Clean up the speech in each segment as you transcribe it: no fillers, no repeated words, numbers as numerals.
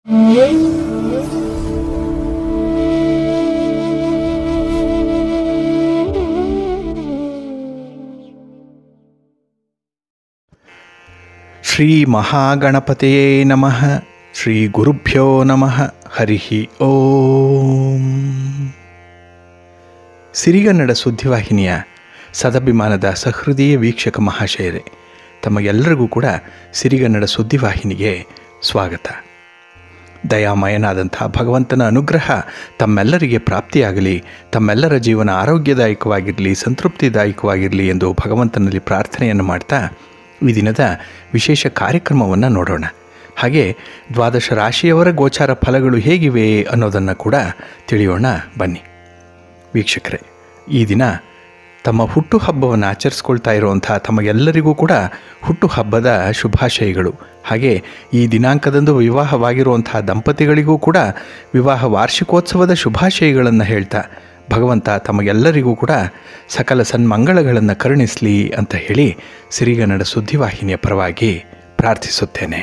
ಶ್ರೀ ಮಹಾಗಣಪತಿಯೇ ನಮಃ. ಶ್ರೀ ಗುರುಭ್ಯೋ ನಮಃ. ಹರಿ ಓಂ. ಸಿರಿಗನ್ನಡ ಸುದ್ದಿವಾಹಿನಿಯ ಸದಭಿಮಾನದ ಸಹೃದಯ ವೀಕ್ಷಕ ಮಹಾಶಯರೇ, ತಮಗೆಲ್ಲರಿಗೂ ಕೂಡ ಸಿರಿಗನ್ನಡ ಸುದ್ದಿವಾಹಿನಿಗೆ ಸ್ವಾಗತ. ದಯಾಮಯನಾದಂಥ ಭಗವಂತನ ಅನುಗ್ರಹ ತಮ್ಮೆಲ್ಲರಿಗೆ ಪ್ರಾಪ್ತಿಯಾಗಲಿ, ತಮ್ಮೆಲ್ಲರ ಜೀವನ ಆರೋಗ್ಯದಾಯಕವಾಗಿರಲಿ, ಸಂತೃಪ್ತಿದಾಯಕವಾಗಿರಲಿ ಎಂದು ಭಗವಂತನಲ್ಲಿ ಪ್ರಾರ್ಥನೆಯನ್ನು ಮಾಡ್ತಾ ಈ ದಿನದ ವಿಶೇಷ ಕಾರ್ಯಕ್ರಮವನ್ನು ನೋಡೋಣ. ಹಾಗೆ ದ್ವಾದಶ ರಾಶಿಯವರ ಗೋಚಾರ ಫಲಗಳು ಹೇಗಿವೆ ಅನ್ನೋದನ್ನು ಕೂಡ ತಿಳಿಯೋಣ ಬನ್ನಿ. ವೀಕ್ಷಕರೇ, ಈ ದಿನ ತಮ್ಮ ಹುಟ್ಟುಹಬ್ಬವನ್ನು ಆಚರಿಸ್ಕೊಳ್ತಾ ಇರುವಂಥ ತಮಗೆಲ್ಲರಿಗೂ ಕೂಡ ಹುಟ್ಟುಹಬ್ಬದ ಶುಭಾಶಯಗಳು. ಹಾಗೆ ಈ ದಿನಾಂಕದಂದು ವಿವಾಹವಾಗಿರುವಂಥ ದಂಪತಿಗಳಿಗೂ ಕೂಡ ವಿವಾಹ ವಾರ್ಷಿಕೋತ್ಸವದ ಶುಭಾಶಯಗಳನ್ನು ಹೇಳ್ತಾ ಭಗವಂತ ತಮಗೆಲ್ಲರಿಗೂ ಕೂಡ ಸಕಲ ಸನ್ಮಂಗಳಗಳನ್ನು ಕರುಣಿಸಲಿ ಅಂತ ಹೇಳಿ ಸಿರಿಗನ್ನಡ ಸುದ್ದಿವಾಹಿನಿಯ ಪರವಾಗಿ ಪ್ರಾರ್ಥಿಸುತ್ತೇನೆ.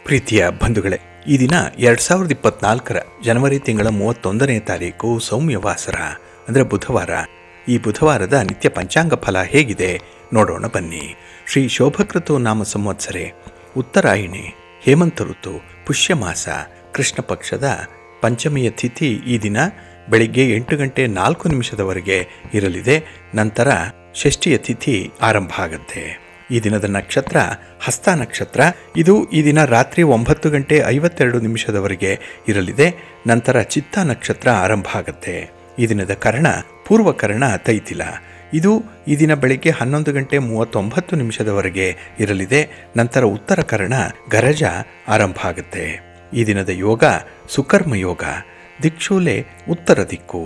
ಪ್ರೀತಿಯ ಬಂಧುಗಳೇ, ಈ ದಿನ 2024 ಜನವರಿ ತಿಂಗಳ 31ನೇ ತಾರೀಕು ಸೌಮ್ಯವಾಸರ ಅಂದರೆ ಬುಧವಾರ. ಈ ಬುಧವಾರದ ನಿತ್ಯ ಪಂಚಾಂಗ ಫಲ ಹೇಗಿದೆ ನೋಡೋಣ ಬನ್ನಿ. ಶ್ರೀ ಶೋಭಕೃತು ನಾಮ ಸಂವತ್ಸರೆ, ಉತ್ತರಾಯಣಿ, ಹೇಮಂತ ಋತು, ಪುಷ್ಯಮಾಸ, ಕೃಷ್ಣ ಪಕ್ಷದ ಪಂಚಮಿಯ ತಿಥಿ ಈ ದಿನ ಬೆಳಿಗ್ಗೆ 8:04 ಇರಲಿದೆ. ನಂತರ ಷಷ್ಠಿಯ ತಿಥಿ ಆರಂಭ ಆಗುತ್ತೆ. ಈ ದಿನದ ನಕ್ಷತ್ರ ಹಸ್ತ ನಕ್ಷತ್ರ. ಇದು ಈ ದಿನ ರಾತ್ರಿ 9:52 ಇರಲಿದೆ. ನಂತರ ಚಿತ್ತ ನಕ್ಷತ್ರ ಆರಂಭ ಆಗುತ್ತೆ. ಈ ದಿನದ ಕರ್ಣ ಪೂರ್ವಕರ್ಣ ತೈತಿಲ. ಇದು ಈ ದಿನ ಬೆಳಿಗ್ಗೆ 11:39 ಇರಲಿದೆ. ನಂತರ ಉತ್ತರ ಕರ್ಣ ಗರಜ ಆರಂಭ ಆಗುತ್ತೆ. ಈ ದಿನದ ಯೋಗ ಸುಕರ್ಮ ಯೋಗ. ದಿಕ್ಷೂಲೆ ಉತ್ತರ ದಿಕ್ಕು.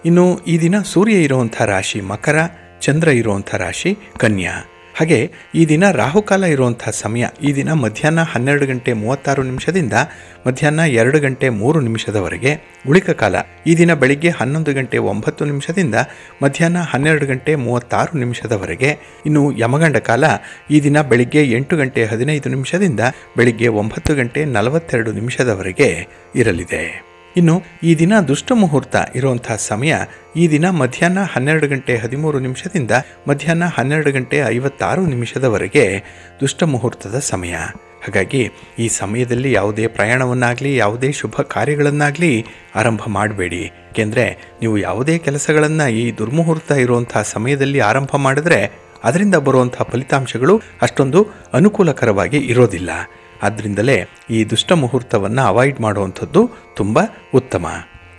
ಇನ್ನು ಈ ದಿನ ಸೂರ್ಯ ಇರುವಂಥ ರಾಶಿ ಮಕರ, ಚಂದ್ರ ಇರುವಂಥ ರಾಶಿ ಕನ್ಯಾ. ಹಾಗೆ ಈ ದಿನ ರಾಹುಕಾಲ ಇರುವಂಥ ಸಮಯ ಈ ದಿನ ಮಧ್ಯಾಹ್ನ 12:36 ಮಧ್ಯಾಹ್ನ 2:03 ಉಳಿಕ ಕಾಲ ಈ ದಿನ ಬೆಳಿಗ್ಗೆ 11:09 ಮಧ್ಯಾಹ್ನ 12:36 ಇನ್ನು ಯಮಗಂಡ ಕಾಲ ಈ ದಿನ ಬೆಳಿಗ್ಗೆ 8:15 ಬೆಳಿಗ್ಗೆ 9:42 ಇರಲಿದೆ. ಇನ್ನು ಈ ದಿನ ದುಷ್ಟ ಮುಹೂರ್ತ ಇರುವಂಥ ಸಮಯ ಈ ದಿನ ಮಧ್ಯಾಹ್ನ 12:13 ಮಧ್ಯಾಹ್ನ 12:56 ದುಷ್ಟ ಮುಹೂರ್ತದ ಸಮಯ. ಹಾಗಾಗಿ ಈ ಸಮಯದಲ್ಲಿ ಯಾವುದೇ ಪ್ರಯಾಣವನ್ನಾಗಲಿ ಯಾವುದೇ ಶುಭ ಕಾರ್ಯಗಳನ್ನಾಗಲಿ ಆರಂಭ ಮಾಡಬೇಡಿ. ಏಕೆಂದರೆ ನೀವು ಯಾವುದೇ ಕೆಲಸಗಳನ್ನು ಈ ದುರ್ಮುಹೂರ್ತ ಇರುವಂಥ ಸಮಯದಲ್ಲಿ ಆರಂಭ ಮಾಡಿದ್ರೆ ಅದರಿಂದ ಬರುವಂಥ ಫಲಿತಾಂಶಗಳು ಅಷ್ಟೊಂದು ಅನುಕೂಲಕರವಾಗಿ ಇರೋದಿಲ್ಲ. ಆದ್ದರಿಂದಲೇ ಈ ದುಷ್ಟ ಮುಹೂರ್ತವನ್ನು ಅವಾಯ್ಡ್ ಮಾಡುವಂಥದ್ದು ತುಂಬ ಉತ್ತಮ.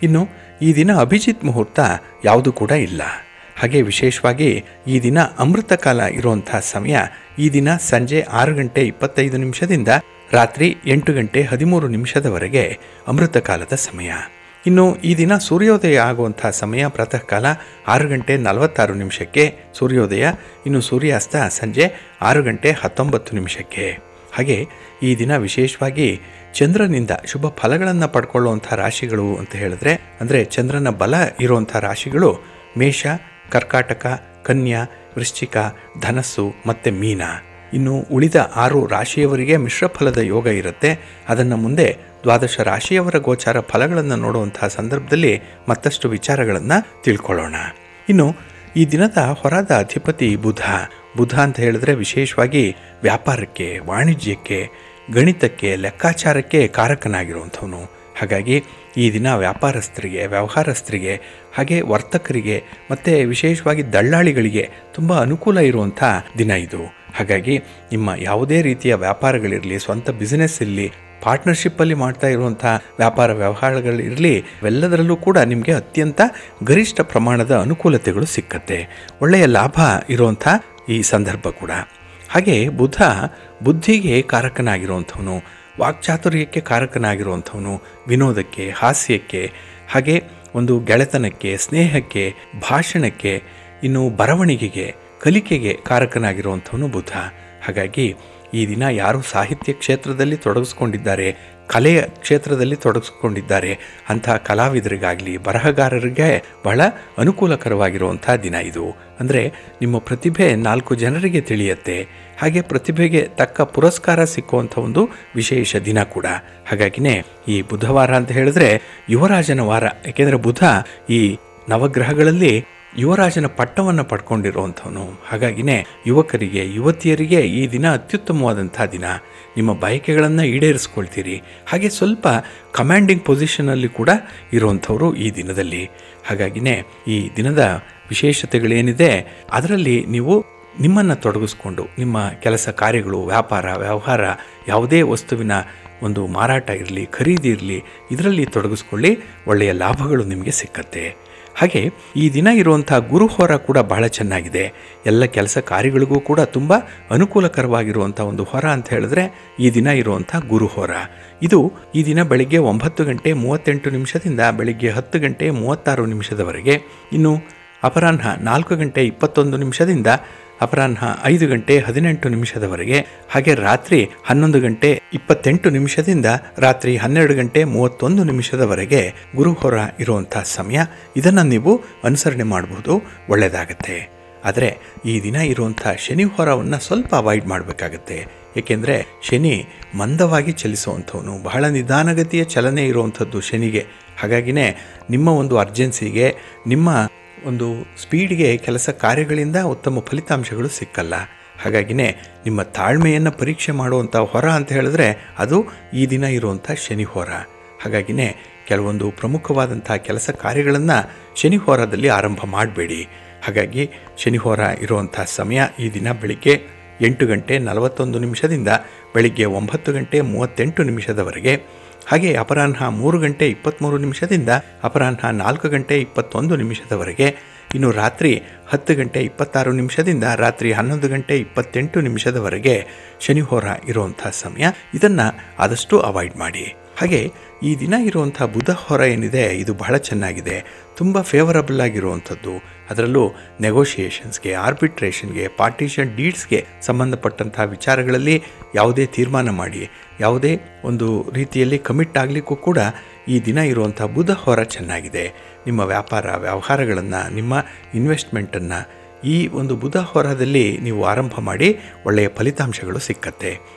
ಇನ್ನು ಈ ದಿನ ಅಭಿಜಿತ್ ಮುಹೂರ್ತ ಯಾವುದು ಕೂಡ ಇಲ್ಲ. ಹಾಗೆ ವಿಶೇಷವಾಗಿ ಈ ದಿನ ಅಮೃತ ಕಾಲ ಇರುವಂಥ ಸಮಯ ಈ ದಿನ ಸಂಜೆ 6:25 ರಾತ್ರಿ 8:13 ಅಮೃತ ಕಾಲದ ಸಮಯ. ಇನ್ನು ಈ ದಿನ ಸೂರ್ಯೋದಯ ಆಗುವಂಥ ಸಮಯ ಪ್ರಾತಃ ಕಾಲ 6:46 ಸೂರ್ಯೋದಯ. ಇನ್ನು ಸೂರ್ಯಾಸ್ತ ಸಂಜೆ 6:19. ಹಾಗೆ ಈ ದಿನ ವಿಶೇಷವಾಗಿ ಚಂದ್ರನಿಂದ ಶುಭ ಫಲಗಳನ್ನು ಪಡ್ಕೊಳ್ಳುವಂಥ ರಾಶಿಗಳು ಅಂತ ಹೇಳಿದ್ರೆ ಅಂದರೆ ಚಂದ್ರನ ಬಲ ಇರುವಂಥ ರಾಶಿಗಳು ಮೇಷ, ಕರ್ಕಾಟಕ, ಕನ್ಯಾ, ವೃಶ್ಚಿಕ, ಧನಸ್ಸು ಮತ್ತು ಮೀನ. ಇನ್ನು ಉಳಿದ 6 ರಾಶಿಯವರಿಗೆ ಮಿಶ್ರ ಫಲದ ಯೋಗ ಇರುತ್ತೆ. ಅದನ್ನು ಮುಂದೆ ದ್ವಾದಶ ರಾಶಿಯವರ ಗೋಚಾರ ಫಲಗಳನ್ನು ನೋಡುವಂಥ ಸಂದರ್ಭದಲ್ಲಿ ಮತ್ತಷ್ಟು ವಿಚಾರಗಳನ್ನು ತಿಳ್ಕೊಳ್ಳೋಣ. ಇನ್ನು ಈ ದಿನದ ಹೊರದ ಅಧಿಪತಿ ಬುಧ. ಬುಧ ಅಂತ ಹೇಳಿದ್ರೆ ವಿಶೇಷವಾಗಿ ವ್ಯಾಪಾರಕ್ಕೆ, ವಾಣಿಜ್ಯಕ್ಕೆ, ಗಣಿತಕ್ಕೆ, ಲೆಕ್ಕಾಚಾರಕ್ಕೆ ಕಾರಕನಾಗಿರುವಂಥವನು. ಹಾಗಾಗಿ ಈ ದಿನ ವ್ಯಾಪಾರಸ್ಥರಿಗೆ, ವ್ಯವಹಾರಸ್ಥರಿಗೆ, ಹಾಗೆ ವರ್ತಕರಿಗೆ ಮತ್ತು ವಿಶೇಷವಾಗಿ ದಳ್ಳಾಳಿಗಳಿಗೆ ತುಂಬ ಅನುಕೂಲ ಇರುವಂಥ ದಿನ ಇದು. ಹಾಗಾಗಿ ನಿಮ್ಮ ಯಾವುದೇ ರೀತಿಯ ವ್ಯಾಪಾರಗಳಿರಲಿ, ಸ್ವಂತ ಬಿಸಿನೆಸ್ ಇರಲಿ, ಪಾರ್ಟ್ನರ್ಶಿಪ್ಪಲ್ಲಿ ಮಾಡ್ತಾ ಇರುವಂಥ ವ್ಯಾಪಾರ ವ್ಯವಹಾರಗಳಿರಲಿ, ಇವೆಲ್ಲದರಲ್ಲೂ ಕೂಡ ನಿಮಗೆ ಅತ್ಯಂತ ಗರಿಷ್ಠ ಪ್ರಮಾಣದ ಅನುಕೂಲತೆಗಳು ಸಿಕ್ಕತ್ತೆ. ಒಳ್ಳೆಯ ಲಾಭ ಇರುವಂಥ ಈ ಸಂದರ್ಭ ಕೂಡ. ಹಾಗೆ ಬುಧ ಬುದ್ಧಿಗೆ ಕಾರಕನಾಗಿರುವಂಥವನು, ವಾಕ್ಚಾತುರ್ಯಕ್ಕೆ ಕಾರಕನಾಗಿರುವಂಥವನು, ವಿನೋದಕ್ಕೆ, ಹಾಸ್ಯಕ್ಕೆ, ಹಾಗೆ ಒಂದು ಗೆಳೆತನಕ್ಕೆ, ಸ್ನೇಹಕ್ಕೆ, ಭಾಷಣಕ್ಕೆ, ಇನ್ನು ಬರವಣಿಗೆಗೆ, ಕಲಿಕೆಗೆ ಕಾರಕನಾಗಿರುವಂಥವನು ಬುಧ. ಹಾಗಾಗಿ ಈ ದಿನ ಯಾರು ಸಾಹಿತ್ಯ ಕ್ಷೇತ್ರದಲ್ಲಿ ತೊಡಗಿಸ್ಕೊಂಡಿದ್ದಾರೆ, ಕಲೆಯ ಕ್ಷೇತ್ರದಲ್ಲಿ ತೊಡಗಿಸ್ಕೊಂಡಿದ್ದಾರೆ ಅಂಥ ಕಲಾವಿದರಿಗಾಗಲಿ ಬರಹಗಾರರಿಗೆ ಬಹಳ ಅನುಕೂಲಕರವಾಗಿರುವಂಥ ದಿನ ಇದು. ಅಂದರೆ ನಿಮ್ಮ ಪ್ರತಿಭೆ 4 ಜನರಿಗೆ ತಿಳಿಯುತ್ತೆ, ಹಾಗೆ ಪ್ರತಿಭೆಗೆ ತಕ್ಕ ಪುರಸ್ಕಾರ ಸಿಕ್ಕುವಂಥ ಒಂದು ವಿಶೇಷ ದಿನ ಕೂಡ. ಹಾಗಾಗಿನೇ ಈ ಬುಧವಾರ ಅಂತ ಹೇಳಿದ್ರೆ ಯುವರಾಜನ ವಾರ. ಏಕೆಂದರೆ ಬುಧ ಈ ನವಗ್ರಹಗಳಲ್ಲಿ ಯುವರಾಜನ ಪಟ್ಟವನ್ನು ಪಡ್ಕೊಂಡಿರುವಂಥವನು. ಹಾಗಾಗಿನೇ ಯುವಕರಿಗೆ, ಯುವತಿಯರಿಗೆ ಈ ದಿನ ಅತ್ಯುತ್ತಮವಾದಂಥ ದಿನ. ನಿಮ್ಮ ಬಯಕೆಗಳನ್ನು ಈಡೇರಿಸ್ಕೊಳ್ತೀರಿ. ಹಾಗೆ ಸ್ವಲ್ಪ ಕಮಾಂಡಿಂಗ್ ಪೊಸಿಷನಲ್ಲಿ ಕೂಡ ಇರುವಂಥವರು ಈ ದಿನದಲ್ಲಿ. ಹಾಗಾಗಿನೇ ಈ ದಿನದ ವಿಶೇಷತೆಗಳೇನಿದೆ ಅದರಲ್ಲಿ ನೀವು ನಿಮ್ಮನ್ನು ತೊಡಗಿಸ್ಕೊಂಡು ನಿಮ್ಮ ಕೆಲಸ ಕಾರ್ಯಗಳು, ವ್ಯಾಪಾರ, ವ್ಯವಹಾರ, ಯಾವುದೇ ವಸ್ತುವಿನ ಒಂದು ಮಾರಾಟ ಇರಲಿ, ಖರೀದಿ ಇರಲಿ, ಇದರಲ್ಲಿ ತೊಡಗಿಸ್ಕೊಳ್ಳಿ. ಒಳ್ಳೆಯ ಲಾಭಗಳು ನಿಮಗೆ ಸಿಕ್ಕತ್ತೆ. ಹಾಗೆ ಈ ದಿನ ಇರುವಂಥ ಗುರುಹೋರ ಕೂಡ ಬಹಳ ಚೆನ್ನಾಗಿದೆ. ಎಲ್ಲ ಕೆಲಸ ಕಾರ್ಯಗಳಿಗೂ ಕೂಡ ತುಂಬ ಅನುಕೂಲಕರವಾಗಿರುವಂಥ ಒಂದು ಹೊರ ಅಂತ ಹೇಳಿದ್ರೆ ಈ ದಿನ ಇರುವಂಥ ಗುರುಹೋರ. ಇದು ಈ ದಿನ ಬೆಳಿಗ್ಗೆ 9:38 ಬೆಳಿಗ್ಗೆ 10:36 ಇನ್ನು ಅಪರಾಹ್ನ 4:21 ಅಪರಾಹ್ನ 5:18 ಹಾಗೆ ರಾತ್ರಿ 11:28 ರಾತ್ರಿ 12:31 ಗುರುಹೋರ ಇರುವಂಥ ಸಮಯ. ಇದನ್ನು ನೀವು ಅನುಸರಣೆ ಮಾಡಬಹುದು, ಒಳ್ಳೆಯದಾಗತ್ತೆ. ಆದರೆ ಈ ದಿನ ಇರುವಂಥ ಶನಿ ಹೊರವನ್ನು ಸ್ವಲ್ಪ ಅವಾಯ್ಡ್ ಮಾಡಬೇಕಾಗತ್ತೆ. ಏಕೆಂದರೆ ಶನಿ ಮಂದವಾಗಿ ಚಲಿಸುವಂಥವನು, ಬಹಳ ನಿಧಾನಗತಿಯ ಚಲನೆ ಇರುವಂಥದ್ದು ಶನಿಗೆ. ಹಾಗಾಗಿನೇ ನಿಮ್ಮ ಒಂದು ಅರ್ಜೆನ್ಸಿಗೆ, ನಿಮ್ಮ ಒಂದು ಸ್ಪೀಡ್ಗೆ ಕೆಲಸ ಕಾರ್ಯಗಳಿಂದ ಉತ್ತಮ ಫಲಿತಾಂಶಗಳು ಸಿಕ್ಕಲ್ಲ. ಹಾಗಾಗಿನೇ ನಿಮ್ಮ ತಾಳ್ಮೆಯನ್ನು ಪರೀಕ್ಷೆ ಮಾಡುವಂಥ ಹೊರ ಅಂತ ಹೇಳಿದ್ರೆ ಅದು ಈ ದಿನ ಇರುವಂಥ ಶನಿ ಹೊರ. ಹಾಗಾಗಿನೇ ಕೆಲವೊಂದು ಪ್ರಮುಖವಾದಂಥ ಕೆಲಸ ಕಾರ್ಯಗಳನ್ನು ಶನಿ ಹೊರದಲ್ಲಿ ಆರಂಭ ಮಾಡಬೇಡಿ. ಹಾಗಾಗಿ ಶನಿ ಹೊರ ಇರುವಂಥ ಸಮಯ ಈ ದಿನ ಬೆಳಿಗ್ಗೆ 8:41 ಬೆಳಿಗ್ಗೆ 9:38 ಹಾಗೆ ಅಪರಾಹ್ನ 3:23 ಅಪರಾಹ್ನ 4:21 ಇನ್ನು ರಾತ್ರಿ 10:26 ರಾತ್ರಿ 11:28 ಶನಿ ಹೋರ ಇರುವಂಥ ಸಮಯ. ಇದನ್ನು ಆದಷ್ಟು ಅವಾಯ್ಡ್ ಮಾಡಿ. ಹಾಗೆ ಈ ದಿನ ಇರುವಂಥ ಬುಧ ಹೊರ ಏನಿದೆ ಇದು ಬಹಳ ಚೆನ್ನಾಗಿದೆ, ತುಂಬ ಫೇವರಬಲ್ ಆಗಿರುವಂಥದ್ದು. ಅದರಲ್ಲೂ ನೆಗೋಷಿಯೇಷನ್ಸ್ಗೆ, ಆರ್ಬಿಟ್ರೇಷನ್ಗೆ, ಪಾರ್ಟಿಷನ್ ಡೀಡ್ಸ್ಗೆ ಸಂಬಂಧಪಟ್ಟಂಥ ವಿಚಾರಗಳಲ್ಲಿ ಯಾವುದೇ ತೀರ್ಮಾನ ಮಾಡಿ, ಯಾವುದೇ ಒಂದು ರೀತಿಯಲ್ಲಿ ಕಮಿಟ್ ಆಗಲಿಕ್ಕೂ ಕೂಡ ಈ ದಿನ ಇರುವಂಥ ಬುಧ ಹೊರ ಚೆನ್ನಾಗಿದೆ. ನಿಮ್ಮ ವ್ಯಾಪಾರ ವ್ಯವಹಾರಗಳನ್ನು, ನಿಮ್ಮ ಇನ್ವೆಸ್ಟ್ಮೆಂಟನ್ನು ಈ ಒಂದು ಬುಧ ಹೊರದಲ್ಲಿ ನೀವು ಆರಂಭ ಮಾಡಿ ಒಳ್ಳೆಯ ಫಲಿತಾಂಶಗಳು ಸಿಕ್ಕತ್ತೆ.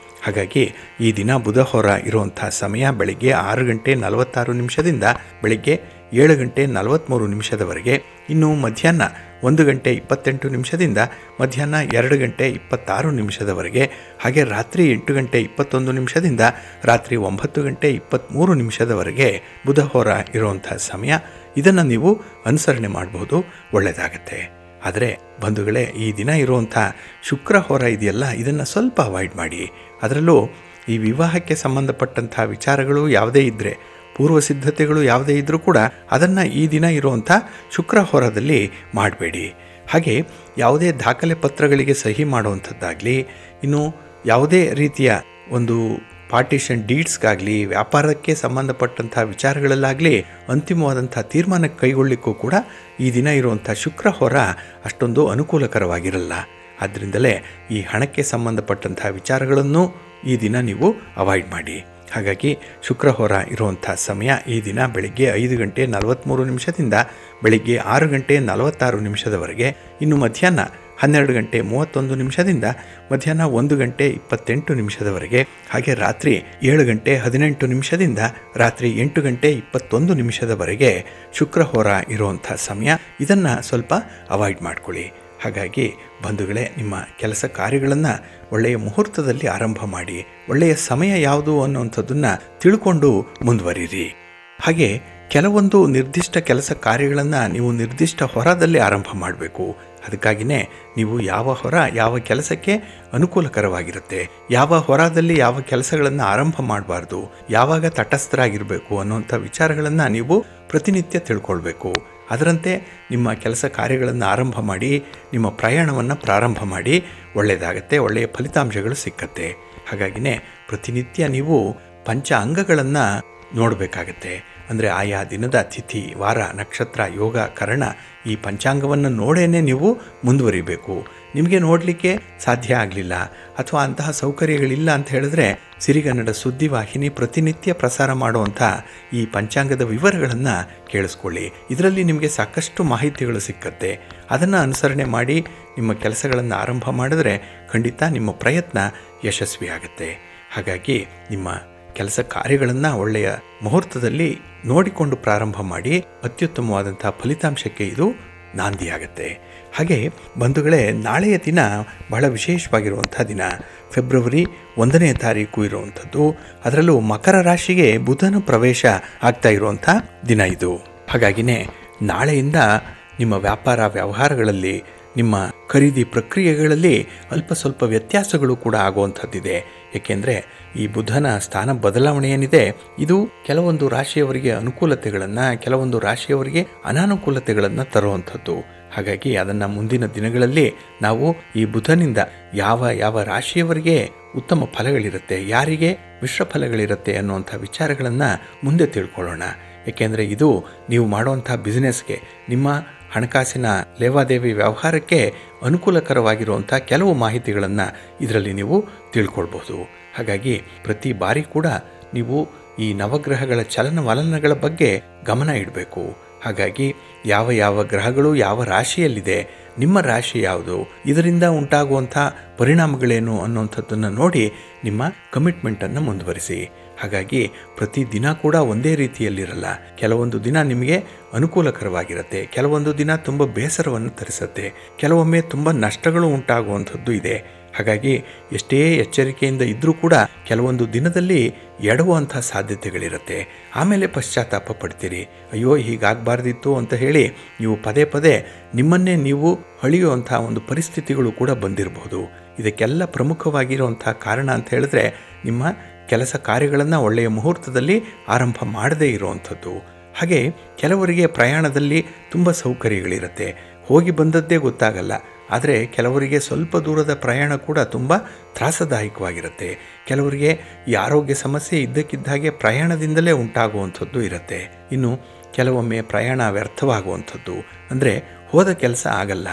ಹಾಗಾಗಿ ಈ ದಿನ ಬುಧ ಹೊರ ಇರುವಂಥ ಸಮಯ ಬೆಳಿಗ್ಗೆ 6:46 ಬೆಳಿಗ್ಗೆ 7:43 ಇನ್ನು ಮಧ್ಯಾಹ್ನ 1:28 ಮಧ್ಯಾಹ್ನ 2:26 ಹಾಗೆ ರಾತ್ರಿ 8:21 ರಾತ್ರಿ 9:23 ಬುಧ ಹೊರ ಇರುವಂಥ ಸಮಯ. ಇದನ್ನು ನೀವು ಅನುಸರಣೆ ಮಾಡಬಹುದು, ಒಳ್ಳೆಯದಾಗತ್ತೆ. ಆದರೆ ಬಂಧುಗಳೇ, ಈ ದಿನ ಇರುವಂಥ ಶುಕ್ರ ಹೊರ ಇದೆಯಲ್ಲ, ಇದನ್ನು ಸ್ವಲ್ಪ ಅವಾಯ್ಡ್ ಮಾಡಿ. ಅದರಲ್ಲೂ ಈ ವಿವಾಹಕ್ಕೆ ಸಂಬಂಧಪಟ್ಟಂಥ ವಿಚಾರಗಳು ಯಾವುದೇ ಇದ್ದರೆ, ಪೂರ್ವ ಸಿದ್ಧತೆಗಳು ಯಾವುದೇ ಇದ್ದರೂ ಕೂಡ ಅದನ್ನು ಈ ದಿನ ಇರುವಂಥ ಶುಕ್ರ ಹೊರದಲ್ಲಿ ಮಾಡಬೇಡಿ. ಹಾಗೆ ಯಾವುದೇ ದಾಖಲೆ ಪತ್ರಗಳಿಗೆ ಸಹಿ ಮಾಡುವಂಥದ್ದಾಗಲಿ, ಇನ್ನು ಯಾವುದೇ ರೀತಿಯ ಒಂದು ಪಾರ್ಟಿಷನ್ ಡೀಡ್ಸ್ಗಾಗಲಿ, ವ್ಯಾಪಾರಕ್ಕೆ ಸಂಬಂಧಪಟ್ಟಂಥ ವಿಚಾರಗಳಲ್ಲಾಗಲಿ ಅಂತಿಮವಾದಂಥ ತೀರ್ಮಾನ ಕೈಗೊಳ್ಳಲಿಕ್ಕೂ ಕೂಡ ಈ ದಿನ ಇರುವಂಥ ಶುಕ್ರ ಹೊರ ಅಷ್ಟೊಂದು ಅನುಕೂಲಕರವಾಗಿರಲ್ಲ. ಆದ್ದರಿಂದಲೇ ಈ ಹಣಕ್ಕೆ ಸಂಬಂಧಪಟ್ಟಂಥ ವಿಚಾರಗಳನ್ನು ಈ ದಿನ ನೀವು ಅವಾಯ್ಡ್ ಮಾಡಿ. ಹಾಗಾಗಿ ಶುಕ್ರ ಹೊರ ಇರುವಂಥ ಸಮಯ ಈ ದಿನ ಬೆಳಿಗ್ಗೆ 5:43 ಬೆಳಿಗ್ಗೆ 6:46 ಇನ್ನು ಮಧ್ಯಾಹ್ನ 12:31 ಮಧ್ಯಾಹ್ನ 1:28 ಹಾಗೆ ರಾತ್ರಿ 7:18 ರಾತ್ರಿ 8:21 ಶುಕ್ರ ಹೊರ ಇರುವಂಥ ಸಮಯ. ಇದನ್ನು ಸ್ವಲ್ಪ ಅವಾಯ್ಡ್ ಮಾಡ್ಕೊಳ್ಳಿ. ಹಾಗಾಗಿ ಬಂಧುಗಳೇ, ನಿಮ್ಮ ಕೆಲಸ ಕಾರ್ಯಗಳನ್ನು ಒಳ್ಳೆಯ ಮುಹೂರ್ತದಲ್ಲಿ ಆರಂಭ ಮಾಡಿ, ಒಳ್ಳೆಯ ಸಮಯ ಯಾವುದು ಅನ್ನುವಂಥದ್ದನ್ನು ತಿಳ್ಕೊಂಡು ಮುಂದುವರಿರಿ. ಹಾಗೆ ಕೆಲವೊಂದು ನಿರ್ದಿಷ್ಟ ಕೆಲಸ ಕಾರ್ಯಗಳನ್ನು ನೀವು ನಿರ್ದಿಷ್ಟ ಹೊರದಲ್ಲಿ ಆರಂಭ ಮಾಡಬೇಕು. ಅದಕ್ಕಾಗಿಯೇ ನೀವು ಯಾವ ಹೊರ ಯಾವ ಕೆಲಸಕ್ಕೆ ಅನುಕೂಲಕರವಾಗಿರುತ್ತೆ, ಯಾವ ಹೊರದಲ್ಲಿ ಯಾವ ಕೆಲಸಗಳನ್ನು ಆರಂಭ ಮಾಡಬಾರ್ದು, ಯಾವಾಗ ತಟಸ್ಥರಾಗಿರಬೇಕು ಅನ್ನುವಂಥ ವಿಚಾರಗಳನ್ನು ನೀವು ಪ್ರತಿನಿತ್ಯ ತಿಳ್ಕೊಳ್ಬೇಕು. ಅದರಂತೆ ನಿಮ್ಮ ಕೆಲಸ ಕಾರ್ಯಗಳನ್ನು ಆರಂಭ ಮಾಡಿ, ನಿಮ್ಮ ಪ್ರಯಾಣವನ್ನು ಪ್ರಾರಂಭ ಮಾಡಿ, ಒಳ್ಳೆಯದಾಗತ್ತೆ, ಒಳ್ಳೆಯ ಫಲಿತಾಂಶಗಳು ಸಿಕ್ಕತ್ತೆ. ಹಾಗಾಗಿನೇ ಪ್ರತಿನಿತ್ಯ ನೀವು ಪಂಚ ಅಂಗಗಳನ್ನು ನೋಡಬೇಕಾಗತ್ತೆ. ಅಂದರೆ ಆಯಾ ದಿನದ ತಿಥಿ, ವಾರ, ನಕ್ಷತ್ರ, ಯೋಗ, ಕರಣ ಈ ಪಂಚಾಂಗವನ್ನು ನೋಡೇ ನೀವು ಮುಂದುವರಿಬೇಕು. ನಿಮಗೆ ನೋಡಲಿಕ್ಕೆ ಸಾಧ್ಯ ಆಗಲಿಲ್ಲ ಅಥವಾ ಅಂತಹ ಸೌಕರ್ಯಗಳಿಲ್ಲ ಅಂತ ಹೇಳಿದ್ರೆ ಸಿರಿಗನ್ನಡ ಸುದ್ದಿವಾಹಿನಿ ಪ್ರತಿನಿತ್ಯ ಪ್ರಸಾರ ಮಾಡುವಂಥ ಈ ಪಂಚಾಂಗದ ವಿವರಗಳನ್ನು ಕೇಳಿಸ್ಕೊಳ್ಳಿ. ಇದರಲ್ಲಿ ನಿಮಗೆ ಸಾಕಷ್ಟು ಮಾಹಿತಿಗಳು ಸಿಕ್ಕತ್ತೆ. ಅದನ್ನು ಅನುಸರಣೆ ಮಾಡಿ ನಿಮ್ಮ ಕೆಲಸಗಳನ್ನು ಆರಂಭ ಮಾಡಿದ್ರೆ ಖಂಡಿತ ನಿಮ್ಮ ಪ್ರಯತ್ನ ಯಶಸ್ವಿಯಾಗುತ್ತೆ. ಹಾಗಾಗಿ ನಿಮ್ಮ ಕೆಲಸ ಕಾರ್ಯಗಳನ್ನು ಒಳ್ಳೆಯ ಮುಹೂರ್ತದಲ್ಲಿ ನೋಡಿಕೊಂಡು ಪ್ರಾರಂಭ ಮಾಡಿ ಅತ್ಯುತ್ತಮವಾದಂಥ ಫಲಿತಾಂಶಕ್ಕೆ ಇದು ನಾಂದಿಯಾಗುತ್ತೆ. ಹಾಗೆ ಬಂಧುಗಳೇ, ನಾಳೆಯ ದಿನ ಬಹಳ ವಿಶೇಷವಾಗಿರುವಂಥ ದಿನ. ಫೆಬ್ರವರಿ 1ನೇ ತಾರೀಕು ಇರುವಂಥದ್ದು. ಅದರಲ್ಲೂ ಮಕರ ರಾಶಿಗೆ ಬುಧನ ಪ್ರವೇಶ ಆಗ್ತಾ ಇರುವಂಥ ದಿನ ಇದು. ಹಾಗಾಗಿನೇ ನಾಳೆಯಿಂದ ನಿಮ್ಮ ವ್ಯಾಪಾರ ವ್ಯವಹಾರಗಳಲ್ಲಿ, ನಿಮ್ಮ ಖರೀದಿ ಪ್ರಕ್ರಿಯೆಗಳಲ್ಲಿ ಅಲ್ಪ ಸ್ವಲ್ಪ ವ್ಯತ್ಯಾಸಗಳು ಕೂಡ ಆಗುವಂಥದ್ದಿದೆ. ಏಕೆಂದರೆ ಈ ಬುಧನ ಸ್ಥಾನ ಬದಲಾವಣೆ ಏನಿದೆ ಇದು ಕೆಲವೊಂದು ರಾಶಿಯವರಿಗೆ ಅನುಕೂಲತೆಗಳನ್ನು, ಕೆಲವೊಂದು ರಾಶಿಯವರಿಗೆ ಅನಾನುಕೂಲತೆಗಳನ್ನು ತರುವಂಥದ್ದು. ಹಾಗಾಗಿ ಅದನ್ನು ಮುಂದಿನ ದಿನಗಳಲ್ಲಿ ನಾವು ಈ ಬುಧನಿಂದ ಯಾವ ಯಾವ ರಾಶಿಯವರಿಗೆ ಉತ್ತಮ ಫಲಗಳಿರುತ್ತೆ, ಯಾರಿಗೆ ಮಿಶ್ರ ಫಲಗಳಿರುತ್ತೆ ಅನ್ನುವಂಥ ವಿಚಾರಗಳನ್ನು ಮುಂದೆ ತಿಳ್ಕೊಳ್ಳೋಣ. ಏಕೆಂದರೆ ಇದು ನೀವು ಮಾಡುವಂಥ ಬಿಸ್ನೆಸ್ಗೆ, ನಿಮ್ಮ ಹಣಕಾಸಿನ ಲೇವಾದೇವಿ ವ್ಯವಹಾರಕ್ಕೆ ಅನುಕೂಲಕರವಾಗಿರುವಂಥ ಕೆಲವು ಮಾಹಿತಿಗಳನ್ನು ಇದರಲ್ಲಿ ನೀವು ತಿಳ್ಕೊಳ್ಬೋದು. ಹಾಗಾಗಿ ಪ್ರತಿ ಬಾರಿ ಕೂಡ ನೀವು ಈ ನವಗ್ರಹಗಳ ಚಲನವಲನಗಳ ಬಗ್ಗೆ ಗಮನ ಇಡಬೇಕು. ಹಾಗಾಗಿ ಯಾವ ಯಾವ ಗ್ರಹಗಳು ಯಾವ ರಾಶಿಯಲ್ಲಿದೆ, ನಿಮ್ಮ ರಾಶಿ ಯಾವುದು, ಇದರಿಂದ ಉಂಟಾಗುವಂಥ ಪರಿಣಾಮಗಳೇನು ಅನ್ನುವಂಥದ್ದನ್ನು ನೋಡಿ ನಿಮ್ಮ ಕಮಿಟ್ಮೆಂಟನ್ನು ಮುಂದುವರಿಸಿ. ಹಾಗಾಗಿ ಪ್ರತಿ ದಿನ ಕೂಡ ಒಂದೇ ರೀತಿಯಲ್ಲಿರಲ್ಲ. ಕೆಲವೊಂದು ದಿನ ನಿಮಗೆ ಅನುಕೂಲಕರವಾಗಿರುತ್ತೆ, ಕೆಲವೊಂದು ದಿನ ತುಂಬ ಬೇಸರವನ್ನು ತರಿಸುತ್ತೆ, ಕೆಲವೊಮ್ಮೆ ತುಂಬ ನಷ್ಟಗಳು ಉಂಟಾಗುವಂಥದ್ದು ಇದೆ. ಹಾಗಾಗಿ ಎಷ್ಟೇ ಎಚ್ಚರಿಕೆಯಿಂದ ಇದ್ದರೂ ಕೂಡ ಕೆಲವೊಂದು ದಿನದಲ್ಲಿ ಎಡವುವಂಥ ಸಾಧ್ಯತೆಗಳಿರುತ್ತೆ. ಆಮೇಲೆ ಪಶ್ಚಾತ್ತಾಪ ಪಡ್ತೀರಿ, ಅಯ್ಯೋ ಹೀಗಾಗಬಾರ್ದಿತ್ತು ಅಂತ ಹೇಳಿ ನೀವು ಪದೇ ಪದೇ ನಿಮ್ಮನ್ನೇ ನೀವು ಅಳಿಯುವಂಥ ಒಂದು ಪರಿಸ್ಥಿತಿಗಳು ಕೂಡ ಬಂದಿರಬಹುದು. ಇದಕ್ಕೆಲ್ಲ ಪ್ರಮುಖವಾಗಿರುವಂಥ ಕಾರಣ ಅಂತ ಹೇಳಿದ್ರೆ ನಿಮ್ಮ ಕೆಲಸ ಕಾರ್ಯಗಳನ್ನು ಒಳ್ಳೆಯ ಮುಹೂರ್ತದಲ್ಲಿ ಆರಂಭ ಮಾಡದೇ ಇರುವಂಥದ್ದು. ಹಾಗೆ ಕೆಲವರಿಗೆ ಪ್ರಯಾಣದಲ್ಲಿ ತುಂಬ ಸೌಕರ್ಯಗಳಿರುತ್ತೆ, ಹೋಗಿ ಬಂದದ್ದೇ ಗೊತ್ತಾಗಲ್ಲ. ಆದರೆ ಕೆಲವರಿಗೆ ಸ್ವಲ್ಪ ದೂರದ ಪ್ರಯಾಣ ಕೂಡ ತುಂಬ ತ್ರಾಸದಾಯಕವಾಗಿರುತ್ತೆ. ಕೆಲವರಿಗೆ ಈ ಆರೋಗ್ಯ ಸಮಸ್ಯೆ ಇದ್ದಕ್ಕಿದ್ದಾಗೆ ಪ್ರಯಾಣದಿಂದಲೇ ಉಂಟಾಗುವಂಥದ್ದು ಇರುತ್ತೆ. ಇನ್ನು ಕೆಲವೊಮ್ಮೆ ಪ್ರಯಾಣ ವ್ಯರ್ಥವಾಗುವಂಥದ್ದು, ಅಂದರೆ ಹೋದ ಕೆಲಸ ಆಗಲ್ಲ,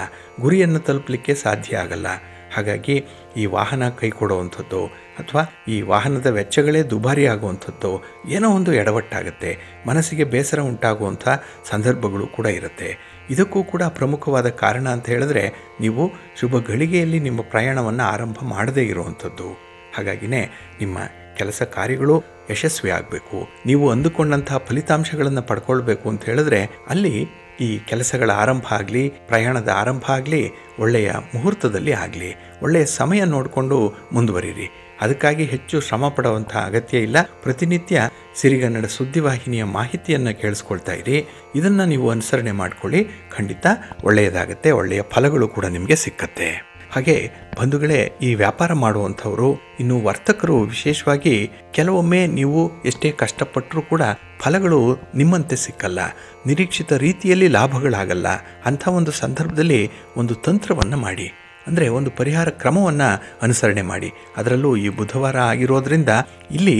ಗುರಿಯನ್ನು ತಲುಪಲಿಕ್ಕೆ ಸಾಧ್ಯ ಆಗಲ್ಲ. ಹಾಗಾಗಿ ಈ ವಾಹನ ಕೈ ಕೊಡುವಂಥದ್ದು ಅಥವಾ ಈ ವಾಹನದ ವೆಚ್ಚಗಳೇ ದುಬಾರಿ ಆಗುವಂಥದ್ದು, ಏನೋ ಒಂದು ಎಡವಟ್ಟಾಗುತ್ತೆ, ಮನಸ್ಸಿಗೆ ಬೇಸರ ಉಂಟಾಗುವಂಥ ಸಂದರ್ಭಗಳು ಕೂಡ ಇರುತ್ತೆ. ಇದಕ್ಕೂ ಕೂಡ ಪ್ರಮುಖವಾದ ಕಾರಣ ಅಂತ ಹೇಳಿದ್ರೆ ನೀವು ಶುಭ ಗಳಿಗೆಯಲ್ಲಿ ನಿಮ್ಮ ಪ್ರಯಾಣವನ್ನು ಆರಂಭ ಮಾಡದೇ ಇರುವಂಥದ್ದು. ಹಾಗಾಗಿನೇ ನಿಮ್ಮ ಕೆಲಸ ಕಾರ್ಯಗಳು ಯಶಸ್ವಿ ಆಗಬೇಕು, ನೀವು ಅಂದುಕೊಂಡಂತಹ ಫಲಿತಾಂಶಗಳನ್ನು ಪಡ್ಕೊಳ್ಬೇಕು ಅಂತ ಹೇಳಿದ್ರೆ ಅಲ್ಲಿ ಈ ಕೆಲಸಗಳ ಆರಂಭ ಆಗಲಿ, ಪ್ರಯಾಣದ ಆರಂಭ ಆಗಲಿ ಒಳ್ಳೆಯ ಮುಹೂರ್ತದಲ್ಲಿ ಆಗಲಿ, ಒಳ್ಳೆಯ ಸಮಯ ನೋಡಿಕೊಂಡು ಮುಂದುವರಿರಿ. ಅದಕ್ಕಾಗಿ ಹೆಚ್ಚು ಶ್ರಮ ಪಡುವಂಥ ಅಗತ್ಯ ಇಲ್ಲ. ಪ್ರತಿನಿತ್ಯ ಸಿರಿಗನ್ನಡ ಸುದ್ದಿವಾಹಿನಿಯ ಮಾಹಿತಿಯನ್ನು ಕೇಳಿಸ್ಕೊಳ್ತಾ ಇರಿ. ಇದನ್ನು ನೀವು ಅನುಸರಣೆ ಮಾಡಿಕೊಳ್ಳಿ, ಖಂಡಿತ ಒಳ್ಳೆಯದಾಗುತ್ತೆ, ಒಳ್ಳೆಯ ಫಲಗಳು ಕೂಡ ನಿಮಗೆ ಸಿಕ್ಕತ್ತೆ. ಹಾಗೆ ಬಂಧುಗಳೇ, ಈ ವ್ಯಾಪಾರ ಮಾಡುವಂಥವರು, ಇನ್ನು ವರ್ತಕರು ವಿಶೇಷವಾಗಿ ಕೆಲವೊಮ್ಮೆ ನೀವು ಎಷ್ಟೇ ಕಷ್ಟಪಟ್ಟರೂ ಕೂಡ ಫಲಗಳು ನಿಮ್ಮಂತೆ ಸಿಕ್ಕಲ್ಲ, ನಿರೀಕ್ಷಿತ ರೀತಿಯಲ್ಲಿ ಲಾಭಗಳಾಗಲ್ಲ. ಅಂಥ ಒಂದು ಸಂದರ್ಭದಲ್ಲಿ ಒಂದು ತಂತ್ರವನ್ನು ಮಾಡಿ, ಅಂದರೆ ಒಂದು ಪರಿಹಾರ ಕ್ರಮವನ್ನು ಅನುಸರಣೆ ಮಾಡಿ. ಅದರಲ್ಲೂ ಈ ಬುಧವಾರ ಆಗಿರೋದ್ರಿಂದ ಇಲ್ಲಿ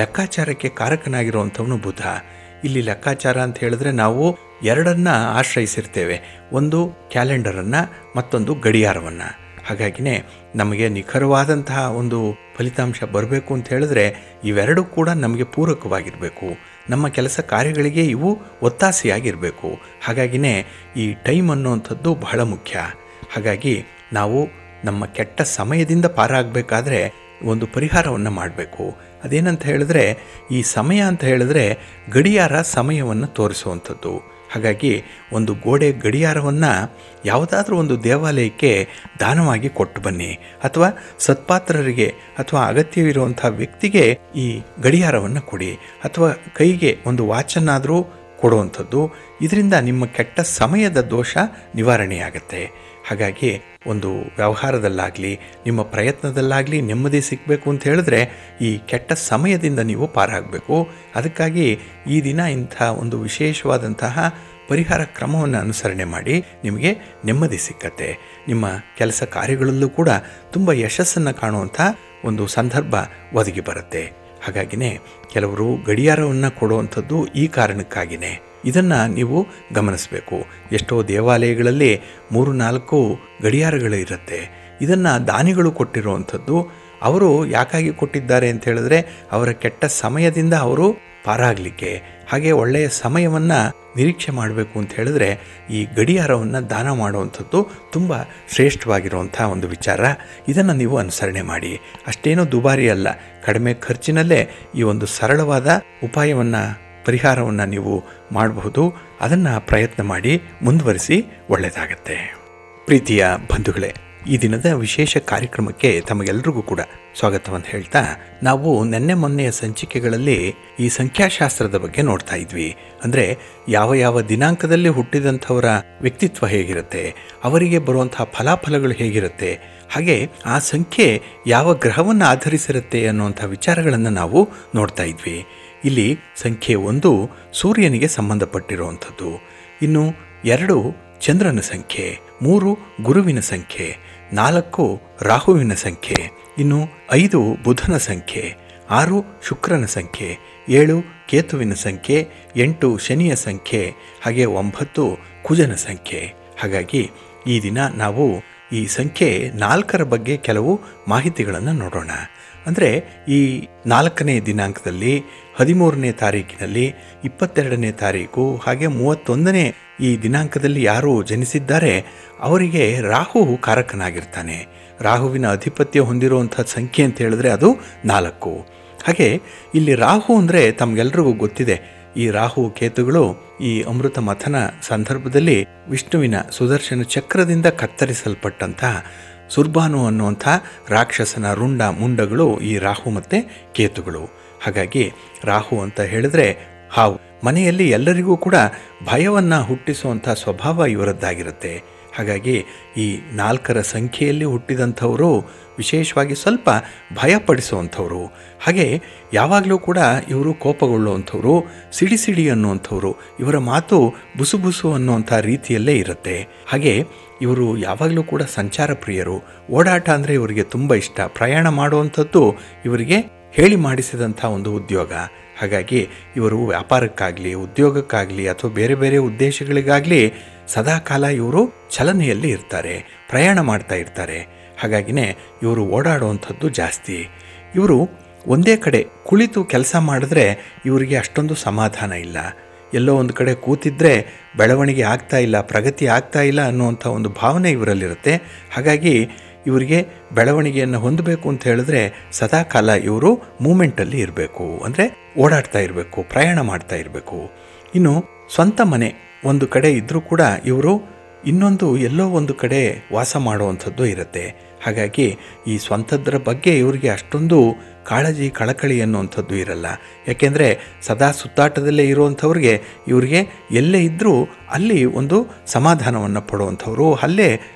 ಲೆಕ್ಕಾಚಾರಕ್ಕೆ ಕಾರಕನಾಗಿರುವಂಥವನು ಬುಧ. ಇಲ್ಲಿ ಲೆಕ್ಕಾಚಾರ ಅಂತ ಹೇಳಿದ್ರೆ ನಾವು ಎರಡನ್ನು ಆಶ್ರಯಿಸಿರ್ತೇವೆ, ಒಂದು ಕ್ಯಾಲೆಂಡರನ್ನು, ಮತ್ತೊಂದು ಗಡಿಯಾರವನ್ನು. ಹಾಗಾಗಿನೇ ನಮಗೆ ನಿಖರವಾದಂತಹ ಒಂದು ಫಲಿತಾಂಶ ಬರಬೇಕು ಅಂತ ಹೇಳಿದ್ರೆ ಇವೆರಡೂ ಕೂಡ ನಮಗೆ ಪೂರಕವಾಗಿರಬೇಕು, ನಮ್ಮ ಕೆಲಸ ಕಾರ್ಯಗಳಿಗೆ ಇವು ಒತ್ತಾಸೆಯಾಗಿರಬೇಕು. ಹಾಗಾಗಿನೇ ಈ ಟೈಮ್ ಅನ್ನುವಂಥದ್ದು ಬಹಳ ಮುಖ್ಯ. ಹಾಗಾಗಿ ನಾವು ನಮ್ಮ ಕೆಟ್ಟ ಸಮಯದಿಂದ ಪಾರಾಗಬೇಕಾದ್ರೆ ಒಂದು ಪರಿಹಾರವನ್ನು ಮಾಡಬೇಕು. ಅದೇನಂತ ಹೇಳಿದ್ರೆ ಈ ಸಮಯ ಅಂತ ಹೇಳಿದ್ರೆ ಗಡಿಯಾರ ಸಮಯವನ್ನು ತೋರಿಸುವಂಥದ್ದು. ಹಾಗಾಗಿ ಒಂದು ಗೋಡೆ ಗಡಿಯಾರವನ್ನು ಯಾವುದಾದ್ರೂ ಒಂದು ದೇವಾಲಯಕ್ಕೆ ದಾನವಾಗಿ ಕೊಟ್ಟು ಬನ್ನಿ, ಅಥವಾ ಸತ್ಪಾತ್ರರಿಗೆ ಅಥವಾ ಅಗತ್ಯವಿರುವಂಥ ವ್ಯಕ್ತಿಗೆ ಈ ಗಡಿಯಾರವನ್ನು ಕೊಡಿ, ಅಥವಾ ಕೈಗೆ ಒಂದು ವಾಚನ್ನಾದರೂ ಕೊಡುವಂಥದ್ದು. ಇದರಿಂದ ನಿಮ್ಮ ಕೆಟ್ಟ ಸಮಯದ ದೋಷ ನಿವಾರಣೆಯಾಗುತ್ತೆ. ಹಾಗಾಗಿ ಒಂದು ವ್ಯವಹಾರದಲ್ಲಾಗಲಿ ನಿಮ್ಮ ಪ್ರಯತ್ನದಲ್ಲಾಗಲಿ ನೆಮ್ಮದಿ ಸಿಗಬೇಕು ಅಂತ ಹೇಳಿದ್ರೆ ಈ ಕೆಟ್ಟ ಸಮಯದಿಂದ ನೀವು ಪಾರಾಗಬೇಕು. ಅದಕ್ಕಾಗಿ ಈ ದಿನ ಇಂಥ ಒಂದು ವಿಶೇಷವಾದಂತಹ ಪರಿಹಾರ ಕ್ರಮವನ್ನು ಅನುಸರಣೆ ಮಾಡಿ ನಿಮಗೆ ನೆಮ್ಮದಿ ಸಿಕ್ಕತ್ತೆ. ನಿಮ್ಮ ಕೆಲಸ ಕಾರ್ಯಗಳಲ್ಲೂ ಕೂಡ ತುಂಬ ಯಶಸ್ಸನ್ನು ಕಾಣುವಂಥ ಒಂದು ಸಂದರ್ಭ ಒದಗಿ ಬರುತ್ತೆ. ಹಾಗಾಗಿನೇ ಕೆಲವರು ಗಡಿಯಾರವನ್ನು ಕೊಡುವಂಥದ್ದು ಈ ಕಾರಣಕ್ಕಾಗಿಯೇ. ಇದನ್ನು ನೀವು ಗಮನಿಸಬೇಕು. ಎಷ್ಟೋ ದೇವಾಲಯಗಳಲ್ಲಿ 3-4 ಗಡಿಯಾರಗಳು ಇರುತ್ತೆ. ಇದನ್ನು ದಾನಿಗಳು ಕೊಟ್ಟಿರುವಂಥದ್ದು. ಅವರು ಯಾಕಾಗಿ ಕೊಟ್ಟಿದ್ದಾರೆ ಅಂತ ಹೇಳಿದ್ರೆ ಅವರ ಕೆಟ್ಟ ಸಮಯದಿಂದ ಅವರು ಪಾರಾಗಲಿಕ್ಕೆ, ಹಾಗೆ ಒಳ್ಳೆಯ ಸಮಯವನ್ನು ನಿರೀಕ್ಷೆ ಮಾಡಬೇಕು ಅಂತ ಹೇಳಿದ್ರೆ ಈ ಗಡಿಯಾರವನ್ನು ದಾನ ಮಾಡುವಂಥದ್ದು ತುಂಬ ಶ್ರೇಷ್ಠವಾಗಿರುವಂಥ ಒಂದು ವಿಚಾರ. ಇದನ್ನು ನೀವು ಅನುಸರಣೆ ಮಾಡಿ. ಅಷ್ಟೇನೂ ದುಬಾರಿ ಅಲ್ಲ, ಕಡಿಮೆ ಖರ್ಚಿನಲ್ಲೇ ಈ ಒಂದು ಸರಳವಾದ ಉಪಾಯವನ್ನು, ಪರಿಹಾರವನ್ನು ನೀವು ಮಾಡಬಹುದು. ಅದನ್ನು ಪ್ರಯತ್ನ ಮಾಡಿ ಮುಂದುವರಿಸಿ, ಒಳ್ಳೆಯದಾಗತ್ತೆ. ಪ್ರೀತಿಯ ಬಂಧುಗಳೇ, ಈ ದಿನದ ವಿಶೇಷ ಕಾರ್ಯಕ್ರಮಕ್ಕೆ ತಮಗೆಲ್ಲರಿಗೂ ಕೂಡ ಸ್ವಾಗತವನ್ನು ಹೇಳ್ತಾ, ನಾವು ನೆನ್ನೆ ಮೊನ್ನೆಯ ಸಂಚಿಕೆಗಳಲ್ಲಿ ಈ ಸಂಖ್ಯಾಶಾಸ್ತ್ರದ ಬಗ್ಗೆ ನೋಡ್ತಾ ಇದ್ವಿ. ಅಂದರೆ ಯಾವ ದಿನಾಂಕದಲ್ಲಿ ಹುಟ್ಟಿದಂಥವರ ವ್ಯಕ್ತಿತ್ವ ಹೇಗಿರುತ್ತೆ, ಅವರಿಗೆ ಬರುವಂತಹ ಫಲಾಫಲಗಳು ಹೇಗಿರುತ್ತೆ, ಹಾಗೆ ಆ ಸಂಖ್ಯೆ ಯಾವ ಗ್ರಹವನ್ನು ಆಧರಿಸಿರುತ್ತೆ ಅನ್ನುವಂಥ ವಿಚಾರಗಳನ್ನು ನಾವು ನೋಡ್ತಾ ಇದ್ವಿ. ಇಲ್ಲಿ ಸಂಖ್ಯೆ 1 ಸೂರ್ಯನಿಗೆ ಸಂಬಂಧಪಟ್ಟಿರುವಂಥದ್ದು, ಇನ್ನು 2 ಚಂದ್ರನ ಸಂಖ್ಯೆ, 3 ಗುರುವಿನ ಸಂಖ್ಯೆ, 4 ರಾಹುವಿನ ಸಂಖ್ಯೆ, ಇನ್ನು 5 ಬುಧನ ಸಂಖ್ಯೆ, 6 ಶುಕ್ರನ ಸಂಖ್ಯೆ, 7 ಕೇತುವಿನ ಸಂಖ್ಯೆ, 8 ಶನಿಯ ಸಂಖ್ಯೆ, ಹಾಗೆ 9 ಕುಜನ ಸಂಖ್ಯೆ. ಹಾಗಾಗಿ ಈ ದಿನ ನಾವು ಈ ಸಂಖ್ಯೆ 4ರ ಬಗ್ಗೆ ಕೆಲವು ಮಾಹಿತಿಗಳನ್ನು ನೋಡೋಣ. ಅಂದರೆ ಈ 4ನೇ ದಿನಾಂಕದಲ್ಲಿ, 13ನೇ ತಾರೀಕಿನಲ್ಲಿ, 22ನೇ ತಾರೀಕು, ಹಾಗೆ 31ನೇ ಈ ದಿನಾಂಕದಲ್ಲಿ ಯಾರು ಜನಿಸಿದ್ದಾರೆ ಅವರಿಗೆ ರಾಹು ಕಾರಕನಾಗಿರ್ತಾನೆ. ರಾಹುವಿನ ಆಧಿಪತ್ಯ ಹೊಂದಿರುವಂಥ ಸಂಖ್ಯೆ ಅಂತ ಹೇಳಿದ್ರೆ ಅದು 4. ಹಾಗೆ ಇಲ್ಲಿ ರಾಹು ಅಂದರೆ ತಮಗೆಲ್ರಿಗೂ ಗೊತ್ತಿದೆ, ಈ ರಾಹು ಕೇತುಗಳು ಈ ಅಮೃತ ಮಥನ ಸಂದರ್ಭದಲ್ಲಿ ವಿಷ್ಣುವಿನ ಸುದರ್ಶನ ಚಕ್ರದಿಂದ ಕತ್ತರಿಸಲ್ಪಟ್ಟಂಥ ಸುರ್ಬಾನು ಅನ್ನುವಂಥ ರಾಕ್ಷಸನ ರುಂಡ ಮುಂಡಗಳು ಈ ರಾಹು ಮತ್ತು ಕೇತುಗಳು. ಹಾಗಾಗಿ ರಾಹು ಅಂತ ಹೇಳಿದ್ರೆ ಹಾವು. ಮನೆಯಲ್ಲಿ ಎಲ್ಲರಿಗೂ ಕೂಡ ಭಯವನ್ನು ಹುಟ್ಟಿಸುವಂಥ ಸ್ವಭಾವ ಇವರದ್ದಾಗಿರುತ್ತೆ. ಹಾಗಾಗಿ ಈ 4ರ ಸಂಖ್ಯೆಯಲ್ಲಿ ಹುಟ್ಟಿದಂಥವರು ವಿಶೇಷವಾಗಿ ಸ್ವಲ್ಪ ಭಯಪಡಿಸುವಂಥವ್ರು. ಹಾಗೆ ಯಾವಾಗಲೂ ಕೂಡ ಇವರು ಕೋಪಗೊಳ್ಳುವಂಥವ್ರು, ಸಿಡಿ ಅನ್ನುವಂಥವ್ರು. ಇವರ ಮಾತು ಬುಸು ಅನ್ನುವಂಥ ರೀತಿಯಲ್ಲೇ ಇರುತ್ತೆ. ಹಾಗೆ ಇವರು ಯಾವಾಗಲೂ ಕೂಡ ಸಂಚಾರ ಪ್ರಿಯರು. ಓಡಾಟ ಅಂದರೆ ಇವರಿಗೆ ತುಂಬ ಇಷ್ಟ. ಪ್ರಯಾಣ ಮಾಡುವಂಥದ್ದು ಇವರಿಗೆ ಹೇಳಿ ಮಾಡಿಸಿದಂಥ ಒಂದು ಉದ್ಯೋಗ. ಹಾಗಾಗಿ ಇವರು ವ್ಯಾಪಾರಕ್ಕಾಗಲಿ, ಉದ್ಯೋಗಕ್ಕಾಗಲಿ ಅಥವಾ ಬೇರೆ ಬೇರೆ ಉದ್ದೇಶಗಳಿಗಾಗಲಿ ಸದಾಕಾಲ ಇವರು ಚಲನೆಯಲ್ಲಿ ಇರ್ತಾರೆ, ಪ್ರಯಾಣ ಮಾಡ್ತಾ ಇರ್ತಾರೆ. ಹಾಗಾಗಿನೇ ಇವರು ಓಡಾಡುವಂಥದ್ದು ಜಾಸ್ತಿ. ಇವರು ಒಂದೇ ಕಡೆ ಕುಳಿತು ಕೆಲಸ ಮಾಡಿದ್ರೆ ಇವರಿಗೆ ಅಷ್ಟೊಂದು ಸಮಾಧಾನ ಇಲ್ಲ. ಎಲ್ಲೋ ಒಂದು ಕಡೆ ಕೂತಿದ್ರೆ ಬೆಳವಣಿಗೆ ಆಗ್ತಾ ಇಲ್ಲ, ಪ್ರಗತಿ ಆಗ್ತಾ ಇಲ್ಲ ಅನ್ನುವಂಥ ಒಂದು ಭಾವನೆ ಇವರಲ್ಲಿರುತ್ತೆ. ಹಾಗಾಗಿ ಇವರಿಗೆ ಬೆಳವಣಿಗೆಯನ್ನು ಹೊಂದಬೇಕು ಅಂತ ಹೇಳಿದ್ರೆ ಸದಾಕಾಲ ಇವರು ಮೂಮೆಂಟಲ್ಲಿ ಇರಬೇಕು, ಅಂದರೆ ಓಡಾಡ್ತಾ ಇರಬೇಕು, ಪ್ರಯಾಣ ಮಾಡ್ತಾ ಇರಬೇಕು. ಇನ್ನು ಸ್ವಂತ ಮನೆ ಒಂದು ಕಡೆ ಇದ್ದರೂ ಕೂಡ ಇವರು ಇನ್ನೊಂದು ಎಲ್ಲೋ ಒಂದು ಕಡೆ ವಾಸ ಮಾಡುವಂಥದ್ದು ಇರುತ್ತೆ. ಹಾಗಾಗಿ ಈ ಸ್ವಂತದ್ರ ಬಗ್ಗೆ ಇವರಿಗೆ ಅಷ್ಟೊಂದು ಕಾಳಜಿ, ಕಳಕಳಿ ಅನ್ನುವಂಥದ್ದು ಇರಲ್ಲ. ಯಾಕೆಂದರೆ ಸದಾ ಸುತ್ತಾಟದಲ್ಲೇ ಇರುವಂಥವ್ರಿಗೆ ಇವರಿಗೆ ಎಲ್ಲೇ ಇದ್ದರೂ ಅಲ್ಲಿ ಒಂದು ಸಮಾಧಾನವನ್ನು ಪಡುವಂಥವ್ರು, ಅಲ್ಲೇ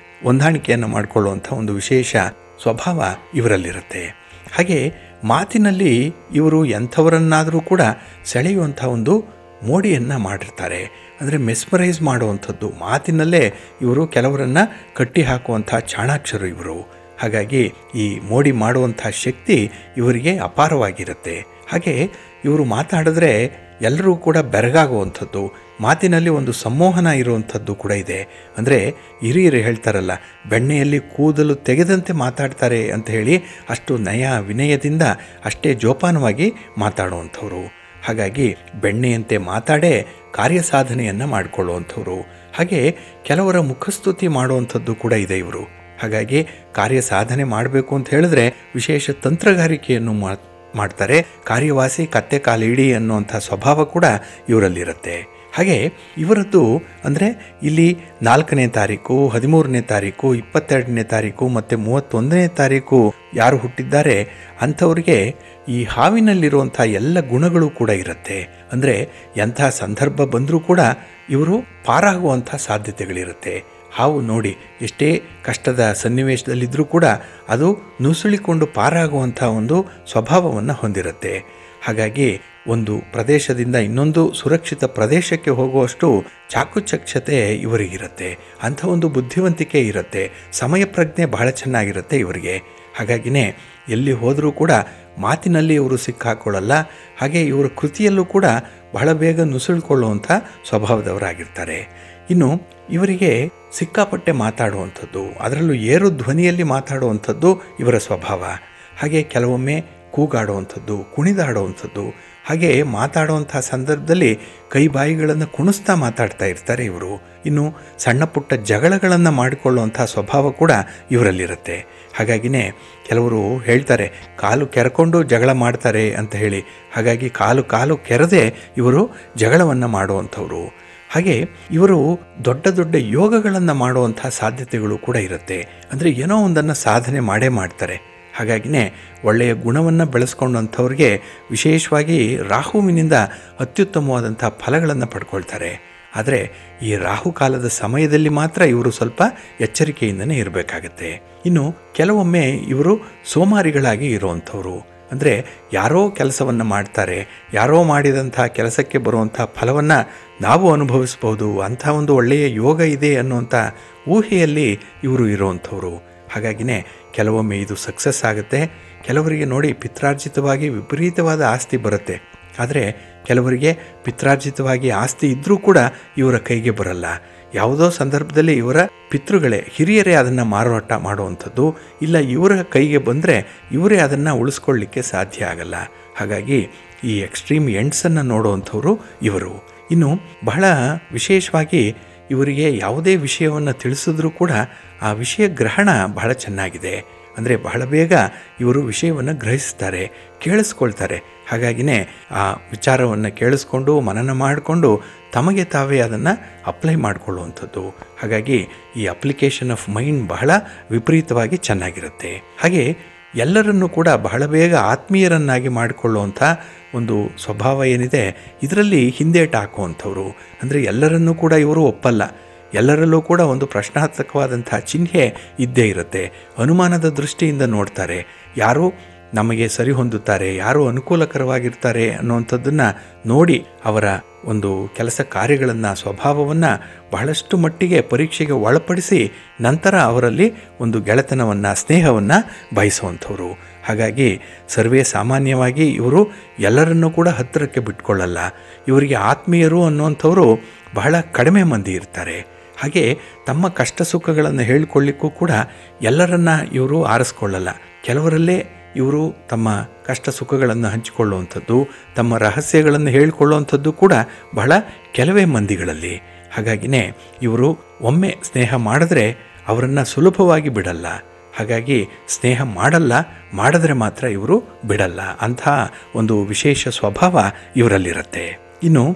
ಹೊಂದಾಣಿಕೆಯನ್ನು ಮಾಡಿಕೊಳ್ಳುವಂಥ ಒಂದು ವಿಶೇಷ ಸ್ವಭಾವ ಇವರಲ್ಲಿರುತ್ತೆ. ಹಾಗೆ ಮಾತಿನಲ್ಲಿ ಇವರು ಎಂಥವರನ್ನಾದರೂ ಕೂಡ ಸೆಳೆಯುವಂಥ ಒಂದು ಮೋಡಿಯನ್ನು ಮಾಡಿರ್ತಾರೆ. ಅಂದರೆ ಮೆಸ್ಮರೈಸ್ ಮಾಡುವಂಥದ್ದು, ಮಾತಿನಲ್ಲೇ ಇವರು ಕೆಲವರನ್ನು ಕಟ್ಟಿ ಹಾಕುವಂಥ ಚಾಣಾಕ್ಷರು ಇವರು. ಹಾಗಾಗಿ ಈ ಮೋಡಿ ಮಾಡುವಂಥ ಶಕ್ತಿ ಇವರಿಗೆ ಅಪಾರವಾಗಿರುತ್ತೆ. ಹಾಗೆ ಇವರು ಮಾತಾಡಿದ್ರೆ ಎಲ್ಲರೂ ಕೂಡ ಬೆರಗಾಗುವಂಥದ್ದು, ಮಾತಿನಲ್ಲಿ ಒಂದು ಸಂಮೋಹನ ಇರುವಂಥದ್ದು ಕೂಡ ಇದೆ. ಅಂದರೆ ಹಿರಿಯರು ಹೇಳ್ತಾರಲ್ಲ, ಬೆಣ್ಣೆಯಲ್ಲಿ ಕೂದಲು ತೆಗೆದಂತೆ ಮಾತಾಡ್ತಾರೆ ಅಂತ ಹೇಳಿ, ಅಷ್ಟು ನಯ ವಿನಯದಿಂದ ಅಷ್ಟೇ ಜೋಪಾನವಾಗಿ ಮಾತಾಡುವಂಥವ್ರು. ಹಾಗಾಗಿ ಬೆಣ್ಣೆಯಂತೆ ಮಾತಾಡೇ ಕಾರ್ಯಸಾಧನೆಯನ್ನು ಮಾಡಿಕೊಳ್ಳುವಂಥವ್ರು. ಹಾಗೆ ಕೆಲವರ ಮುಖಸ್ತುತಿ ಮಾಡುವಂಥದ್ದು ಕೂಡ ಇದೆ ಇವರು. ಹಾಗಾಗಿ ಕಾರ್ಯಸಾಧನೆ ಮಾಡಬೇಕು ಅಂತ ಹೇಳಿದ್ರೆ ವಿಶೇಷ ತಂತ್ರಗಾರಿಕೆಯನ್ನು ಮಾಡ್ತಾರೆ. ಕಾರ್ಯವಾಸಿ ಕತ್ತೆ ಕಾಲಿಡಿ ಅನ್ನುವಂಥ ಸ್ವಭಾವ ಕೂಡ ಇವರಲ್ಲಿರುತ್ತೆ. ಹಾಗೆ ಇವರದ್ದು ಅಂದರೆ ಇಲ್ಲಿ 4ನೇ ತಾರೀಕು, 13ನೇ ತಾರೀಕು, 22ನೇ ತಾರೀಕು ಮತ್ತು 31ನೇ ತಾರೀಕು ಯಾರು ಹುಟ್ಟಿದ್ದಾರೆ ಅಂಥವ್ರಿಗೆ ಈ ಹಾವಿನಲ್ಲಿರುವಂಥ ಎಲ್ಲ ಗುಣಗಳು ಕೂಡ ಇರುತ್ತೆ. ಅಂದರೆ ಎಂಥ ಸಂದರ್ಭ ಬಂದರೂ ಕೂಡ ಇವರು ಪಾರಾಗುವಂಥ ಸಾಧ್ಯತೆಗಳಿರುತ್ತೆ. ಹಾವು ನೋಡಿ, ಎಷ್ಟೇ ಕಷ್ಟದ ಸನ್ನಿವೇಶದಲ್ಲಿದ್ದರೂ ಕೂಡ ಅದು ನುಸುಳಿಕೊಂಡು ಪಾರಾಗುವಂಥ ಒಂದು ಸ್ವಭಾವವನ್ನು ಹೊಂದಿರುತ್ತೆ. ಹಾಗಾಗಿ ಒಂದು ಪ್ರದೇಶದಿಂದ ಇನ್ನೊಂದು ಸುರಕ್ಷಿತ ಪ್ರದೇಶಕ್ಕೆ ಹೋಗುವಷ್ಟು ಚಾಕುಚಕ್ಷತೆ ಇವರಿಗಿರುತ್ತೆ. ಅಂಥ ಒಂದು ಬುದ್ಧಿವಂತಿಕೆ ಇರುತ್ತೆ, ಸಮಯ ಪ್ರಜ್ಞೆ ಬಹಳ ಚೆನ್ನಾಗಿರುತ್ತೆ ಇವರಿಗೆ. ಹಾಗಾಗಿನೇ ಎಲ್ಲಿ ಹೋದರೂ ಕೂಡ ಮಾತಿನಲ್ಲಿ ಇವರು ಸಿಕ್ಕಾಕೊಳ್ಳಲ್ಲ, ಹಾಗೆ ಇವರ ಕೃತಿಯಲ್ಲೂ ಕೂಡ ಬಹಳ ಬೇಗ ನುಸುಳಿಕೊಳ್ಳುವಂಥ ಸ್ವಭಾವದವರಾಗಿರ್ತಾರೆ. ಇನ್ನು ಇವರಿಗೆ ಸಿಕ್ಕಾಪಟ್ಟೆ ಮಾತಾಡುವಂಥದ್ದು, ಅದರಲ್ಲೂ ಏರು ಧ್ವನಿಯಲ್ಲಿ ಮಾತಾಡುವಂಥದ್ದು ಇವರ ಸ್ವಭಾವ. ಹಾಗೆ ಕೆಲವೊಮ್ಮೆ ಕೂಗಾಡುವಂಥದ್ದು, ಕುಣಿದಾಡುವಂಥದ್ದು, ಹಾಗೆ ಮಾತಾಡುವಂಥ ಸಂದರ್ಭದಲ್ಲಿ ಕೈ ಬಾಯಿಗಳನ್ನು ಕುಣಿಸ್ತಾ ಮಾತಾಡ್ತಾ ಇರ್ತಾರೆ ಇವರು. ಇನ್ನು ಸಣ್ಣ ಪುಟ್ಟ ಜಗಳಗಳನ್ನು ಮಾಡಿಕೊಳ್ಳುವಂಥ ಸ್ವಭಾವ ಕೂಡ ಇವರಲ್ಲಿರುತ್ತೆ. ಹಾಗಾಗಿನೇ ಕೆಲವರು ಹೇಳ್ತಾರೆ ಕಾಲು ಕೆರ್ಕೊಂಡು ಜಗಳ ಮಾಡ್ತಾರೆ ಅಂತ ಹೇಳಿ. ಹಾಗಾಗಿ ಕಾಲು ಕೆರದೆ ಇವರು ಜಗಳವನ್ನು ಮಾಡುವಂಥವ್ರು. ಹಾಗೆ ಇವರು ದೊಡ್ಡ ದೊಡ್ಡ ಯೋಗಗಳನ್ನು ಮಾಡುವಂಥ ಸಾಧ್ಯತೆಗಳು ಕೂಡ ಇರುತ್ತೆ. ಅಂದರೆ ಏನೋ ಒಂದನ್ನು ಸಾಧನೆ ಮಾಡೇ ಮಾಡ್ತಾರೆ. ಹಾಗಾಗಿನೇ ಒಳ್ಳೆಯ ಗುಣವನ್ನು ಬೆಳೆಸ್ಕೊಂಡಂಥವ್ರಿಗೆ ವಿಶೇಷವಾಗಿ ರಾಹುವಿನಿಂದ ಅತ್ಯುತ್ತಮವಾದಂಥ ಫಲಗಳನ್ನು ಪಡ್ಕೊಳ್ತಾರೆ. ಆದರೆ ಈ ರಾಹುಕಾಲದ ಸಮಯದಲ್ಲಿ ಮಾತ್ರ ಇವರು ಸ್ವಲ್ಪ ಎಚ್ಚರಿಕೆಯಿಂದನೇ ಇರಬೇಕಾಗತ್ತೆ. ಇನ್ನು ಕೆಲವೊಮ್ಮೆ ಇವರು ಸೋಮಾರಿಗಳಾಗಿ ಇರುವಂಥವ್ರು. ಅಂದರೆ ಯಾರೋ ಕೆಲಸವನ್ನು ಮಾಡ್ತಾರೆ, ಯಾರೋ ಮಾಡಿದಂಥ ಕೆಲಸಕ್ಕೆ ಬರುವಂಥ ಫಲವನ್ನು ನಾವು ಅನುಭವಿಸ್ಬೋದು, ಅಂಥ ಒಂದು ಒಳ್ಳೆಯ ಯೋಗ ಇದೆ ಅನ್ನುವಂಥ ಊಹೆಯಲ್ಲಿ ಇವರು ಇರುವಂಥವ್ರು. ಹಾಗಾಗಿನೇ ಕೆಲವೊಮ್ಮೆ ಇದು ಸಕ್ಸಸ್ ಆಗುತ್ತೆ. ಕೆಲವರಿಗೆ ನೋಡಿ ಪಿತ್ರಾರ್ಜಿತವಾಗಿ ವಿಪರೀತವಾದ ಆಸ್ತಿ ಬರುತ್ತೆ. ಆದರೆ ಕೆಲವರಿಗೆ ಪಿತ್ರಾರ್ಜಿತವಾಗಿ ಆಸ್ತಿ ಇದ್ದರೂ ಕೂಡ ಇವರ ಕೈಗೆ ಬರಲ್ಲ. ಯಾವುದೋ ಸಂದರ್ಭದಲ್ಲಿ ಇವರ ಪಿತೃಗಳೇ, ಹಿರಿಯರೇ ಅದನ್ನು ಮಾರಾಟ ಮಾಡುವಂಥದ್ದು, ಇಲ್ಲ ಇವರ ಕೈಗೆ ಬಂದರೆ ಇವರೇ ಅದನ್ನು ಉಳಿಸ್ಕೊಳ್ಳಿಕ್ಕೆ ಸಾಧ್ಯ ಆಗಲ್ಲ. ಹಾಗಾಗಿ ಈ ಎಕ್ಸ್ಟ್ರೀಮ್ ಎಂಡ್ಸನ್ನು ನೋಡುವಂಥವ್ರು ಇವರು. ಇನ್ನು ಬಹಳ ವಿಶೇಷವಾಗಿ ಇವರಿಗೆ ಯಾವುದೇ ವಿಷಯವನ್ನು ತಿಳಿಸಿದ್ರೂ ಕೂಡ ಆ ವಿಷಯ ಗ್ರಹಣ ಬಹಳ ಚೆನ್ನಾಗಿದೆ. ಅಂದರೆ ಬಹಳ ಬೇಗ ಇವರು ವಿಷಯವನ್ನು ಗ್ರಹಿಸ್ತಾರೆ, ಕೇಳಿಸ್ಕೊಳ್ತಾರೆ. ಹಾಗಾಗಿನೇ ಆ ವಿಚಾರವನ್ನು ಕೇಳಿಸ್ಕೊಂಡು ಮನನ ಮಾಡಿಕೊಂಡು ತಮಗೆ ತಾವೇ ಅದನ್ನು ಅಪ್ಲೈ ಮಾಡಿಕೊಳ್ಳುವಂಥದ್ದು. ಹಾಗಾಗಿ ಈ ಅಪ್ಲಿಕೇಶನ್ ಆಫ್ ಮೈಂಡ್ ಬಹಳ ವಿಪರೀತವಾಗಿ ಚೆನ್ನಾಗಿರುತ್ತೆ. ಹಾಗೆ ಎಲ್ಲರನ್ನೂ ಕೂಡ ಬಹಳ ಬೇಗ ಆತ್ಮೀಯರನ್ನಾಗಿ ಮಾಡಿಕೊಳ್ಳುವಂಥ ಒಂದು ಸ್ವಭಾವ ಏನಿದೆ, ಇದರಲ್ಲಿ ಹಿಂದೇಟು ಹಾಕುವಂಥವ್ರು. ಅಂದರೆ ಎಲ್ಲರನ್ನೂ ಕೂಡ ಇವರು ಒಪ್ಪಲ್ಲ. ಎಲ್ಲರಲ್ಲೂ ಕೂಡ ಒಂದು ಪ್ರಶ್ನಾರ್ಥಕವಾದಂಥ ಚಿಹ್ನೆ ಇದ್ದೇ ಇರುತ್ತೆ. ಅನುಮಾನದ ದೃಷ್ಟಿಯಿಂದ ನೋಡ್ತಾರೆ. ಯಾರು ನಮಗೆ ಸರಿ ಹೊಂದುತ್ತಾರೆ, ಯಾರು ಅನುಕೂಲಕರವಾಗಿರ್ತಾರೆ ಅನ್ನುವಂಥದ್ದನ್ನು ನೋಡಿ ಅವರ ಒಂದು ಕೆಲಸ ಕಾರ್ಯಗಳನ್ನು, ಸ್ವಭಾವವನ್ನು ಬಹಳಷ್ಟು ಮಟ್ಟಿಗೆ ಪರೀಕ್ಷೆಗೆ ಒಳಪಡಿಸಿ ನಂತರ ಅವರಲ್ಲಿ ಒಂದು ಗೆಳೆತನವನ್ನು, ಸ್ನೇಹವನ್ನು ಬಯಸುವಂಥವ್ರು. ಹಾಗಾಗಿ ಸರ್ವೇ ಸಾಮಾನ್ಯವಾಗಿ ಇವರು ಎಲ್ಲರನ್ನೂ ಕೂಡ ಹತ್ತಿರಕ್ಕೆ ಬಿಟ್ಕೊಳ್ಳಲ್ಲ. ಇವರಿಗೆ ಆತ್ಮೀಯರು ಅನ್ನುವಂಥವರು ಬಹಳ ಕಡಿಮೆ ಮಂದಿ ಇರ್ತಾರೆ. ಹಾಗೆ ತಮ್ಮ ಕಷ್ಟ ಸುಖಗಳನ್ನು ಹೇಳಿಕೊಳ್ಳಿಕ್ಕೂ ಕೂಡ ಎಲ್ಲರನ್ನ ಇವರು ಆರಿಸ್ಕೊಳ್ಳಲ್ಲ. ಕೆಲವರಲ್ಲೇ ಇವರು ತಮ್ಮ ಕಷ್ಟ ಸುಖಗಳನ್ನು ಹಂಚಿಕೊಳ್ಳುವಂಥದ್ದು, ತಮ್ಮ ರಹಸ್ಯಗಳನ್ನು ಹೇಳಿಕೊಳ್ಳುವಂಥದ್ದು ಕೂಡ ಬಹಳ ಕೆಲವೇ ಮಂದಿಗಳಲ್ಲಿ. ಹಾಗಾಗಿನೇ ಇವರು ಒಮ್ಮೆ ಸ್ನೇಹ ಮಾಡಿದ್ರೆ ಅವರನ್ನು ಸುಲಭವಾಗಿ ಬಿಡಲ್ಲ. ಹಾಗಾಗಿ ಸ್ನೇಹ ಮಾಡಲ್ಲ, ಮಾಡಿದ್ರೆ ಮಾತ್ರ ಇವರು ಬಿಡಲ್ಲ. ಅಂಥ ಒಂದು ವಿಶೇಷ ಸ್ವಭಾವ ಇವರಲ್ಲಿರುತ್ತೆ. ಇನ್ನು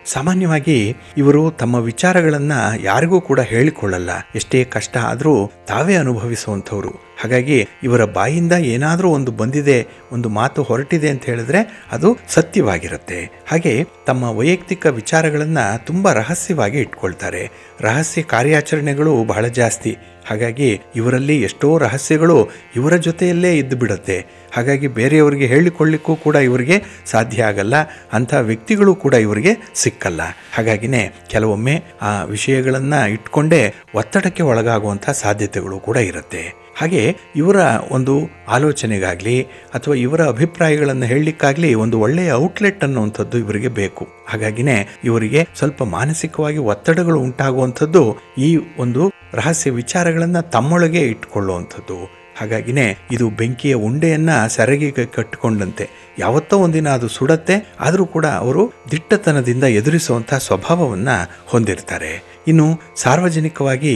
ಸಾಮಾನ್ಯವಾಗಿ ಇವರು ತಮ್ಮ ವಿಚಾರಗಳನ್ನು ಯಾರಿಗೂ ಕೂಡ ಹೇಳಿಕೊಳ್ಳಲ್ಲ. ಎಷ್ಟೇ ಕಷ್ಟ ಆದರೂ ತಾವೇ ಅನುಭವಿಸುವಂಥವ್ರು. ಹಾಗಾಗಿ ಇವರ ಬಾಯಿಂದ ಏನಾದರೂ ಒಂದು ಬಂದಿದೆ, ಒಂದು ಮಾತು ಹೊರಟಿದೆ ಅಂತ ಹೇಳಿದ್ರೆ ಅದು ಸತ್ಯವಾಗಿರುತ್ತೆ. ಹಾಗೆ ತಮ್ಮ ವೈಯಕ್ತಿಕ ವಿಚಾರಗಳನ್ನು ತುಂಬ ರಹಸ್ಯವಾಗಿ ಇಟ್ಕೊಳ್ತಾರೆ. ರಹಸ್ಯ ಕಾರ್ಯಾಚರಣೆಗಳು ಬಹಳ ಜಾಸ್ತಿ. ಹಾಗಾಗಿ ಇವರಲ್ಲಿ ಎಷ್ಟೋ ರಹಸ್ಯಗಳು ಇವರ ಜೊತೆಯಲ್ಲೇ ಇದ್ದು ಬಿಡುತ್ತೆ. ಹಾಗಾಗಿ ಬೇರೆಯವರಿಗೆ ಹೇಳಿಕೊಳ್ಳಿಕ್ಕೂ ಕೂಡ ಇವರಿಗೆ ಸಾಧ್ಯ ಆಗಲ್ಲ. ಅಂಥ ವ್ಯಕ್ತಿಗಳು ಕೂಡ ಇವರಿಗೆ ಸಿಕ್ಕಲ್ಲ. ಹಾಗಾಗಿನೇ ಕೆಲವೊಮ್ಮೆ ಆ ವಿಷಯಗಳನ್ನು ಇಟ್ಕೊಂಡೇ ಒತ್ತಡಕ್ಕೆ ಒಳಗಾಗುವಂಥ ಸಾಧ್ಯತೆಗಳು ಕೂಡ ಇರುತ್ತೆ. ಹಾಗೆ ಇವರ ಒಂದು ಆಲೋಚನೆಗಾಗಲಿ ಅಥವಾ ಇವರ ಅಭಿಪ್ರಾಯಗಳನ್ನು ಹೇಳಲಿಕ್ಕಾಗಲಿ ಒಂದು ಒಳ್ಳೆಯ ಔಟ್ಲೆಟ್ ಅನ್ನುವಂಥದ್ದು ಇವರಿಗೆ ಬೇಕು. ಹಾಗಾಗಿನೇ ಇವರಿಗೆ ಸ್ವಲ್ಪ ಮಾನಸಿಕವಾಗಿ ಒತ್ತಡಗಳು ಉಂಟಾಗುವಂಥದ್ದು ಈ ಒಂದು ರಹಸ್ಯ ವಿಚಾರಗಳನ್ನು ತಮ್ಮೊಳಗೆ ಇಟ್ಕೊಳ್ಳುವಂಥದ್ದು. ಹಾಗಾಗಿನೇ ಇದು ಬೆಂಕಿಯ ಉಂಡೆಯನ್ನು ಸೆರಗಿಗೆ ಕಟ್ಟಿಕೊಂಡಂತೆ, ಯಾವತ್ತೋ ಒಂದಿನ ಅದು ಸುಡತ್ತೆ, ಆದರೂ ಕೂಡ ಅವರು ದಿಟ್ಟತನದಿಂದ ಎದುರಿಸುವಂಥ ಸ್ವಭಾವವನ್ನು ಹೊಂದಿರ್ತಾರೆ. ಇನ್ನು ಸಾರ್ವಜನಿಕವಾಗಿ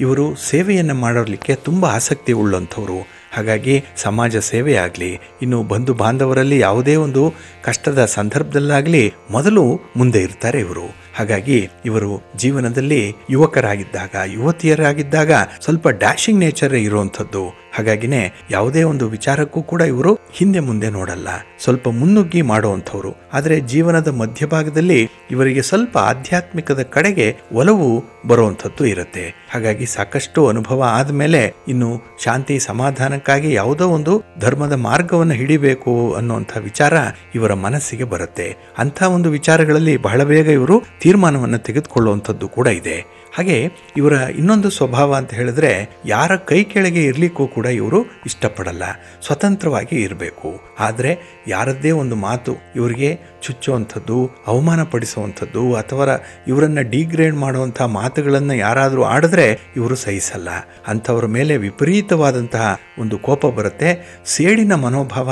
ಇವರು ಸೇವೆಯನ್ನು ಮಾಡಲಿಕ್ಕೆ ತುಂಬ ಆಸಕ್ತಿ ಉಳ್ಳಂಥವ್ರು. ಹಾಗಾಗಿ ಸಮಾಜ ಸೇವೆ ಆಗಲಿ, ಇನ್ನು ಬಂಧು ಬಾಂಧವರಲ್ಲಿ ಯಾವುದೇ ಒಂದು ಕಷ್ಟದ ಸಂದರ್ಭದಲ್ಲಾಗಲಿ ಮೊದಲು ಮುಂದೆ ಇರ್ತಾರೆ ಇವರು. ಹಾಗಾಗಿ ಇವರು ಜೀವನದಲ್ಲಿ ಯುವಕರಾಗಿದ್ದಾಗ, ಯುವತಿಯರಾಗಿದ್ದಾಗ ಸ್ವಲ್ಪ ಡ್ಯಾಶಿಂಗ್ ನೇಚರ್ ಇರುವಂಥದ್ದು. ಹಾಗಾಗಿನೇ ಯಾವುದೇ ಒಂದು ವಿಚಾರಕ್ಕೂ ಕೂಡ ಇವರು ಹಿಂದೆ ಮುಂದೆ ನೋಡಲ್ಲ, ಸ್ವಲ್ಪ ಮುನ್ನುಗ್ಗಿ ಮಾಡುವಂಥವ್ರು. ಆದರೆ ಜೀವನದ ಮಧ್ಯಭಾಗದಲ್ಲಿ ಇವರಿಗೆ ಸ್ವಲ್ಪ ಆಧ್ಯಾತ್ಮಿಕದ ಕಡೆಗೆ ಒಲವು ಬರುವಂಥದ್ದು ಇರುತ್ತೆ. ಹಾಗಾಗಿ ಸಾಕಷ್ಟು ಅನುಭವ ಆದಮೇಲೆ ಇನ್ನು ಶಾಂತಿ ಸಮಾಧಾನಕ್ಕಾಗಿ ಯಾವುದೋ ಒಂದು ಧರ್ಮದ ಮಾರ್ಗವನ್ನು ಹಿಡಿಬೇಕು ಅನ್ನುವಂಥ ವಿಚಾರ ಇವರ ಮನಸ್ಸಿಗೆ ಬರುತ್ತೆ. ಅಂಥ ಒಂದು ವಿಚಾರಗಳಲ್ಲಿ ಬಹಳ ಬೇಗ ಇವರು ತೀರ್ಮಾನವನ್ನು ತೆಗೆದುಕೊಳ್ಳುವಂಥದ್ದು ಕೂಡ ಇದೆ. ಹಾಗೆ ಇವರ ಇನ್ನೊಂದು ಸ್ವಭಾವ ಅಂತ ಹೇಳಿದ್ರೆ ಯಾರ ಕೈ ಕೆಳಗೆ ಇರಲಿಕ್ಕೂ ಕೂಡ ಇವರು ಇಷ್ಟಪಡಲ್ಲ, ಸ್ವತಂತ್ರವಾಗಿ ಇರಬೇಕು. ಆದರೆ ಯಾರದ್ದೇ ಒಂದು ಮಾತು ಇವರಿಗೆ ಚುಚ್ಚುವಂಥದ್ದು, ಅವಮಾನ ಪಡಿಸುವಂಥದ್ದು ಅಥವಾ ಇವರನ್ನು ಡಿಗ್ರೇಡ್ ಮಾಡುವಂಥ ಮಾತುಗಳನ್ನು ಯಾರಾದರೂ ಆಡಿದ್ರೆ ಇವರು ಸಹಿಸಲ್ಲ. ಅಂಥವ್ರ ಮೇಲೆ ವಿಪರೀತವಾದಂತಹ ಒಂದು ಕೋಪ ಬರುತ್ತೆ, ಸೇಡಿನ ಮನೋಭಾವ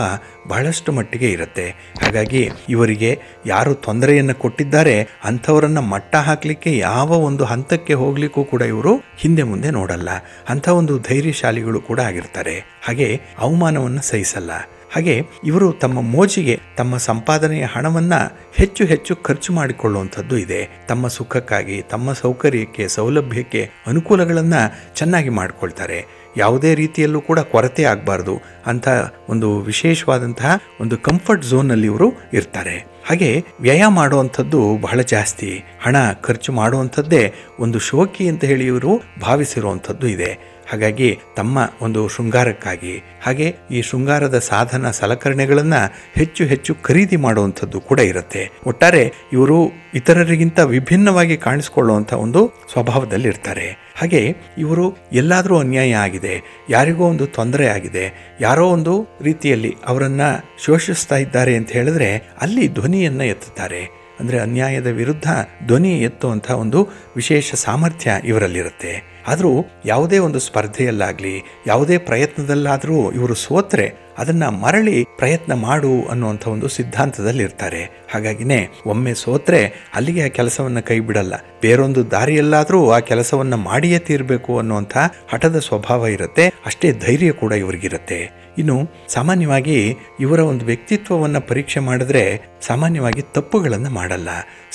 ಬಹಳಷ್ಟು ಮಟ್ಟಿಗೆ ಇರುತ್ತೆ. ಹಾಗಾಗಿ ಇವರಿಗೆ ಯಾರು ತೊಂದರೆಯನ್ನು ಕೊಟ್ಟಿದ್ದಾರೆ ಅಂಥವರನ್ನು ಮಟ್ಟ ಹಾಕಲಿಕ್ಕೆ ಯಾವ ಒಂದು ಹಂತಕ್ಕೆ ಹೋಗಲಿಕ್ಕೂ ಕೂಡ ಇವರು ಹಿಂದೆ ಮುಂದೆ ನೋಡಲ್ಲ. ಅಂಥ ಒಂದು ಧೈರ್ಯಶಾಲಿಗಳು ಕೂಡ ಆಗಿರ್ತಾರೆ. ಹಾಗೆ ಅವಮಾನವನ್ನು ಸಹಿಸಲ್ಲ. ಹಾಗೆ ಇವರು ತಮ್ಮ ಮೋಜಿಗೆ ತಮ್ಮ ಸಂಪಾದನೆಯ ಹಣವನ್ನು ಹೆಚ್ಚು ಹೆಚ್ಚು ಖರ್ಚು ಮಾಡಿಕೊಳ್ಳುವಂಥದ್ದು ಇದೆ. ತಮ್ಮ ಸುಖಕ್ಕಾಗಿ, ತಮ್ಮ ಸೌಕರ್ಯಕ್ಕೆ, ಸೌಲಭ್ಯಕ್ಕೆ ಅನುಕೂಲಗಳನ್ನು ಚೆನ್ನಾಗಿ ಮಾಡಿಕೊಳ್ತಾರೆ. ಯಾವುದೇ ರೀತಿಯಲ್ಲೂ ಕೂಡ ಕೊರತೆ ಆಗಬಾರ್ದು ಅಂತ ಒಂದು ವಿಶೇಷವಾದಂತಹ ಒಂದು ಕಂಫರ್ಟ್ ಝೋನಲ್ಲಿ ಇವರು ಇರ್ತಾರೆ. ಹಾಗೆ ವ್ಯಯ ಮಾಡುವಂಥದ್ದು ಬಹಳ ಜಾಸ್ತಿ. ಹಣ ಖರ್ಚು ಮಾಡುವಂಥದ್ದೇ ಒಂದು ಶೋಕಿ ಅಂತ ಹೇಳಿ ಇವರು ಭಾವಿಸಿರುವಂಥದ್ದು ಇದೆ. ಹಾಗಾಗಿ ತಮ್ಮ ಒಂದು ಶೃಂಗಾರಕ್ಕಾಗಿ, ಹಾಗೆ ಈ ಶೃಂಗಾರದ ಸಾಧನ ಸಲಕರಣೆಗಳನ್ನು ಹೆಚ್ಚು ಹೆಚ್ಚು ಖರೀದಿ ಮಾಡುವಂಥದ್ದು ಕೂಡ ಇರುತ್ತೆ. ಒಟ್ಟಾರೆ ಇವರು ಇತರರಿಗಿಂತ ವಿಭಿನ್ನವಾಗಿ ಕಾಣಿಸಿಕೊಳ್ಳುವಂಥ ಒಂದು ಸ್ವಭಾವದಲ್ಲಿರ್ತಾರೆ. ಹಾಗೆ ಇವರು ಎಲ್ಲಾದರೂ ಅನ್ಯಾಯ ಆಗಿದೆ, ಯಾರಿಗೋ ಒಂದು ತೊಂದರೆ ಆಗಿದೆ, ಯಾರೋ ಒಂದು ರೀತಿಯಲ್ಲಿ ಅವರನ್ನು ಶೋಷಿಸ್ತಾ ಇದ್ದಾರೆ ಅಂತ ಹೇಳಿದ್ರೆ ಅಲ್ಲಿ ಧ್ವನಿಯನ್ನು ಎತ್ತುತ್ತಾರೆ. ಅಂದರೆ ಅನ್ಯಾಯದ ವಿರುದ್ಧ ಧ್ವನಿ ಎತ್ತುವಂಥ ಒಂದು ವಿಶೇಷ ಸಾಮರ್ಥ್ಯ ಇವರಲ್ಲಿರುತ್ತೆ. ಆದರೂ ಯಾವುದೇ ಒಂದು ಸ್ಪರ್ಧೆಯಲ್ಲಾಗಲಿ, ಯಾವುದೇ ಪ್ರಯತ್ನದಲ್ಲಾದರೂ ಇವರು ಸೋತ್ರೆ ಅದನ್ನು ಮರಳಿ ಪ್ರಯತ್ನ ಮಾಡು ಅನ್ನುವಂಥ ಒಂದು ಸಿದ್ಧಾಂತದಲ್ಲಿರ್ತಾರೆ. ಹಾಗಾಗಿನೇ ಒಮ್ಮೆ ಸೋತ್ರೆ ಅಲ್ಲಿಗೆ ಆ ಕೆಲಸವನ್ನು ಕೈ ಬಿಡಲ್ಲ, ಬೇರೊಂದು ದಾರಿಯಲ್ಲಾದರೂ ಆ ಕೆಲಸವನ್ನು ಮಾಡಿಯೇ ತೀರಬೇಕು ಅನ್ನುವಂಥ ಹಠದ ಸ್ವಭಾವ ಇರುತ್ತೆ. ಅಷ್ಟೇ ಧೈರ್ಯ ಕೂಡ ಇವರಿಗಿರುತ್ತೆ. ಇನ್ನು ಸಾಮಾನ್ಯವಾಗಿ ಇವರ ಒಂದು ವ್ಯಕ್ತಿತ್ವವನ್ನು ಪರೀಕ್ಷೆ ಮಾಡಿದ್ರೆ ಸಾಮಾನ್ಯವಾಗಿ ತಪ್ಪುಗಳನ್ನು ಮಾಡಲ್ಲ,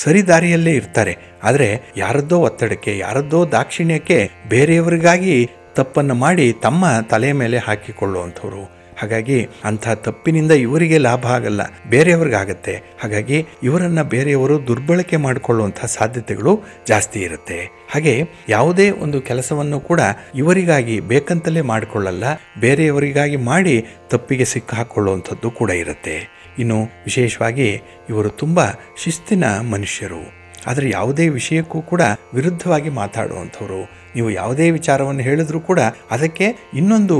ಸರಿ ದಾರಿಯಲ್ಲೇ ಇರ್ತಾರೆ. ಆದರೆ ಯಾರದ್ದೋ ಒತ್ತಡಕ್ಕೆ, ಯಾರದ್ದೋ ದಾಕ್ಷಿಣ್ಯಕ್ಕೆ ಬೇರೆಯವರಿಗಾಗಿ ತಪ್ಪನ್ನು ಮಾಡಿ ತಮ್ಮ ತಲೆ ಮೇಲೆ ಹಾಕಿಕೊಳ್ಳುವಂಥವ್ರು. ಹಾಗಾಗಿ ಅಂಥ ತಪ್ಪಿನಿಂದ ಇವರಿಗೆ ಲಾಭ ಆಗಲ್ಲ, ಬೇರೆಯವ್ರಿಗಾಗತ್ತೆ. ಹಾಗಾಗಿ ಇವರನ್ನು ಬೇರೆಯವರು ದುರ್ಬಳಕೆ ಮಾಡಿಕೊಳ್ಳುವಂಥ ಸಾಧ್ಯತೆಗಳು ಜಾಸ್ತಿ ಇರುತ್ತೆ. ಹಾಗೆ ಯಾವುದೇ ಒಂದು ಕೆಲಸವನ್ನು ಕೂಡ ಇವರಿಗಾಗಿ ಬೇಕಂತಲೇ ಮಾಡಿಕೊಳ್ಳಲ್ಲ, ಬೇರೆಯವರಿಗಾಗಿ ಮಾಡಿ ತಪ್ಪಿಗೆ ಸಿಕ್ಕಾಕೊಳ್ಳುವಂಥದ್ದು ಕೂಡ ಇರುತ್ತೆ. ಇನ್ನು ವಿಶೇಷವಾಗಿ ಇವರು ತುಂಬ ಶಿಸ್ತಿನ ಮನುಷ್ಯರು. ಆದರೆ ಯಾವುದೇ ವಿಷಯಕ್ಕೂ ಕೂಡ ವಿರುದ್ಧವಾಗಿ ಮಾತಾಡುವಂಥವ್ರು. ನೀವು ಯಾವುದೇ ವಿಚಾರವನ್ನು ಹೇಳಿದ್ರೂ ಕೂಡ ಅದಕ್ಕೆ ಇನ್ನೊಂದು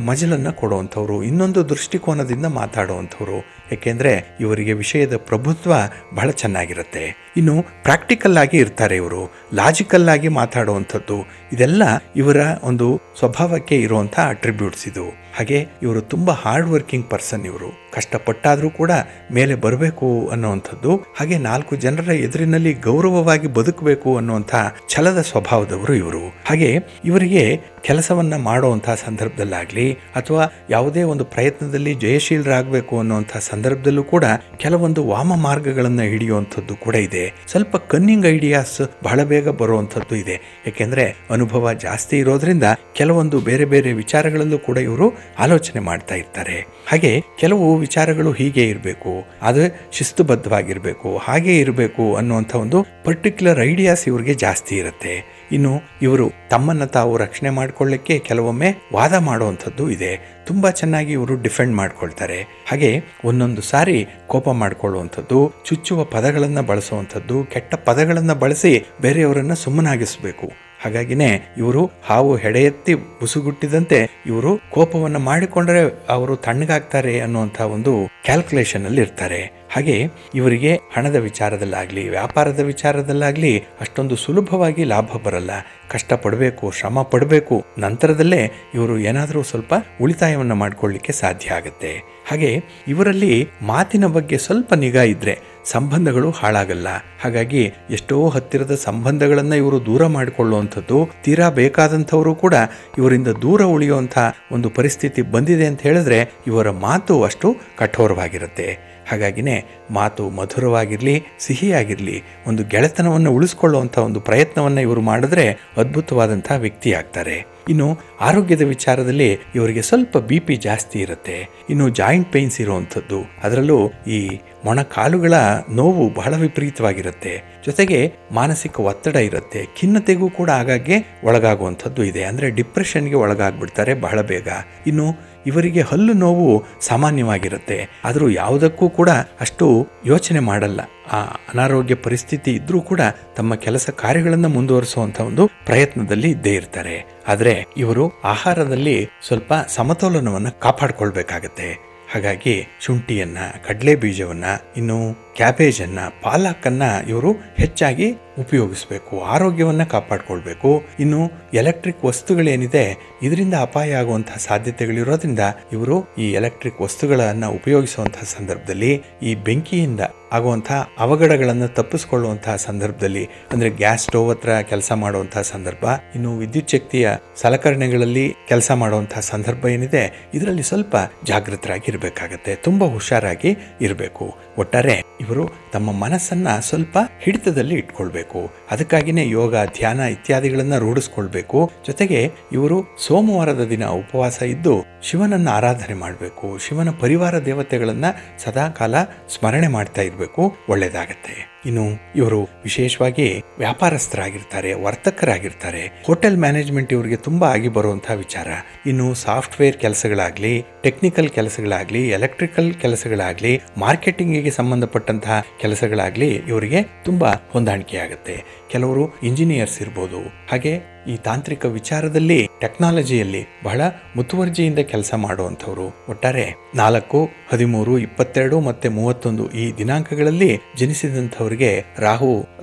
ಮಜಲನ್ನು ಕೊಡುವಂಥವ್ರು, ಇನ್ನೊಂದು ದೃಷ್ಟಿಕೋನದಿಂದ ಮಾತಾಡುವಂಥವ್ರು. ಏಕೆಂದರೆ ಇವರಿಗೆ ವಿಷಯದ ಪ್ರಭುತ್ವ ಬಹಳ ಚೆನ್ನಾಗಿರುತ್ತೆ. ಇನ್ನು ಪ್ರಾಕ್ಟಿಕಲ್ ಆಗಿ ಇರ್ತಾರೆ ಇವರು, ಲಾಜಿಕಲ್ ಆಗಿ ಮಾತಾಡುವಂಥದ್ದು. ಇದೆಲ್ಲ ಇವರ ಒಂದು ಸ್ವಭಾವಕ್ಕೆ ಇರುವಂಥ ಅಟ್ರಿಬ್ಯೂಟ್ಸ್ ಇದು. ಹಾಗೆ ಇವರು ತುಂಬ ಹಾರ್ಡ್ ವರ್ಕಿಂಗ್ ಪರ್ಸನ್. ಇವರು ಕಷ್ಟಪಟ್ಟಾದರೂ ಕೂಡ ಮೇಲೆ ಬರಬೇಕು ಅನ್ನುವಂಥದ್ದು, ಹಾಗೆ 4 ಜನರ ಎದುರಿನಲ್ಲಿ ಗೌರವವಾಗಿ ಬದುಕಬೇಕು ಅನ್ನುವಂಥ ಛಲದ ಸ್ವಭಾವದವರು ಇವರು. ಹಾಗೆ ಇವರಿಗೆ ಕೆಲಸವನ್ನ ಮಾಡುವಂತಹ ಸಂದರ್ಭದಲ್ಲಾಗಲಿ ಅಥವಾ ಯಾವುದೇ ಒಂದು ಪ್ರಯತ್ನದಲ್ಲಿ ಜಯಶೀಲರಾಗಬೇಕು ಅನ್ನುವಂಥ ಸಂದರ್ಭದಲ್ಲೂ ಕೂಡ ಕೆಲವೊಂದು ವಾಮ ಮಾರ್ಗಗಳನ್ನು ಹಿಡಿಯುವಂಥದ್ದು ಕೂಡ ಇದೆ. ಸ್ವಲ್ಪ ಕನ್ನಿಂಗ್ ಐಡಿಯಾಸ್ ಬಹಳ ಬೇಗ ಬರುವಂಥದ್ದು ಇದೆ. ಏಕೆಂದರೆ ಅನುಭವ ಜಾಸ್ತಿ ಇರೋದ್ರಿಂದ ಕೆಲವೊಂದು ಬೇರೆ ಬೇರೆ ವಿಚಾರಗಳಲ್ಲೂ ಕೂಡ ಇವರು ಆಲೋಚನೆ ಮಾಡ್ತಾ ಇರ್ತಾರೆ. ಹಾಗೆ ಕೆಲವು ವಿಚಾರಗಳು ಹೀಗೆ ಇರಬೇಕು, ಅದು ಶಿಸ್ತುಬದ್ಧವಾಗಿರಬೇಕು, ಹಾಗೆ ಇರಬೇಕು ಅನ್ನುವಂಥ ಒಂದು ಪರ್ಟಿಕ್ಯುಲರ್ ಐಡಿಯಾಸ್ ಇವರಿಗೆ ಜಾಸ್ತಿ ಇರುತ್ತೆ. ಇನ್ನು ಇವರು ತಮ್ಮನ್ನು ತಾವು ರಕ್ಷಣೆ ಮಾಡಿಕೊಳ್ಳಿಕ್ಕೆ ಕೆಲವೊಮ್ಮೆ ವಾದ ಮಾಡುವಂಥದ್ದು ಇದೆ. ತುಂಬ ಚೆನ್ನಾಗಿ ಇವರು ಡಿಫೆಂಡ್ ಮಾಡ್ಕೊಳ್ತಾರೆ. ಹಾಗೆ ಒಂದೊಂದು ಸಾರಿ ಕೋಪ ಮಾಡಿಕೊಳ್ಳುವಂಥದ್ದು, ಚುಚ್ಚುವ ಪದಗಳನ್ನು ಬಳಸುವಂಥದ್ದು, ಕೆಟ್ಟ ಪದಗಳನ್ನು ಬಳಸಿ ಬೇರೆಯವರನ್ನು ಸುಮ್ಮನಾಗಿಸಬೇಕು. ಹಾಗಾಗಿನೇ ಇವರು ಹಾವು ಹೆಡೆ ಎತ್ತಿ ಬುಸುಗುಟ್ಟಿದಂತೆ ಇವರು ಕೋಪವನ್ನು ಮಾಡಿಕೊಂಡ್ರೆ ಅವರು ತಣ್ಣಗಾಗ್ತಾರೆ ಅನ್ನುವಂಥ ಒಂದು ಕ್ಯಾಲ್ಕುಲೇಷನ್ ಅಲ್ಲಿ ಇರ್ತಾರೆ. ಹಾಗೆ ಇವರಿಗೆ ಹಣದ ವಿಚಾರದಲ್ಲಾಗಲಿ ವ್ಯಾಪಾರದ ವಿಚಾರದಲ್ಲಾಗಲಿ ಅಷ್ಟೊಂದು ಸುಲಭವಾಗಿ ಲಾಭ ಬರಲ್ಲ. ಕಷ್ಟಪಡಬೇಕು, ಶ್ರಮ ಪಡಬೇಕು, ನಂತರದಲ್ಲೇ ಇವರು ಏನಾದರೂ ಸ್ವಲ್ಪ ಉಳಿತಾಯವನ್ನು ಮಾಡಿಕೊಳ್ಳಿಕ್ಕೆ ಸಾಧ್ಯ ಆಗುತ್ತೆ. ಹಾಗೆ ಇವರಲ್ಲಿ ಮಾತಿನ ಬಗ್ಗೆ ಸ್ವಲ್ಪ ನಿಗಾ ಇದ್ದರೆ ಸಂಬಂಧಗಳು ಹಾಳಾಗಲ್ಲ. ಹಾಗಾಗಿ ಎಷ್ಟೋ ಹತ್ತಿರದ ಸಂಬಂಧಗಳನ್ನು ಇವರು ದೂರ ಮಾಡಿಕೊಳ್ಳುವಂಥದ್ದು, ತೀರಾ ಬೇಕಾದಂಥವರು ಕೂಡ ಇವರಿಂದ ದೂರ ಉಳಿಯುವಂಥ ಒಂದು ಪರಿಸ್ಥಿತಿ ಬಂದಿದೆ ಅಂತ ಹೇಳಿದ್ರೆ ಇವರ ಮಾತು ಅಷ್ಟು ಕಠೋರವಾಗಿರುತ್ತೆ. ಹಾಗಾಗಿನೇ ಮಾತು ಮಧುರವಾಗಿರಲಿ, ಸಿಹಿಯಾಗಿರಲಿ, ಒಂದು ಗೆಳೆತನವನ್ನು ಉಳಿಸ್ಕೊಳ್ಳುವಂಥ ಒಂದು ಪ್ರಯತ್ನವನ್ನು ಇವರು ಮಾಡಿದ್ರೆ ಅದ್ಭುತವಾದಂಥ ವ್ಯಕ್ತಿ ಆಗ್ತಾರೆ. ಇನ್ನು ಆರೋಗ್ಯದ ವಿಚಾರದಲ್ಲಿ ಇವರಿಗೆ ಸ್ವಲ್ಪ BP ಜಾಸ್ತಿ ಇರುತ್ತೆ. ಇನ್ನು ಜಾಯಿಂಟ್ ಪೇನ್ಸ್ ಇರುವಂಥದ್ದು, ಅದರಲ್ಲೂ ಈ ಮೊಣಕಾಲುಗಳ ನೋವು ಬಹಳ ವಿಪರೀತವಾಗಿರುತ್ತೆ. ಜೊತೆಗೆ ಮಾನಸಿಕ ಒತ್ತಡ ಇರುತ್ತೆ. ಖಿನ್ನತೆಗೂ ಕೂಡ ಆಗಾಗ್ಗೆ ಒಳಗಾಗುವಂಥದ್ದು ಇದೆ. ಅಂದರೆ ಡಿಪ್ರೆಷನ್ಗೆ ಒಳಗಾಗ್ಬಿಡ್ತಾರೆ ಬಹಳ ಬೇಗ. ಇನ್ನು ಇವರಿಗೆ ಹಲ್ಲು ನೋವು ಸಾಮಾನ್ಯವಾಗಿರುತ್ತೆ. ಆದರೂ ಯಾವುದಕ್ಕೂ ಕೂಡ ಅಷ್ಟು ಯೋಚನೆ ಮಾಡಲ್ಲ. ಆ ಅನಾರೋಗ್ಯ ಪರಿಸ್ಥಿತಿ ಇದ್ರೂ ಕೂಡ ತಮ್ಮ ಕೆಲಸ ಕಾರ್ಯಗಳನ್ನು ಮುಂದುವರಿಸುವಂಥ ಒಂದು ಪ್ರಯತ್ನದಲ್ಲಿ ಇದ್ದೇ ಇರ್ತಾರೆ. ಆದರೆ ಇವರು ಆಹಾರದಲ್ಲಿ ಸ್ವಲ್ಪ ಸಮತೋಲನವನ್ನು ಕಾಪಾಡಿಕೊಳ್ಬೇಕಾಗತ್ತೆ. ಹಾಗಾಗಿ ಶುಂಠಿಯನ್ನ, ಕಡಲೆ ಬೀಜವನ್ನ, ಇನ್ನು ಕ್ಯಾಬೇಜನ್ನು, ಪಾಲಕನ್ನು ಇವರು ಹೆಚ್ಚಾಗಿ ಉಪಯೋಗಿಸಬೇಕು. ಆರೋಗ್ಯವನ್ನು ಕಾಪಾಡಿಕೊಳ್ಬೇಕು. ಇನ್ನು ಎಲೆಕ್ಟ್ರಿಕ್ ವಸ್ತುಗಳೇನಿದೆ ಇದರಿಂದ ಅಪಾಯ ಆಗುವಂತಹ ಸಾಧ್ಯತೆಗಳಿರೋದ್ರಿಂದ ಇವರು ಈ ಎಲೆಕ್ಟ್ರಿಕ್ ವಸ್ತುಗಳನ್ನು ಉಪಯೋಗಿಸುವಂತಹ ಸಂದರ್ಭದಲ್ಲಿ ಈ ಬೆಂಕಿಯಿಂದ ಆಗುವಂತಹ ಅವಘಡಗಳನ್ನು ತಪ್ಪಿಸಿಕೊಳ್ಳುವಂತಹ ಸಂದರ್ಭದಲ್ಲಿ, ಅಂದ್ರೆ ಗ್ಯಾಸ್ ಸ್ಟೋವ್ ಹತ್ರ ಕೆಲಸ ಮಾಡುವಂತಹ ಸಂದರ್ಭ, ಇನ್ನು ವಿದ್ಯುತ್ ಶಕ್ತಿಯ ಸಲಕರಣೆಗಳಲ್ಲಿ ಕೆಲಸ ಮಾಡುವಂತಹ ಸಂದರ್ಭ ಏನಿದೆ ಇದರಲ್ಲಿ ಸ್ವಲ್ಪ ಜಾಗೃತರಾಗಿರ್ಬೇಕಾಗತ್ತೆ. ತುಂಬಾ ಹುಷಾರಾಗಿ ಇರಬೇಕು. ಒಟ್ಟಾರೆ ಇವರು ತಮ್ಮ ಮನಸ್ಸನ್ನ ಸ್ವಲ್ಪ ಹಿಡಿತದಲ್ಲಿ ಇಟ್ಕೊಳ್ಬೇಕು. ಅದಕ್ಕಾಗಿನೇ ಯೋಗ, ಧ್ಯಾನ ಇತ್ಯಾದಿಗಳನ್ನ ರೂಢಿಸ್ಕೊಳ್ಬೇಕು. ಜೊತೆಗೆ ಇವರು ಸೋಮವಾರದ ದಿನ ಉಪವಾಸ ಇದ್ದು ಶಿವನನ್ನ ಆರಾಧನೆ ಮಾಡಬೇಕು. ಶಿವನ ಪರಿವಾರ ದೇವತೆಗಳನ್ನ ಸದಾಕಾಲ ಸ್ಮರಣೆ ಮಾಡ್ತಾ ಇರಬೇಕು. ಒಳ್ಳೇದಾಗತ್ತೆ. ಇನ್ನು ಇವರು ವಿಶೇಷವಾಗಿ ವ್ಯಾಪಾರಸ್ಥರಾಗಿರ್ತಾರೆ, ವರ್ತಕರಾಗಿರ್ತಾರೆ. ಹೋಟೆಲ್ ಮ್ಯಾನೇಜ್ಮೆಂಟ್ ಇವರಿಗೆ ತುಂಬಾ ಆಗಿ ಬರುವಂತಹ ವಿಚಾರ. ಇನ್ನು ಸಾಫ್ಟ್ವೇರ್ ಕೆಲಸಗಳಾಗ್ಲಿ, ಟೆಕ್ನಿಕಲ್ ಕೆಲಸಗಳಾಗ್ಲಿ, ಎಲೆಕ್ಟ್ರಿಕಲ್ ಕೆಲಸಗಳಾಗ್ಲಿ, ಮಾರ್ಕೆಟಿಂಗಿಗೆ ಸಂಬಂಧಪಟ್ಟಂತಹ ಕೆಲಸಗಳಾಗ್ಲಿ ಇವರಿಗೆ ತುಂಬಾ ಹೊಂದಾಣಿಕೆ ಆಗುತ್ತೆ. ಕೆಲವರು ಇಂಜಿನಿಯರ್ಸ್ ಇರ್ಬೋದು. ಹಾಗೆ ಈ ತಾಂತ್ರಿಕ ವಿಚಾರದಲ್ಲಿ, ಟೆಕ್ನಾಲಜಿಯಲ್ಲಿ ಬಹಳ ಮುತುವರ್ಜಿಯಿಂದ ಕೆಲಸ ಮಾಡುವಂಥವ್ರು. ಒಟ್ಟಾರೆ 4, 13, 22 ಮತ್ತೆ 31 ಈ ದಿನಾಂಕಗಳಲ್ಲಿ ಜನಿಸಿದಂಥವ್ರಿಗೆ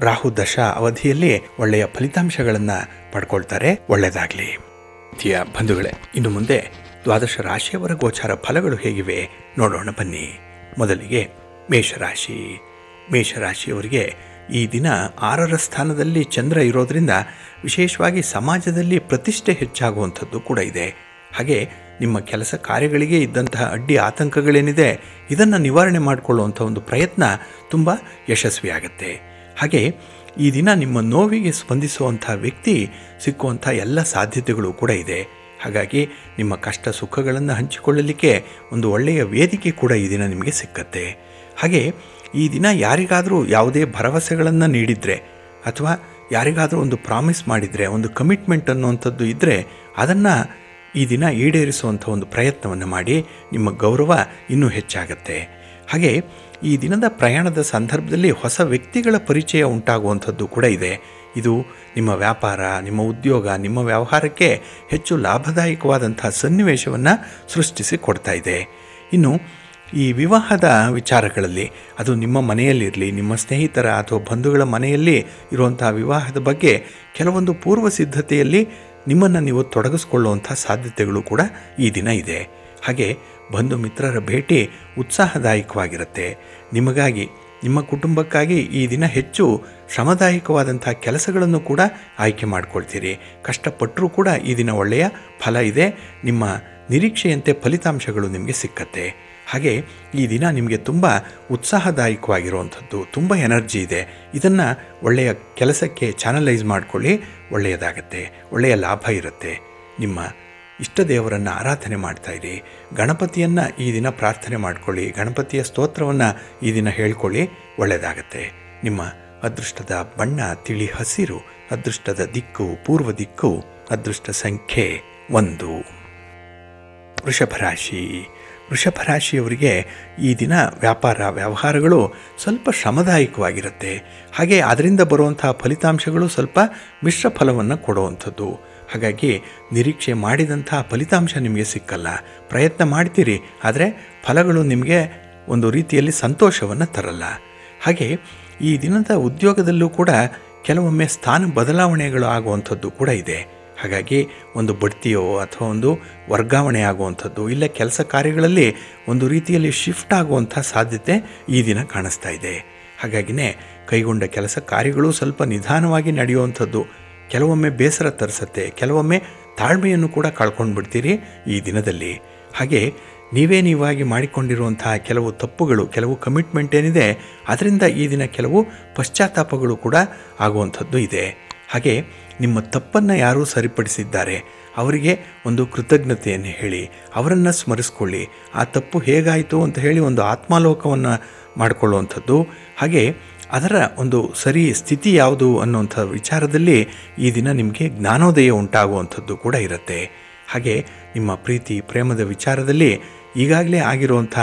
ರಾಹು ದಶಾ ಅವಧಿಯಲ್ಲಿ ಒಳ್ಳೆಯ ಫಲಿತಾಂಶಗಳನ್ನ ಪಡ್ಕೊಳ್ತಾರೆ. ಒಳ್ಳೆಯದಾಗ್ಲಿ. ಬಂಧುಗಳೇ, ಇನ್ನು ಮುಂದೆ ದ್ವಾದಶ ರಾಶಿಯವರ ಗೋಚಾರ ಫಲಗಳು ಹೇಗಿವೆ ನೋಡೋಣ ಬನ್ನಿ. ಮೊದಲಿಗೆ ಮೇಷರಾಶಿ. ಮೇಷರಾಶಿಯವರಿಗೆ ಈ ದಿನ 6ರ ಸ್ಥಾನದಲ್ಲಿ ಚಂದ್ರ ಇರೋದ್ರಿಂದ ವಿಶೇಷವಾಗಿ ಸಮಾಜದಲ್ಲಿ ಪ್ರತಿಷ್ಠೆ ಹೆಚ್ಚಾಗುವಂಥದ್ದು ಕೂಡ ಇದೆ. ಹಾಗೆ ನಿಮ್ಮ ಕೆಲಸ ಕಾರ್ಯಗಳಿಗೆ ಇದ್ದಂತಹ ಅಡ್ಡಿ ಆತಂಕಗಳೇನಿದೆ ಇದನ್ನು ನಿವಾರಣೆ ಮಾಡಿಕೊಳ್ಳುವಂಥ ಒಂದು ಪ್ರಯತ್ನ ತುಂಬ ಯಶಸ್ವಿಯಾಗತ್ತೆ. ಹಾಗೆ ಈ ದಿನ ನಿಮ್ಮ ನೋವಿಗೆ ಸ್ಪಂದಿಸುವಂಥ ವ್ಯಕ್ತಿ ಸಿಕ್ಕುವಂಥ ಎಲ್ಲ ಸಾಧ್ಯತೆಗಳು ಕೂಡ ಇದೆ. ಹಾಗಾಗಿ ನಿಮ್ಮ ಕಷ್ಟ ಸುಖಗಳನ್ನು ಹಂಚಿಕೊಳ್ಳಲಿಕ್ಕೆ ಒಂದು ಒಳ್ಳೆಯ ವೇದಿಕೆ ಕೂಡ ಈ ದಿನ ನಿಮಗೆ ಸಿಕ್ಕತ್ತೆ. ಹಾಗೆ ಈ ದಿನ ಯಾರಿಗಾದರೂ ಯಾವುದೇ ಭರವಸೆಗಳನ್ನು ನೀಡಿದರೆ ಅಥವಾ ಯಾರಿಗಾದರೂ ಒಂದು ಪ್ರಾಮಿಸ್ ಮಾಡಿದರೆ, ಒಂದು ಕಮಿಟ್ಮೆಂಟ್ ಅನ್ನುವಂಥದ್ದು ಇದ್ದರೆ ಅದನ್ನು ಈ ದಿನ ಈಡೇರಿಸುವಂಥ ಒಂದು ಪ್ರಯತ್ನವನ್ನು ಮಾಡಿ. ನಿಮ್ಮ ಗೌರವ ಇನ್ನೂ ಹೆಚ್ಚಾಗತ್ತೆ. ಹಾಗೆ ಈ ದಿನದ ಪ್ರಯಾಣದ ಸಂದರ್ಭದಲ್ಲಿ ಹೊಸ ವ್ಯಕ್ತಿಗಳ ಪರಿಚಯ ಉಂಟಾಗುವಂಥದ್ದು ಕೂಡ ಇದೆ. ಇದು ನಿಮ್ಮ ವ್ಯಾಪಾರ, ನಿಮ್ಮ ಉದ್ಯೋಗ, ನಿಮ್ಮ ವ್ಯವಹಾರಕ್ಕೆ ಹೆಚ್ಚು ಲಾಭದಾಯಕವಾದಂಥ ಸನ್ನಿವೇಶವನ್ನು ಸೃಷ್ಟಿಸಿ ಕೊಡ್ತಾ ಇದೆ. ಇನ್ನು ಈ ವಿವಾಹದ ವಿಚಾರಗಳಲ್ಲಿ, ಅದು ನಿಮ್ಮ ಮನೆಯಲ್ಲಿರಲಿ, ನಿಮ್ಮ ಸ್ನೇಹಿತರ ಅಥವಾ ಬಂಧುಗಳ ಮನೆಯಲ್ಲಿ ಇರುವಂಥ ವಿವಾಹದ ಬಗ್ಗೆ ಕೆಲವೊಂದು ಪೂರ್ವ ಸಿದ್ಧತೆಯಲ್ಲಿ ನಿಮ್ಮನ್ನು ನೀವು ತೊಡಗಿಸ್ಕೊಳ್ಳುವಂಥ ಸಾಧ್ಯತೆಗಳು ಕೂಡ ಈ ದಿನ ಇದೆ. ಹಾಗೆ ಬಂಧು ಮಿತ್ರರ ಭೇಟಿ ಉತ್ಸಾಹದಾಯಕವಾಗಿರುತ್ತೆ. ನಿಮಗಾಗಿ, ನಿಮ್ಮ ಕುಟುಂಬಕ್ಕಾಗಿ ಈ ದಿನ ಹೆಚ್ಚು ಶ್ರಮದಾಯಕವಾದಂಥ ಕೆಲಸಗಳನ್ನು ಕೂಡ ಆಯ್ಕೆ ಮಾಡ್ಕೊಳ್ತೀರಿ. ಕಷ್ಟಪಟ್ಟರೂ ಕೂಡ ಈ ದಿನ ಒಳ್ಳೆಯ ಫಲ ಇದೆ. ನಿಮ್ಮ ನಿರೀಕ್ಷೆಯಂತೆ ಫಲಿತಾಂಶಗಳು ನಿಮಗೆ ಸಿಕ್ಕತ್ತೆ. ಹಾಗೆ ಈ ದಿನ ನಿಮಗೆ ತುಂಬ ಉತ್ಸಾಹದಾಯಕವಾಗಿರುವಂಥದ್ದು, ತುಂಬ ಎನರ್ಜಿ ಇದೆ. ಇದನ್ನು ಒಳ್ಳೆಯ ಕೆಲಸಕ್ಕೆ ಚಾನಲೈಸ್ ಮಾಡಿಕೊಳ್ಳಿ. ಒಳ್ಳೆಯದಾಗತ್ತೆ, ಒಳ್ಳೆಯ ಲಾಭ ಇರುತ್ತೆ. ನಿಮ್ಮ ಇಷ್ಟ ದೇವರನ್ನು ಆರಾಧನೆ ಮಾಡ್ತಾಯಿರಿ. ಗಣಪತಿಯನ್ನು ಈ ದಿನ ಪ್ರಾರ್ಥನೆ ಮಾಡಿಕೊಳ್ಳಿ. ಗಣಪತಿಯ ಸ್ತೋತ್ರವನ್ನು ಈ ದಿನ ಹೇಳ್ಕೊಳ್ಳಿ. ಒಳ್ಳೆಯದಾಗತ್ತೆ. ನಿಮ್ಮ ಅದೃಷ್ಟದ ಬಣ್ಣ ತಿಳಿ ಹಸಿರು. ಅದೃಷ್ಟದ ದಿಕ್ಕು ಪೂರ್ವ ದಿಕ್ಕು. ಅದೃಷ್ಟ ಸಂಖ್ಯೆ 1. ವೃಷಭರಾಶಿ. ವೃಷಭರಾಶಿಯವರಿಗೆ ಈ ದಿನ ವ್ಯವಹಾರಗಳು ಸ್ವಲ್ಪ ಶ್ರಮದಾಯಕವಾಗಿರುತ್ತೆ. ಹಾಗೆ ಅದರಿಂದ ಬರುವಂತಹ ಫಲಿತಾಂಶಗಳು ಸ್ವಲ್ಪ ಮಿಶ್ರ ಫಲವನ್ನು ಕೊಡುವಂಥದ್ದು. ಹಾಗಾಗಿ ನಿರೀಕ್ಷೆ ಮಾಡಿದಂತಹ ಫಲಿತಾಂಶ ನಿಮಗೆ ಸಿಕ್ಕಲ್ಲ. ಪ್ರಯತ್ನ ಮಾಡ್ತೀರಿ, ಆದರೆ ಫಲಗಳು ನಿಮಗೆ ಒಂದು ರೀತಿಯಲ್ಲಿ ಸಂತೋಷವನ್ನು ತರಲ್ಲ. ಹಾಗೆ ಈ ದಿನದ ಉದ್ಯೋಗದಲ್ಲೂ ಕೂಡ ಕೆಲವೊಮ್ಮೆ ಸ್ಥಾನ ಬದಲಾವಣೆಗಳು ಆಗುವಂಥದ್ದು ಕೂಡ ಇದೆ. ಹಾಗಾಗಿ ಒಂದು ಬಡ್ತಿಯೋ ಅಥವಾ ಒಂದು ವರ್ಗಾವಣೆ ಆಗುವಂಥದ್ದು, ಇಲ್ಲ ಕೆಲಸ ಕಾರ್ಯಗಳಲ್ಲಿ ಒಂದು ರೀತಿಯಲ್ಲಿ ಶಿಫ್ಟ್ ಆಗುವಂಥ ಸಾಧ್ಯತೆ ಈ ದಿನ ಕಾಣಿಸ್ತಾ ಇದೆ. ಹಾಗಾಗಿನೇ ಕೈಗೊಂಡ ಕೆಲಸ ಕಾರ್ಯಗಳು ಸ್ವಲ್ಪ ನಿಧಾನವಾಗಿ ನಡೆಯುವಂಥದ್ದು ಕೆಲವೊಮ್ಮೆ ಬೇಸರ ತರಿಸುತ್ತೆ. ಕೆಲವೊಮ್ಮೆ ತಾಳ್ಮೆಯನ್ನು ಕೂಡ ಕಳ್ಕೊಂಡು ಬಿಡ್ತೀರಿ ಈ ದಿನದಲ್ಲಿ. ಹಾಗೆ ನೀವಾಗಿ ಮಾಡಿಕೊಂಡಿರುವಂತಹ ಕೆಲವು ತಪ್ಪುಗಳು, ಕೆಲವು ಕಮಿಟ್ಮೆಂಟ್ ಏನಿದೆ ಅದರಿಂದ ಈ ದಿನ ಕೆಲವು ಪಶ್ಚಾತ್ತಾಪಗಳು ಕೂಡ ಆಗುವಂಥದ್ದು ಇದೆ. ಹಾಗೆ ನಿಮ್ಮ ತಪ್ಪನ್ನು ಯಾರೂ ಸರಿಪಡಿಸಿದ್ದಾರೆ ಅವರಿಗೆ ಒಂದು ಕೃತಜ್ಞತೆಯನ್ನು ಹೇಳಿ, ಅವರನ್ನು ಸ್ಮರಿಸ್ಕೊಳ್ಳಿ. ಆ ತಪ್ಪು ಹೇಗಾಯಿತು ಅಂತ ಹೇಳಿ ಒಂದು ಆತ್ಮಾಲೋಕವನ್ನು ಮಾಡಿಕೊಳ್ಳುವಂಥದ್ದು. ಹಾಗೆ ಅದರ ಒಂದು ಸರಿ ಸ್ಥಿತಿ ಯಾವುದು ಅನ್ನುವಂಥ ವಿಚಾರದಲ್ಲಿ ಈ ದಿನ ನಿಮಗೆ ಜ್ಞಾನೋದಯ ಉಂಟಾಗುವಂಥದ್ದು ಕೂಡ ಇರುತ್ತೆ. ಹಾಗೆ ನಿಮ್ಮ ಪ್ರೀತಿ ಪ್ರೇಮದ ವಿಚಾರದಲ್ಲಿ ಈಗಾಗಲೇ ಆಗಿರುವಂಥ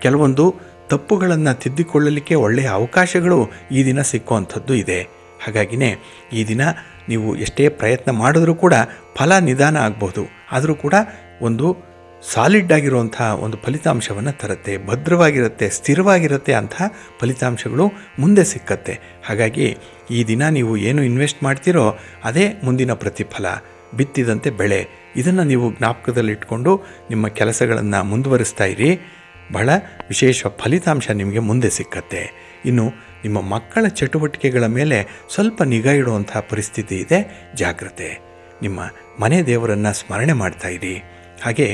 ಕೆಲವೊಂದು ತಪ್ಪುಗಳನ್ನು ತಿದ್ದಿಕೊಳ್ಳಲಿಕ್ಕೆ ಒಳ್ಳೆಯ ಅವಕಾಶಗಳು ಈ ದಿನ ಸಿಕ್ಕುವಂಥದ್ದು ಇದೆ. ಹಾಗಾಗಿನೇ ಈ ದಿನ ನೀವು ಎಷ್ಟೇ ಪ್ರಯತ್ನ ಮಾಡಿದ್ರೂ ಕೂಡ ಫಲ ನಿಧಾನ ಆಗ್ಬೋದು, ಆದರೂ ಕೂಡ ಒಂದು ಸಾಲಿಡ್ ಆಗಿರುವಂಥ ಒಂದು ಫಲಿತಾಂಶವನ್ನು ತರುತ್ತೆ, ಭದ್ರವಾಗಿರುತ್ತೆ, ಸ್ಥಿರವಾಗಿರುತ್ತೆ ಅಂಥ ಫಲಿತಾಂಶಗಳು ಮುಂದೆ ಸಿಕ್ಕತ್ತೆ. ಹಾಗಾಗಿ ಈ ದಿನ ನೀವು ಏನು ಇನ್ವೆಸ್ಟ್ ಮಾಡ್ತೀರೋ ಅದೇ ಮುಂದಿನ ಪ್ರತಿಫಲ, ಬಿತ್ತಿದಂತೆ ಬೆಳೆ. ಇದನ್ನು ನೀವು ಜ್ಞಾಪಕದಲ್ಲಿಟ್ಕೊಂಡು ನಿಮ್ಮ ಕೆಲಸಗಳನ್ನು ಮುಂದುವರಿಸ್ತಾ ಇರಿ. ಬಹಳ ವಿಶೇಷ ಫಲಿತಾಂಶ ನಿಮಗೆ ಮುಂದೆ ಸಿಕ್ಕತ್ತೆ. ಇನ್ನು ನಿಮ್ಮ ಮಕ್ಕಳ ಚಟುವಟಿಕೆಗಳ ಮೇಲೆ ಸ್ವಲ್ಪ ನಿಗಾ ಇಡುವಂಥ ಪರಿಸ್ಥಿತಿ ಇದೆ, ಜಾಗ್ರತೆ. ನಿಮ್ಮ ಮನೆ ದೇವರನ್ನು ಸ್ಮರಣೆ ಮಾಡ್ತಾ ಇರಿ. ಹಾಗೆ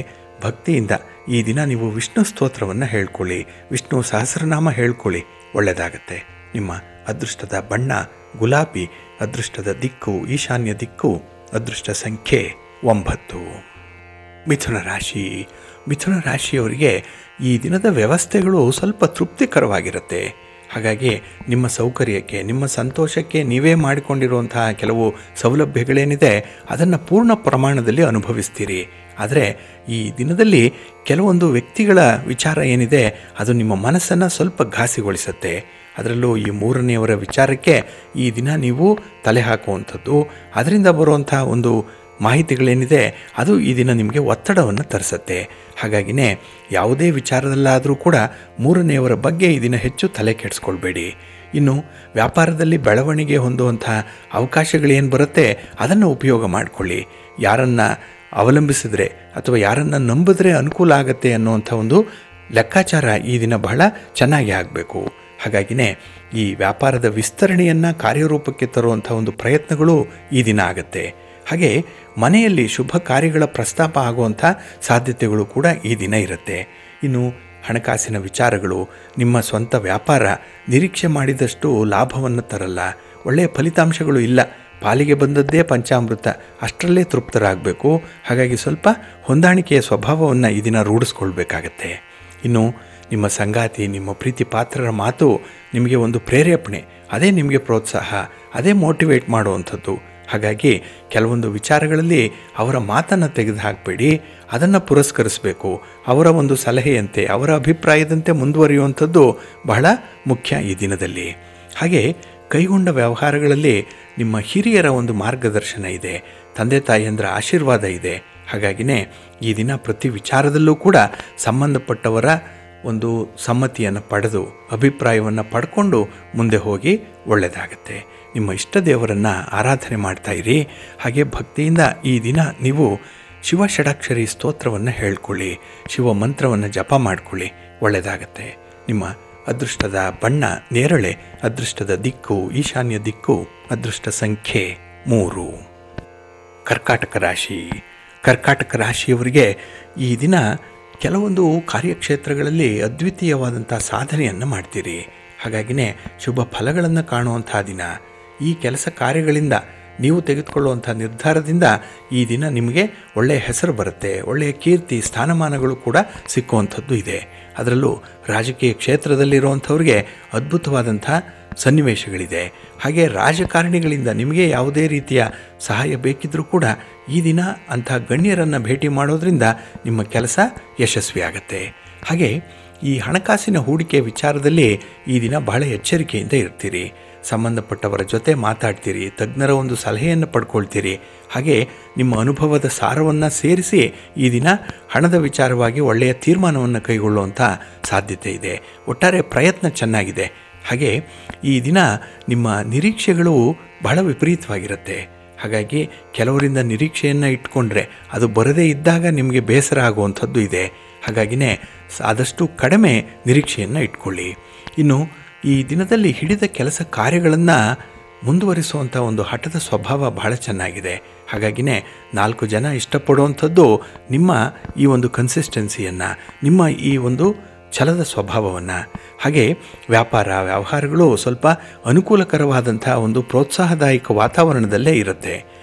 ಭಕ್ತಿಯಿಂದ ಈ ದಿನ ನೀವು ವಿಷ್ಣು ಸ್ತೋತ್ರವನ್ನು ಹೇಳ್ಕೊಳ್ಳಿ, ವಿಷ್ಣು ಸಹಸ್ರನಾಮ ಹೇಳ್ಕೊಳ್ಳಿ, ಒಳ್ಳೆಯದಾಗತ್ತೆ. ನಿಮ್ಮ ಅದೃಷ್ಟದ ಬಣ್ಣ ಗುಲಾಬಿ, ಅದೃಷ್ಟದ ದಿಕ್ಕು ಈಶಾನ್ಯ ದಿಕ್ಕು, ಅದೃಷ್ಟ ಸಂಖ್ಯೆ 9. ಮಿಥುನ ರಾಶಿ. ಮಿಥುನ ರಾಶಿಯವರಿಗೆ ಈ ದಿನದ ವ್ಯವಸ್ಥೆಗಳು ಸ್ವಲ್ಪ ತೃಪ್ತಿಕರವಾಗಿರುತ್ತೆ. ಹಾಗಾಗಿ ನಿಮ್ಮ ಸೌಕರ್ಯಕ್ಕೆ, ನಿಮ್ಮ ಸಂತೋಷಕ್ಕೆ ನೀವೇ ಮಾಡಿಕೊಂಡಿರುವಂತಹ ಕೆಲವು ಸೌಲಭ್ಯಗಳೇನಿದೆ ಅದನ್ನು ಪೂರ್ಣ ಪ್ರಮಾಣದಲ್ಲಿ ಅನುಭವಿಸ್ತೀರಿ. ಆದರೆ ಈ ದಿನದಲ್ಲಿ ಕೆಲವೊಂದು ವ್ಯಕ್ತಿಗಳ ವಿಚಾರ ಏನಿದೆ ಅದು ನಿಮ್ಮ ಮನಸ್ಸನ್ನು ಸ್ವಲ್ಪ ಘಾಸಿಗೊಳಿಸುತ್ತೆ. ಅದರಲ್ಲೂ ಈ ಮೂರನೆಯವರ ವಿಚಾರಕ್ಕೆ ಈ ದಿನ ನೀವು ತಲೆ ಹಾಕುವಂಥದ್ದು, ಅದರಿಂದ ಬರುವಂಥ ಒಂದು ಮಾಹಿತಿಗಳೇನಿದೆ ಅದು ಈ ದಿನ ನಿಮಗೆ ಒತ್ತಡವನ್ನು ತರಿಸುತ್ತೆ. ಹಾಗಾಗಿನೇ ಯಾವುದೇ ವಿಚಾರದಲ್ಲಾದರೂ ಕೂಡ ಮೂರನೆಯವರ ಬಗ್ಗೆ ಈ ದಿನ ಹೆಚ್ಚು ತಲೆ ಕೆಡಿಸ್ಕೊಳ್ಬೇಡಿ. ಇನ್ನು ವ್ಯಾಪಾರದಲ್ಲಿ ಬೆಳವಣಿಗೆ ಹೊಂದುವಂಥ ಅವಕಾಶಗಳೇನು ಬರುತ್ತೆ ಅದನ್ನು ಉಪಯೋಗ ಮಾಡಿಕೊಳ್ಳಿ. ಯಾರನ್ನು ಅವಲಂಬಿಸಿದ್ರೆ ಅಥವಾ ಯಾರನ್ನು ನಂಬಿದ್ರೆ ಅನುಕೂಲ ಆಗುತ್ತೆ ಅನ್ನುವಂಥ ಒಂದು ಲೆಕ್ಕಾಚಾರ ಈ ದಿನ ಬಹಳ ಚೆನ್ನಾಗಿ ಆಗಬೇಕು. ಹಾಗಾಗಿನೇ ಈ ವ್ಯಾಪಾರದ ವಿಸ್ತರಣೆಯನ್ನು ಕಾರ್ಯರೂಪಕ್ಕೆ ತರುವಂಥ ಒಂದು ಪ್ರಯತ್ನಗಳು ಈ ದಿನ ಆಗುತ್ತೆ. ಹಾಗೆ ಮನೆಯಲ್ಲಿ ಶುಭ ಕಾರ್ಯಗಳ ಪ್ರಸ್ತಾಪ ಆಗುವಂಥ ಸಾಧ್ಯತೆಗಳು ಕೂಡ ಈ ದಿನ ಇರುತ್ತೆ. ಇನ್ನು ಹಣಕಾಸಿನ ವಿಚಾರಗಳು, ನಿಮ್ಮ ಸ್ವಂತ ವ್ಯಾಪಾರ ನಿರೀಕ್ಷೆ ಮಾಡಿದಷ್ಟು ಲಾಭವನ್ನು ತರಲ್ಲ, ಒಳ್ಳೆಯ ಫಲಿತಾಂಶಗಳು ಇಲ್ಲ. ಪಾಲಿಗೆ ಬಂದದ್ದೇ ಪಂಚಾಮೃತ, ಅಷ್ಟರಲ್ಲೇ ತೃಪ್ತರಾಗಬೇಕು. ಹಾಗಾಗಿ ಸ್ವಲ್ಪ ಹೊಂದಾಣಿಕೆಯ ಸ್ವಭಾವವನ್ನು ಈ ದಿನ ರೂಢಿಸ್ಕೊಳ್ಬೇಕಾಗತ್ತೆ. ಇನ್ನು ನಿಮ್ಮ ಸಂಗಾತಿ, ನಿಮ್ಮ ಪ್ರೀತಿ ಪಾತ್ರರ ಮಾತು ನಿಮಗೆ ಒಂದು ಪ್ರೇರೇಪಣೆ, ಅದೇ ನಿಮಗೆ ಪ್ರೋತ್ಸಾಹ, ಅದೇ ಮೋಟಿವೇಟ್ ಮಾಡುವಂಥದ್ದು. ಹಾಗಾಗಿ ಕೆಲವೊಂದು ವಿಚಾರಗಳಲ್ಲಿ ಅವರ ಮಾತನ್ನು ತೆಗೆದು ಹಾಕಬೇಡಿ, ಅದನ್ನು ಪುರಸ್ಕರಿಸಬೇಕು. ಅವರ ಒಂದು ಸಲಹೆಯಂತೆ, ಅವರ ಅಭಿಪ್ರಾಯದಂತೆ ಮುಂದುವರಿಯುವಂಥದ್ದು ಬಹಳ ಮುಖ್ಯ ಈ ದಿನದಲ್ಲಿ. ಹಾಗೆ ಕೈಗೊಂಡ ವ್ಯವಹಾರಗಳಲ್ಲಿ ನಿಮ್ಮ ಹಿರಿಯರ ಒಂದು ಮಾರ್ಗದರ್ಶನ ಇದೆ, ತಂದೆ ತಾಯಿಯಂದ್ರ ಆಶೀರ್ವಾದ ಇದೆ. ಹಾಗಾಗಿನೇ ಈ ದಿನ ಪ್ರತಿ ವಿಚಾರದಲ್ಲೂ ಕೂಡ ಸಂಬಂಧಪಟ್ಟವರ ಒಂದು ಸಮ್ಮತಿಯನ್ನು ಪಡೆದು ಅಭಿಪ್ರಾಯವನ್ನು ಪಡ್ಕೊಂಡು ಮುಂದೆ ಹೋಗಿ ಒಳ್ಳೆಯದಾಗತ್ತೆ. ನಿಮ್ಮ ಇಷ್ಟ ದೇವರನ್ನು ಆರಾಧನೆ ಮಾಡ್ತಾ ಇರಿ. ಹಾಗೆ ಭಕ್ತಿಯಿಂದ ಈ ದಿನ ನೀವು ಶಿವ ಷಡಾಕ್ಷರಿ ಸ್ತೋತ್ರವನ್ನು ಹೇಳ್ಕೊಳ್ಳಿ, ಶಿವ ಮಂತ್ರವನ್ನು ಜಪ ಮಾಡಿಕೊಳ್ಳಿ, ಒಳ್ಳೆಯದಾಗತ್ತೆ. ನಿಮ್ಮ ಅದೃಷ್ಟದ ಬಣ್ಣ ನೇರಳೆ, ಅದೃಷ್ಟದ ದಿಕ್ಕು ಈಶಾನ್ಯ ದಿಕ್ಕು, ಅದೃಷ್ಟ ಸಂಖ್ಯೆ 3. ಕರ್ಕಾಟಕ ರಾಶಿ. ಕರ್ಕಾಟಕ ರಾಶಿಯವರಿಗೆ ಈ ದಿನ ಕೆಲವೊಂದು ಕಾರ್ಯಕ್ಷೇತ್ರಗಳಲ್ಲಿ ಅದ್ವಿತೀಯವಾದಂಥ ಸಾಧನೆಯನ್ನು ಮಾಡ್ತೀರಿ. ಹಾಗಾಗಿನೇ ಶುಭ ಫಲಗಳನ್ನು ಕಾಣುವಂಥ ದಿನ. ಈ ಕೆಲಸ ಕಾರ್ಯಗಳಿಂದ ನೀವು ತೆಗೆದುಕೊಳ್ಳುವಂಥ ನಿರ್ಧಾರದಿಂದ ಈ ದಿನ ನಿಮಗೆ ಒಳ್ಳೆಯ ಹೆಸರು ಬರುತ್ತೆ, ಒಳ್ಳೆಯ ಕೀರ್ತಿ ಸ್ಥಾನಮಾನಗಳು ಕೂಡ ಸಿಕ್ಕುವಂಥದ್ದು ಇದೆ. ಅದರಲ್ಲೂ ರಾಜಕೀಯ ಕ್ಷೇತ್ರದಲ್ಲಿರುವಂಥವ್ರಿಗೆ ಅದ್ಭುತವಾದಂಥ ಸನ್ನಿವೇಶಗಳಿದೆ. ಹಾಗೆ ರಾಜಕಾರಣಿಗಳಿಂದ ನಿಮಗೆ ಯಾವುದೇ ರೀತಿಯ ಸಹಾಯ ಬೇಕಿದ್ದರೂ ಕೂಡ ಈ ದಿನ ಅಂಥ ಗಣ್ಯರನ್ನು ಭೇಟಿ ಮಾಡೋದ್ರಿಂದ ನಿಮ್ಮ ಕೆಲಸ ಯಶಸ್ವಿಯಾಗತ್ತೆ. ಹಾಗೆ ಈ ಹಣಕಾಸಿನ ಹೂಡಿಕೆ ವಿಚಾರದಲ್ಲಿ ಈ ದಿನ ಬಹಳ ಎಚ್ಚರಿಕೆಯಿಂದ ಇರ್ತೀರಿ. ಸಂಬಂಧಪಟ್ಟವರ ಜೊತೆ ಮಾತಾಡ್ತೀರಿ, ತಜ್ಞರ ಒಂದು ಸಲಹೆಯನ್ನು ಪಡ್ಕೊಳ್ತೀರಿ. ಹಾಗೆ ನಿಮ್ಮ ಅನುಭವದ ಸಾರವನ್ನು ಸೇರಿಸಿ ಈ ದಿನ ಹಣದ ವಿಚಾರವಾಗಿ ಒಳ್ಳೆಯ ತೀರ್ಮಾನವನ್ನು ಕೈಗೊಳ್ಳುವಂಥ ಸಾಧ್ಯತೆ ಇದೆ. ಒಟ್ಟಾರೆ ಪ್ರಯತ್ನ ಚೆನ್ನಾಗಿದೆ. ಹಾಗೆ ಈ ದಿನ ನಿಮ್ಮ ನಿರೀಕ್ಷೆಗಳು ಬಹಳ ವಿಪರೀತವಾಗಿರುತ್ತೆ. ಹಾಗಾಗಿ ಕೆಲವರಿಂದ ನಿರೀಕ್ಷೆಯನ್ನು ಇಟ್ಕೊಂಡ್ರೆ ಅದು ಬರದೇ ಇದ್ದಾಗ ನಿಮಗೆ ಬೇಸರ ಆಗುವಂಥದ್ದು ಇದೆ. ಹಾಗಾಗಿನೇ ಆದಷ್ಟು ಕಡಿಮೆ ನಿರೀಕ್ಷೆಯನ್ನು ಇಟ್ಕೊಳ್ಳಿ. ಇನ್ನು ಈ ದಿನದಲ್ಲಿ ಹಿಡಿದ ಕೆಲಸ ಕಾರ್ಯಗಳನ್ನು ಮುಂದುವರಿಸುವಂಥ ಒಂದು ಹಠದ ಸ್ವಭಾವ ಬಹಳ ಚೆನ್ನಾಗಿದೆ. ಹಾಗಾಗಿನೇ 4 ಜನ ಇಷ್ಟಪಡುವಂಥದ್ದು ನಿಮ್ಮ ಈ ಒಂದು ಕನ್ಸಿಸ್ಟೆನ್ಸಿಯನ್ನು, ನಿಮ್ಮ ಈ ಒಂದು ಛಲದ ಸ್ವಭಾವವನ್ನು. ಹಾಗೆ ವ್ಯವಹಾರಗಳು ಸ್ವಲ್ಪ ಅನುಕೂಲಕರವಾದಂಥ ಒಂದು ಪ್ರೋತ್ಸಾಹದಾಯಕ ವಾತಾವರಣದಲ್ಲೇ ಇರುತ್ತೆ.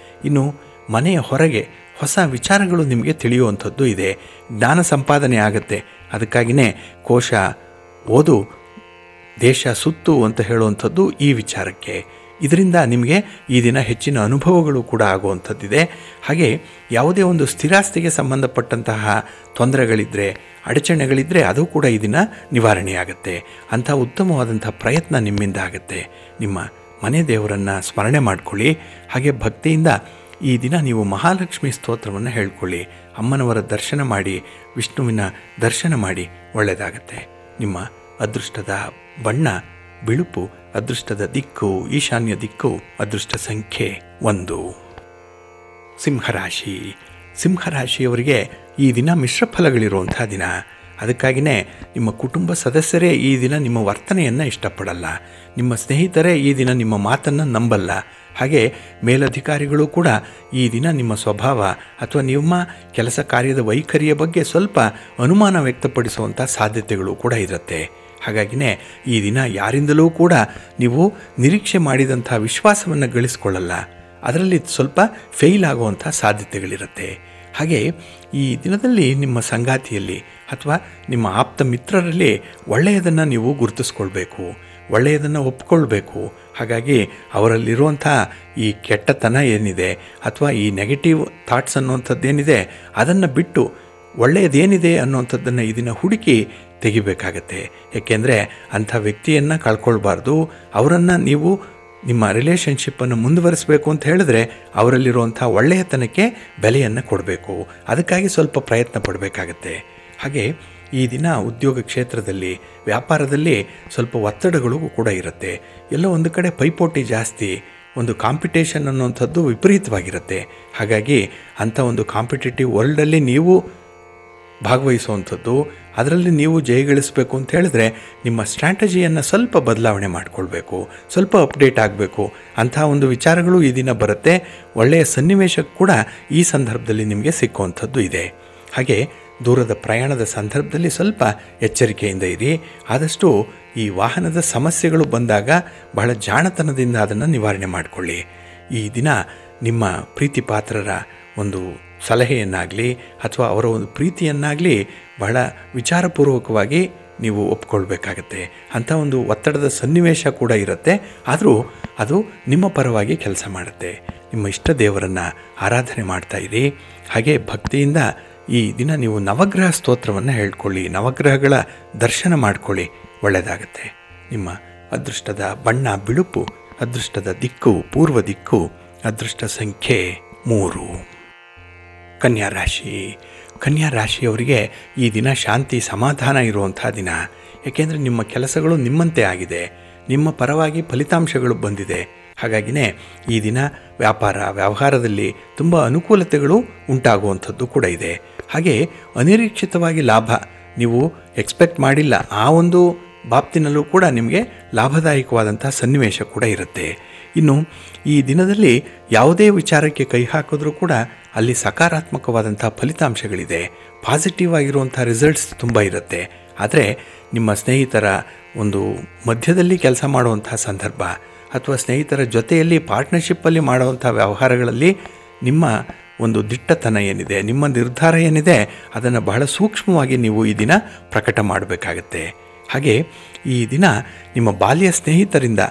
ಇನ್ನು ಮನೆಯ ಹೊರಗೆ ಹೊಸ ವಿಚಾರಗಳು ನಿಮಗೆ ತಿಳಿಯುವಂಥದ್ದು ಇದೆ, ಜ್ಞಾನ ಸಂಪಾದನೆ ಆಗುತ್ತೆ. ಅದಕ್ಕಾಗಿಯೇ ಕೋಶ ಓದು, ದೇಶ ಸುತ್ತು ಅಂತ ಹೇಳುವಂಥದ್ದು ಈ ವಿಚಾರಕ್ಕೆ. ಇದರಿಂದ ನಿಮಗೆ ಈ ದಿನ ಹೆಚ್ಚಿನ ಅನುಭವಗಳು ಕೂಡ ಆಗುವಂಥದ್ದಿದೆ. ಹಾಗೆ ಯಾವುದೇ ಒಂದು ಸ್ಥಿರಾಸ್ತಿಗೆ ಸಂಬಂಧಪಟ್ಟಂತಹ ತೊಂದರೆಗಳಿದ್ದರೆ, ಅಡಚಣೆಗಳಿದ್ದರೆ ಅದು ಕೂಡ ಈ ದಿನ ನಿವಾರಣೆಯಾಗುತ್ತೆ. ಅಂಥ ಉತ್ತಮವಾದಂಥ ಪ್ರಯತ್ನ ನಿಮ್ಮಿಂದ ಆಗುತ್ತೆ. ನಿಮ್ಮ ಮನೆ ದೇವರನ್ನು ಸ್ಮರಣೆ ಮಾಡಿಕೊಳ್ಳಿ. ಹಾಗೆ ಭಕ್ತಿಯಿಂದ ಈ ದಿನ ನೀವು ಮಹಾಲಕ್ಷ್ಮಿ ಸ್ತೋತ್ರವನ್ನು ಹೇಳ್ಕೊಳ್ಳಿ. ಅಮ್ಮನವರ ದರ್ಶನ ಮಾಡಿ, ವಿಷ್ಣುವಿನ ದರ್ಶನ ಮಾಡಿ, ಒಳ್ಳೆಯದಾಗತ್ತೆ. ನಿಮ್ಮ ಅದೃಷ್ಟದ ಬಣ್ಣ ಬಿಳುಪು, ಅದೃಷ್ಟದ ದಿಕ್ಕು ಈಶಾನ್ಯ ದಿಕ್ಕು, ಅದೃಷ್ಟ ಸಂಖ್ಯೆ 1. ಸಿಂಹರಾಶಿ. ಸಿಂಹರಾಶಿಯವರಿಗೆ ಈ ದಿನ ಮಿಶ್ರ ಫಲಗಳಿರುವಂಥ ದಿನ. ಅದಕ್ಕಾಗಿಯೇ ನಿಮ್ಮ ಕುಟುಂಬ ಸದಸ್ಯರೇ ಈ ದಿನ ನಿಮ್ಮ ವರ್ತನೆಯನ್ನು ಇಷ್ಟಪಡಲ್ಲ. ನಿಮ್ಮ ಸ್ನೇಹಿತರೇ ಈ ದಿನ ನಿಮ್ಮ ಮಾತನ್ನು ನಂಬಲ್ಲ. ಹಾಗೆ ಮೇಲಧಿಕಾರಿಗಳು ಕೂಡ ಈ ದಿನ ನಿಮ್ಮ ಸ್ವಭಾವ ಅಥವಾ ನಿಮ್ಮ ಕೆಲಸ ಕಾರ್ಯದ ವೈಖರಿಯ ಬಗ್ಗೆ ಸ್ವಲ್ಪ ಅನುಮಾನ ವ್ಯಕ್ತಪಡಿಸುವಂಥ ಸಾಧ್ಯತೆಗಳು ಕೂಡ ಇರುತ್ತೆ. ಹಾಗಾಗಿಯೇ ಈ ದಿನ ಯಾರಿಂದಲೂ ಕೂಡ ನೀವು ನಿರೀಕ್ಷೆ ಮಾಡಿದಂಥ ವಿಶ್ವಾಸವನ್ನು ಗಳಿಸ್ಕೊಳ್ಳಲ್ಲ. ಅದರಲ್ಲಿ ಸ್ವಲ್ಪ ಫೇಲ್ ಆಗುವಂಥ ಸಾಧ್ಯತೆಗಳಿರುತ್ತೆ. ಹಾಗೆ ಈ ದಿನದಲ್ಲಿ ನಿಮ್ಮ ಸಂಗಾತಿಯಲ್ಲಿ ಅಥವಾ ನಿಮ್ಮ ಆಪ್ತ ಮಿತ್ರರಲ್ಲಿ ಒಳ್ಳೆಯದನ್ನು ನೀವು ಗುರುತಿಸ್ಕೊಳ್ಬೇಕು, ಒಳ್ಳೆಯದನ್ನು ಒಪ್ಕೊಳ್ಬೇಕು. ಹಾಗಾಗಿ ಅವರಲ್ಲಿರುವಂಥ ಈ ಕೆಟ್ಟತನ ಏನಿದೆ ಅಥವಾ ಈ ನೆಗೆಟಿವ್ ಥಾಟ್ಸ್ ಅನ್ನುವಂಥದ್ದೇನಿದೆ ಅದನ್ನು ಬಿಟ್ಟು ಒಳ್ಳೆಯದೇನಿದೆ ಅನ್ನುವಂಥದ್ದನ್ನು ಈ ದಿನ ಹುಡುಕಿ ತೆಗಿಬೇಕಾಗತ್ತೆ. ಏಕೆಂದರೆ ಅಂಥ ವ್ಯಕ್ತಿಯನ್ನು ಕಳ್ಕೊಳ್ಬಾರ್ದು. ಅವರನ್ನು ನೀವು ನಿಮ್ಮ ರಿಲೇಷನ್ಶಿಪ್ಪನ್ನು ಮುಂದುವರಿಸಬೇಕು ಅಂತ ಹೇಳಿದ್ರೆ ಅವರಲ್ಲಿರುವಂಥ ಒಳ್ಳೆಯತನಕ್ಕೆ ಬೆಲೆಯನ್ನು ಕೊಡಬೇಕು. ಅದಕ್ಕಾಗಿ ಸ್ವಲ್ಪ ಪ್ರಯತ್ನ ಪಡಬೇಕಾಗತ್ತೆ. ಹಾಗೆ ಈ ದಿನ ಉದ್ಯೋಗ ಕ್ಷೇತ್ರದಲ್ಲಿ, ವ್ಯಾಪಾರದಲ್ಲಿ ಸ್ವಲ್ಪ ಒತ್ತಡಗಳು ಕೂಡ ಇರುತ್ತೆ. ಎಲ್ಲೋ ಒಂದು ಕಡೆ ಪೈಪೋಟಿ ಜಾಸ್ತಿ, ಒಂದು ಕಾಂಪಿಟೇಷನ್ ಅನ್ನುವಂಥದ್ದು ವಿಪರೀತವಾಗಿರುತ್ತೆ. ಹಾಗಾಗಿ ಅಂಥ ಒಂದು ಕಾಂಪಿಟೇಟಿವ್ ವರ್ಲ್ಡಲ್ಲಿ ನೀವು ಭಾಗವಹಿಸುವಂಥದ್ದು, ಅದರಲ್ಲಿ ನೀವು ಜಯಗಳಿಸಬೇಕು ಅಂತ ಹೇಳಿದ್ರೆ ನಿಮ್ಮ ಸ್ಟ್ರಾಟಜಿಯನ್ನು ಸ್ವಲ್ಪ ಬದಲಾವಣೆ ಮಾಡಿಕೊಳ್ಬೇಕು, ಸ್ವಲ್ಪ ಅಪ್ಡೇಟ್ ಆಗಬೇಕು. ಅಂಥ ಒಂದು ವಿಚಾರಗಳು ಈ ದಿನ ಬರುತ್ತೆ. ಒಳ್ಳೆಯ ಸನ್ನಿವೇಶ ಕೂಡ ಈ ಸಂದರ್ಭದಲ್ಲಿ ನಿಮಗೆ ಸಿಕ್ಕುವಂಥದ್ದು ಇದೆ. ಹಾಗೆ ದೂರದ ಪ್ರಯಾಣದ ಸಂದರ್ಭದಲ್ಲಿ ಸ್ವಲ್ಪ ಎಚ್ಚರಿಕೆಯಿಂದ ಇರಿ. ಆದಷ್ಟು ಈ ವಾಹನದ ಸಮಸ್ಯೆಗಳು ಬಂದಾಗ ಬಹಳ ಜಾಣತನದಿಂದ ಅದನ್ನು ನಿವಾರಣೆ ಮಾಡಿಕೊಳ್ಳಿ. ಈ ದಿನ ನಿಮ್ಮ ಪ್ರೀತಿ ಪಾತ್ರರ ಒಂದು ಸಲಹೆಯನ್ನಾಗಲಿ ಅಥವಾ ಅವರ ಒಂದು ಪ್ರೀತಿಯನ್ನಾಗಲಿ ಬಹಳ ವಿಚಾರಪೂರ್ವಕವಾಗಿ ನೀವು ಒಪ್ಕೊಳ್ಬೇಕಾಗತ್ತೆ. ಅಂಥ ಒಂದು ಒತ್ತಡದ ಸನ್ನಿವೇಶ ಕೂಡ ಇರುತ್ತೆ. ಆದರೂ ಅದು ನಿಮ್ಮ ಪರವಾಗಿ ಕೆಲಸ ಮಾಡುತ್ತೆ. ನಿಮ್ಮ ಇಷ್ಟ ದೇವರನ್ನು ಆರಾಧನೆ ಮಾಡ್ತಾ ಇರಿ. ಹಾಗೆ ಭಕ್ತಿಯಿಂದ ಈ ದಿನ ನೀವು ನವಗ್ರಹ ಸ್ತೋತ್ರವನ್ನು ಹೇಳ್ಕೊಳ್ಳಿ, ನವಗ್ರಹಗಳ ದರ್ಶನ ಮಾಡಿಕೊಳ್ಳಿ, ಒಳ್ಳೆಯದಾಗತ್ತೆ. ನಿಮ್ಮ ಅದೃಷ್ಟದ ಬಣ್ಣ ಬಿಳುಪು, ಅದೃಷ್ಟದ ದಿಕ್ಕು ಪೂರ್ವ ದಿಕ್ಕು, ಅದೃಷ್ಟ ಸಂಖ್ಯೆ 3. ಕನ್ಯಾ ರಾಶಿ. ಕನ್ಯಾ ರಾಶಿಯವರಿಗೆ ಈ ದಿನ ಶಾಂತಿ ಸಮಾಧಾನ ಇರುವಂಥ ದಿನ. ಏಕೆಂದರೆ ನಿಮ್ಮ ಕೆಲಸಗಳು ನಿಮ್ಮಂತೆ ಆಗಿದೆ, ನಿಮ್ಮ ಪರವಾಗಿ ಫಲಿತಾಂಶಗಳು ಬಂದಿದೆ. ಹಾಗಾಗಿಯೇ ಈ ದಿನ ವ್ಯವಹಾರದಲ್ಲಿ ತುಂಬ ಅನುಕೂಲತೆಗಳು ಉಂಟಾಗುವಂಥದ್ದು ಕೂಡ ಇದೆ. ಹಾಗೆ ಅನಿರೀಕ್ಷಿತವಾಗಿ ಲಾಭ ನೀವು ಎಕ್ಸ್ಪೆಕ್ಟ್ ಮಾಡಿಲ್ಲ, ಆ ಒಂದು ಬಾಪ್ತಿನಲ್ಲೂ ಕೂಡ ನಿಮಗೆ ಲಾಭದಾಯಕವಾದಂಥ ಸನ್ನಿವೇಶ ಕೂಡ ಇರುತ್ತೆ. ಇನ್ನು ಈ ದಿನದಲ್ಲಿ ಯಾವುದೇ ವಿಚಾರಕ್ಕೆ ಕೈ ಹಾಕಿದ್ರೂ ಕೂಡ ಅಲ್ಲಿ ಸಕಾರಾತ್ಮಕವಾದಂಥ ಫಲಿತಾಂಶಗಳಿದೆ, ಪಾಸಿಟಿವ್ ಆಗಿರುವಂಥ ರಿಸಲ್ಟ್ಸ್ ತುಂಬ ಇರುತ್ತೆ. ಆದರೆ ನಿಮ್ಮ ಸ್ನೇಹಿತರ ಒಂದು ಮಧ್ಯದಲ್ಲಿ ಕೆಲಸ ಮಾಡುವಂಥ ಸಂದರ್ಭ ಅಥವಾ ಸ್ನೇಹಿತರ ಜೊತೆಯಲ್ಲಿ ಪಾರ್ಟ್ನರ್ಶಿಪ್ಪಲ್ಲಿ ಮಾಡುವಂಥ ವ್ಯವಹಾರಗಳಲ್ಲಿ ನಿಮ್ಮ ಒಂದು ದಿಟ್ಟತನ ಏನಿದೆ, ನಿಮ್ಮ ನಿರ್ಧಾರ ಏನಿದೆ, ಅದನ್ನು ಬಹಳ ಸೂಕ್ಷ್ಮವಾಗಿ ನೀವು ಈ ದಿನ ಪ್ರಕಟ ಮಾಡಬೇಕಾಗತ್ತೆ. ಹಾಗೆ ಈ ದಿನ ನಿಮ್ಮ ಬಾಲ್ಯ ಸ್ನೇಹಿತರಿಂದ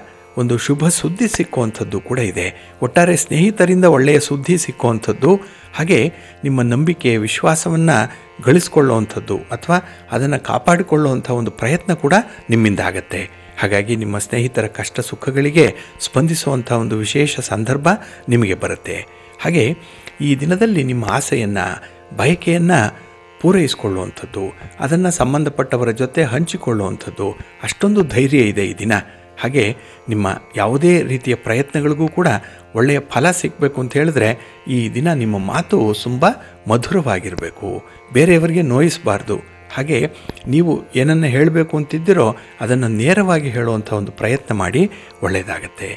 ಒಂದು ಶುಭ ಸುದ್ದಿ ಸಿಕ್ಕುವಂಥದ್ದು ಕೂಡ ಇದೆ. ಒಟ್ಟಾರೆ ಸ್ನೇಹಿತರಿಂದ ಒಳ್ಳೆಯ ಸುದ್ದಿ ಸಿಕ್ಕುವಂಥದ್ದು, ಹಾಗೆ ನಿಮ್ಮ ನಂಬಿಕೆ ವಿಶ್ವಾಸವನ್ನು ಗಳಿಸ್ಕೊಳ್ಳುವಂಥದ್ದು ಅಥವಾ ಅದನ್ನು ಕಾಪಾಡಿಕೊಳ್ಳುವಂಥ ಒಂದು ಪ್ರಯತ್ನ ಕೂಡ ನಿಮ್ಮಿಂದ ಆಗತ್ತೆ. ಹಾಗಾಗಿ ನಿಮ್ಮ ಸ್ನೇಹಿತರ ಕಷ್ಟ ಸುಖಗಳಿಗೆ ಸ್ಪಂದಿಸುವಂಥ ಒಂದು ವಿಶೇಷ ಸಂದರ್ಭ ನಿಮಗೆ ಬರುತ್ತೆ. ಹಾಗೆ ಈ ದಿನದಲ್ಲಿ ನಿಮ್ಮ ಆಸೆಯನ್ನು ಬಯಕೆಯನ್ನು ಪೂರೈಸಿಕೊಳ್ಳುವಂಥದ್ದು, ಅದನ್ನು ಸಂಬಂಧಪಟ್ಟವರ ಜೊತೆ ಹಂಚಿಕೊಳ್ಳುವಂಥದ್ದು, ಅಷ್ಟೊಂದು ಧೈರ್ಯ ಇದೆ ಈ ದಿನ. ಹಾಗೆ ನಿಮ್ಮ ಯಾವುದೇ ರೀತಿಯ ಪ್ರಯತ್ನಗಳಿಗೂ ಕೂಡ ಒಳ್ಳೆಯ ಫಲ ಸಿಗಬೇಕು ಅಂತ ಹೇಳಿದ್ರೆ ಈ ದಿನ ನಿಮ್ಮ ಮಾತು ತುಂಬ ಮಧುರವಾಗಿರಬೇಕು, ಬೇರೆಯವರಿಗೆ ನೋಯಿಸಬಾರ್ದು. ಹಾಗೆ ನೀವು ಏನನ್ನು ಹೇಳಬೇಕು ಅಂತಿದ್ದೀರೋ ಅದನ್ನು ನೇರವಾಗಿ ಹೇಳುವಂಥ ಒಂದು ಪ್ರಯತ್ನ ಮಾಡಿ, ಒಳ್ಳೆಯದಾಗತ್ತೆ.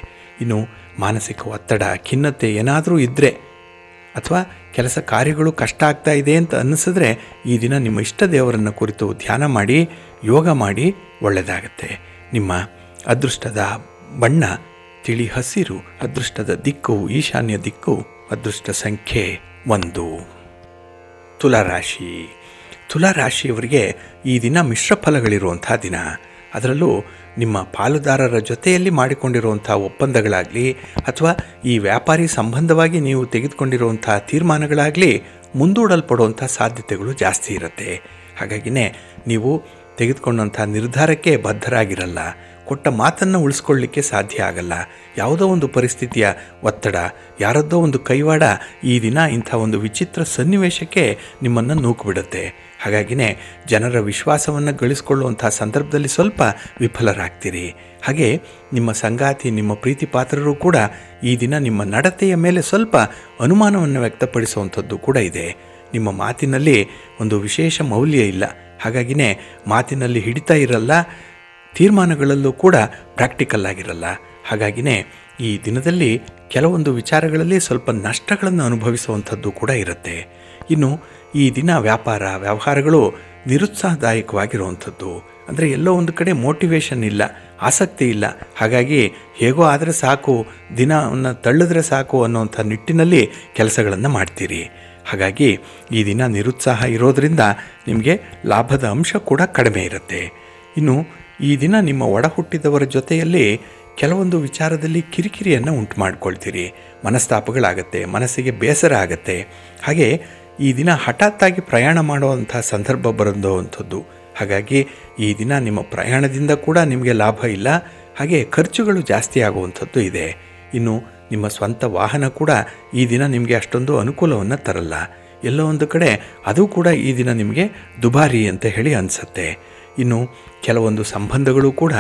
ಇನ್ನು ಮಾನಸಿಕ ಒತ್ತಡ, ಖಿನ್ನತೆ ಏನಾದರೂ ಇದ್ದರೆ ಅಥವಾ ಕೆಲಸ ಕಾರ್ಯಗಳು ಕಷ್ಟ ಆಗ್ತಾ ಇದೆ ಅಂತ ಅನ್ನಿಸಿದ್ರೆ ಈ ದಿನ ನಿಮ್ಮ ಇಷ್ಟ ದೇವರನ್ನು ಕುರಿತು ಧ್ಯಾನ ಮಾಡಿ, ಯೋಗ ಮಾಡಿ, ಒಳ್ಳೆಯದಾಗತ್ತೆ. ನಿಮ್ಮ ಅದೃಷ್ಟದ ಬಣ್ಣ ತಿಳಿ ಹಸಿರು, ಅದೃಷ್ಟದ ದಿಕ್ಕು ಈಶಾನ್ಯ ದಿಕ್ಕು, ಅದೃಷ್ಟ ಸಂಖ್ಯೆ 1. ತುಲಾರಾಶಿ. ತುಲಾರಾಶಿಯವರಿಗೆ ಈ ದಿನ ಮಿಶ್ರ ಫಲಗಳಿರುವಂಥ ದಿನ. ಅದರಲ್ಲೂ ನಿಮ್ಮ ಪಾಲುದಾರರ ಜೊತೆಯಲ್ಲಿ ಮಾಡಿಕೊಂಡಿರುವಂಥ ಒಪ್ಪಂದಗಳಾಗಲಿ ಅಥವಾ ಈ ವ್ಯಾಪಾರಿ ಸಂಬಂಧವಾಗಿ ನೀವು ತೆಗೆದುಕೊಂಡಿರುವಂಥ ತೀರ್ಮಾನಗಳಾಗಲಿ ಮುಂದೂಡಲ್ಪಡುವಂಥ ಸಾಧ್ಯತೆಗಳು ಜಾಸ್ತಿ ಇರುತ್ತೆ. ಹಾಗಾಗಿನೇ ನೀವು ತೆಗೆದುಕೊಂಡಂಥ ನಿರ್ಧಾರಕ್ಕೆ ಬದ್ಧರಾಗಿರಲ್ಲ, ಕೊಟ್ಟ ಮಾತನ್ನು ಉಳಿಸ್ಕೊಳ್ಳಿಕ್ಕೆ ಸಾಧ್ಯ ಆಗಲ್ಲ. ಯಾವುದೋ ಒಂದು ಪರಿಸ್ಥಿತಿಯ ಒತ್ತಡ, ಯಾರದ್ದೋ ಒಂದು ಕೈವಾಡ ಈ ದಿನ ಇಂಥ ಒಂದು ವಿಚಿತ್ರ ಸನ್ನಿವೇಶಕ್ಕೆ ನಿಮ್ಮನ್ನು ನೂಕುಬಿಡುತ್ತೆ. ಹಾಗಾಗಿನೇ ಜನರ ವಿಶ್ವಾಸವನ್ನು ಗಳಿಸ್ಕೊಳ್ಳುವಂಥ ಸಂದರ್ಭದಲ್ಲಿ ಸ್ವಲ್ಪ ವಿಫಲರಾಗ್ತೀರಿ. ಹಾಗೆ ನಿಮ್ಮ ಸಂಗಾತಿ, ನಿಮ್ಮ ಪ್ರೀತಿ ಪಾತ್ರರು ಕೂಡ ಈ ದಿನ ನಿಮ್ಮ ನಡತೆಯ ಮೇಲೆ ಸ್ವಲ್ಪ ಅನುಮಾನವನ್ನು ವ್ಯಕ್ತಪಡಿಸುವಂಥದ್ದು ಕೂಡ ಇದೆ. ನಿಮ್ಮ ಮಾತಿನಲ್ಲಿ ಒಂದು ವಿಶೇಷ ಮೌಲ್ಯ ಇಲ್ಲ. ಹಾಗಾಗಿನೇ ಮಾತಿನಲ್ಲಿ ಹಿಡಿತ ಇರಲ್ಲ, ತೀರ್ಮಾನಗಳಲ್ಲೂ ಕೂಡ ಪ್ರಾಕ್ಟಿಕಲ್ ಆಗಿರಲ್ಲ. ಹಾಗಾಗಿನೇ ಈ ದಿನದಲ್ಲಿ ಕೆಲವೊಂದು ವಿಚಾರಗಳಲ್ಲಿ ಸ್ವಲ್ಪ ನಷ್ಟಗಳನ್ನು ಅನುಭವಿಸುವಂಥದ್ದು ಕೂಡ ಇರುತ್ತೆ. ಇನ್ನು ಈ ದಿನ ವ್ಯವಹಾರಗಳು ನಿರುತ್ಸಾಹದಾಯಕವಾಗಿರುವಂಥದ್ದು. ಅಂದರೆ ಎಲ್ಲೋ ಒಂದು ಕಡೆ ಮೋಟಿವೇಶನ್ ಇಲ್ಲ, ಆಸಕ್ತಿ ಇಲ್ಲ. ಹಾಗಾಗಿ ಹೇಗೋ ಆದರೆ ಸಾಕು, ದಿನವನ್ನು ತಳ್ಳಿದ್ರೆ ಸಾಕು ಅನ್ನೋಂಥ ನಿಟ್ಟಿನಲ್ಲಿ ಕೆಲಸಗಳನ್ನು ಮಾಡ್ತೀರಿ. ಹಾಗಾಗಿ ಈ ದಿನ ನಿರುತ್ಸಾಹ ಇರೋದರಿಂದ ನಿಮಗೆ ಲಾಭದ ಅಂಶ ಕೂಡ ಕಡಿಮೆ ಇರುತ್ತೆ. ಇನ್ನು ಈ ದಿನ ನಿಮ್ಮ ಒಡ ಹುಟ್ಟಿದವರ ಜೊತೆಯಲ್ಲಿ ಕೆಲವೊಂದು ವಿಚಾರದಲ್ಲಿ ಕಿರಿಕಿರಿಯನ್ನು ಉಂಟು ಮಾಡ್ಕೊಳ್ತೀರಿ, ಮನಸ್ತಾಪಗಳಾಗತ್ತೆ, ಮನಸ್ಸಿಗೆ ಬೇಸರ ಆಗತ್ತೆ. ಹಾಗೆ ಈ ದಿನ ಹಠಾತ್ತಾಗಿ ಪ್ರಯಾಣ ಮಾಡುವಂಥ ಸಂದರ್ಭ ಬರೋವಂಥದ್ದು. ಹಾಗಾಗಿ ಈ ದಿನ ನಿಮ್ಮ ಪ್ರಯಾಣದಿಂದ ಕೂಡ ನಿಮಗೆ ಲಾಭ ಇಲ್ಲ, ಹಾಗೆ ಖರ್ಚುಗಳು ಜಾಸ್ತಿ ಆಗುವಂಥದ್ದು ಇದೆ. ಇನ್ನು ನಿಮ್ಮ ಸ್ವಂತ ವಾಹನ ಕೂಡ ಈ ದಿನ ನಿಮಗೆ ಅಷ್ಟೊಂದು ಅನುಕೂಲವನ್ನು ತರಲ್ಲ. ಎಲ್ಲೋ ಒಂದು ಕಡೆ ಅದು ಕೂಡ ಈ ದಿನ ನಿಮಗೆ ದುಬಾರಿ ಅಂತ ಹೇಳಿ ಅನಿಸುತ್ತೆ. ಇನ್ನು ಕೆಲವೊಂದು ಸಂಬಂಧಗಳು ಕೂಡ